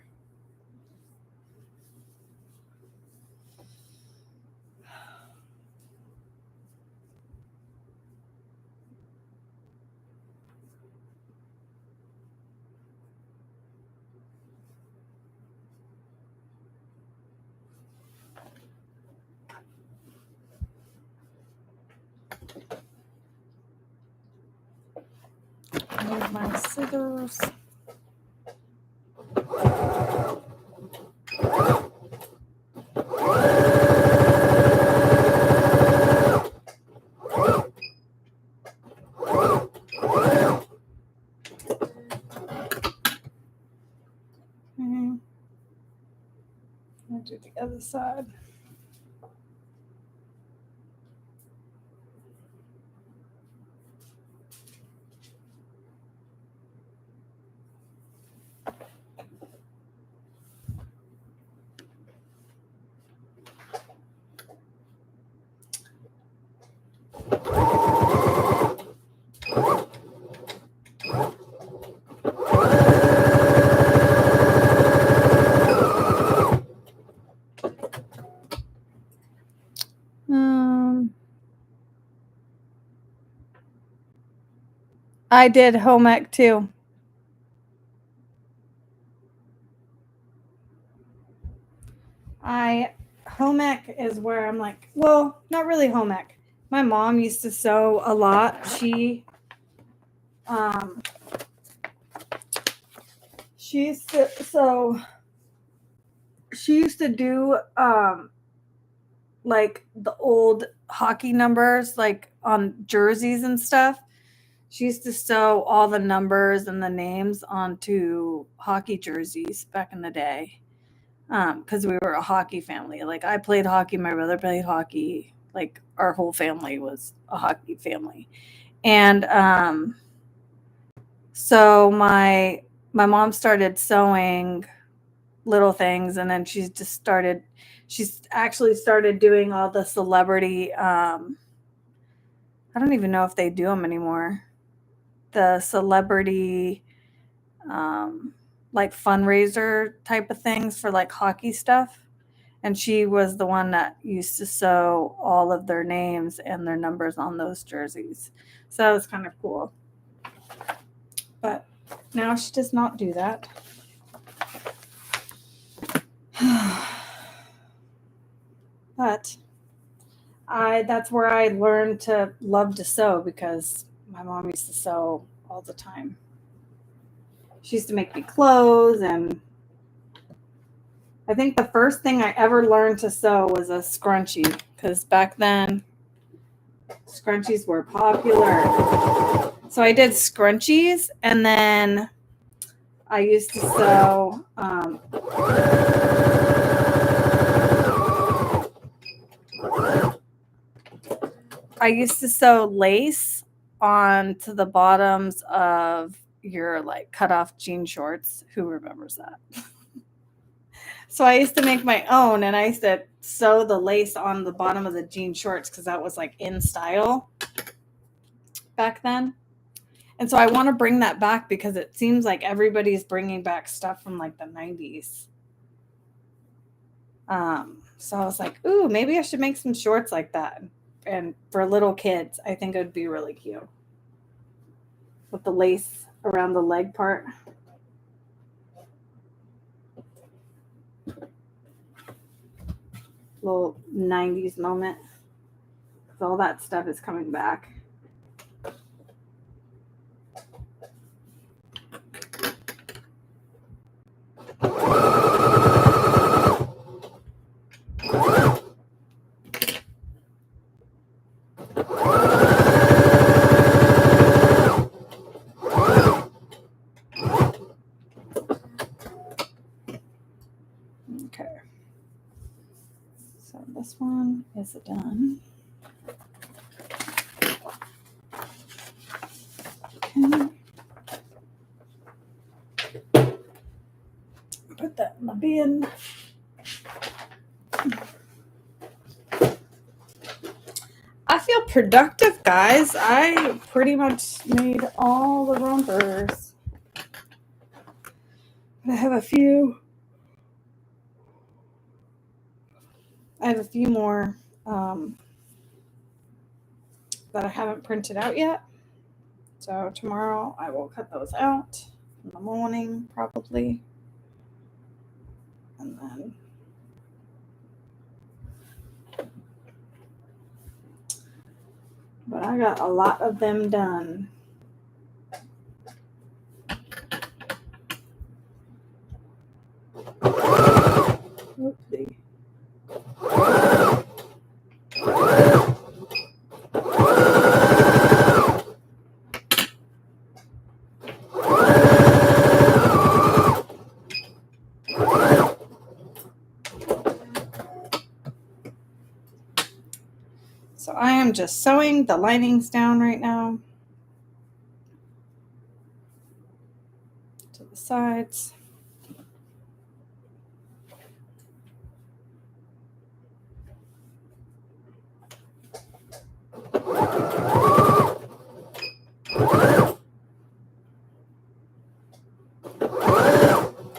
I need my scissors. I'll do the other side. I did home ec too. Home ec is where I'm like, well, not really home ec. My mom used to sew a lot. She used to she used to do like the old hockey numbers, like on jerseys and stuff. She used to sew all the numbers and the names onto hockey jerseys back in the day. Because we were a hockey family. Like I played hockey, my brother played hockey. Like our whole family was a hockey family. And so my mom started sewing little things, and then she's actually started doing all the celebrity I don't even know if they do them anymore. the celebrity like fundraiser type of things for like hockey stuff. And she was the one that used to sew all of their names and their numbers on those jerseys. So that was kind of cool. But now she does not do that. But that's where I learned to love to sew, because my mom used to sew all the time. She used to make me clothes, and I think the first thing I ever learned to sew was a scrunchie, because back then scrunchies were popular. So I did scrunchies, and then I used to sew lace onto the bottoms of your like cut off jean shorts. Who remembers that? So I used to make my own, and I used to sew the lace on the bottom of the jean shorts because that was like in style back then. And so I want to bring that back because it seems like everybody's bringing back stuff from like the 90s. So I was like, ooh, maybe I should make some shorts like that. And for little kids, I think it would be really cute. With the lace around the leg part. Little 90s moment. Because all that stuff is coming back. Okay. So this one is done. Okay. Put that in the bin. I feel productive, guys. I pretty much made all the rompers. I have a few more that I haven't printed out yet. So tomorrow I will cut those out in the morning, probably. And then but I got a lot of them done. Oopsie. So I am just sewing the linings down right now to the sides.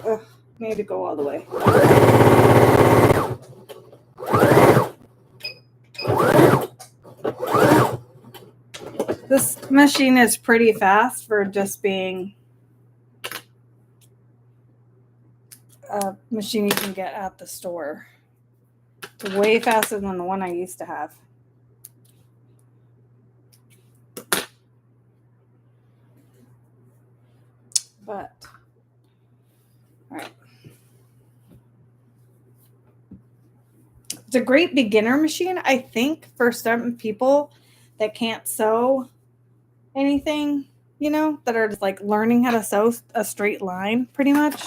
Ugh, need to go all the way. This machine is pretty fast for just being a machine you can get at the store. It's way faster than the one I used to have. But, all right. It's a great beginner machine, I think, for some people that can't sew anything, that are just like learning how to sew a straight line pretty much.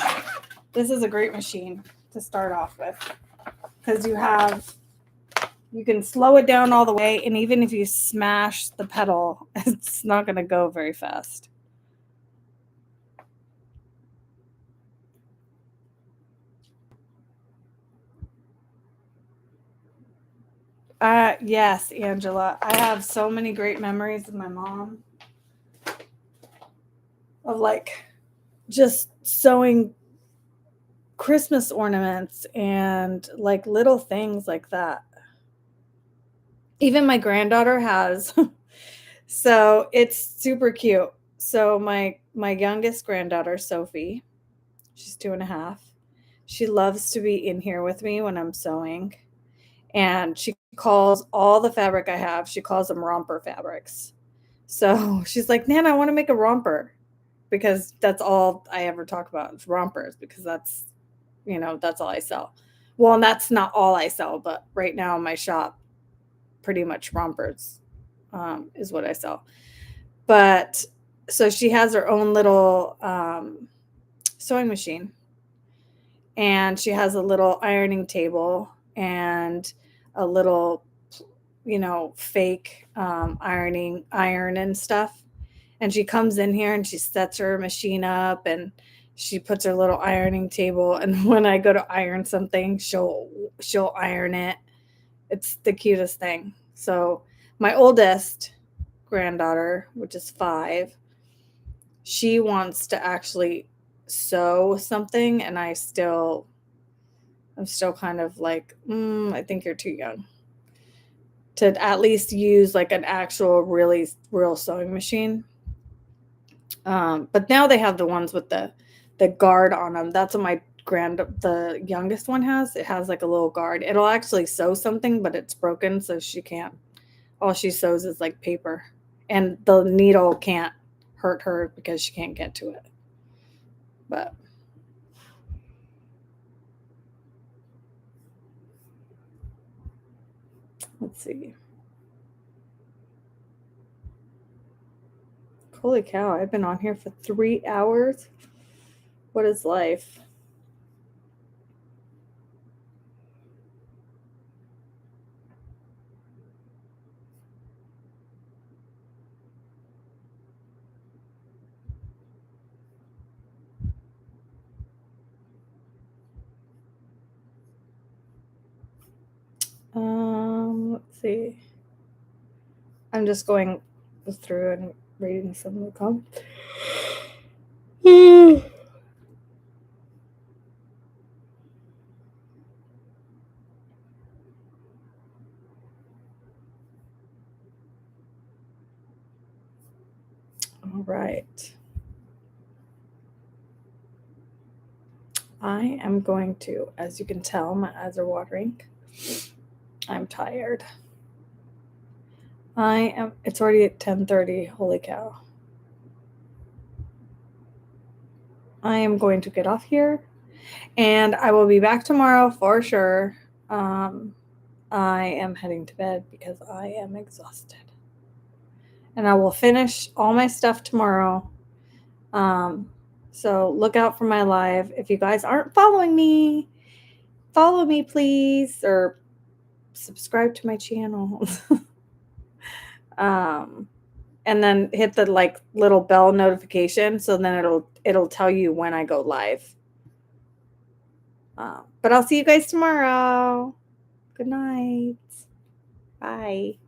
This is a great machine to start off with because you can slow it down all the way, and even if you smash the pedal, it's not going to go very fast. Yes, Angela. I have so many great memories of my mom. of like just sewing Christmas ornaments and like little things like that. Even my granddaughter has. So it's super cute. So my youngest granddaughter, Sophie, she's 2.5. She loves to be in here with me when I'm sewing. And she calls all the fabric I have, she calls them romper fabrics. So she's like, Nan, I want to make a romper, because that's all I ever talk about is rompers, because that's, that's all I sell. Well, and that's not all I sell, but right now in my shop, pretty much rompers is what I sell. But so she has her own little sewing machine, and she has a little ironing table and a little, fake iron and stuff. And she comes in here and she sets her machine up and she puts her little ironing table. And when I go to iron something, she'll iron it. It's the cutest thing. So my oldest granddaughter, which is 5, she wants to actually sew something, and I'm still kind of like, I think you're too young to at least use like an actual really real sewing machine. But now they have the ones with the guard on them. That's what the youngest one has. It has like a little guard. It'll actually sew something, but it's broken, so she can't. All she sews is like paper, and the needle can't hurt her because she can't get to it. But let's see. Holy cow, I've been on here for 3 hours. What is life? Let's see. I'm just going through and reading some of the comments. All right. I am going to, as you can tell, my eyes are watering. I'm tired. It's already at 10:30. Holy cow. I am going to get off here, and I will be back tomorrow for sure. I am heading to bed because I am exhausted. And I will finish all my stuff tomorrow. So look out for my live. If you guys aren't following me, follow me, please, or subscribe to my channel. And then hit the like little bell notification, so then it'll tell you when I go live. But I'll see you guys tomorrow. Good night. Bye.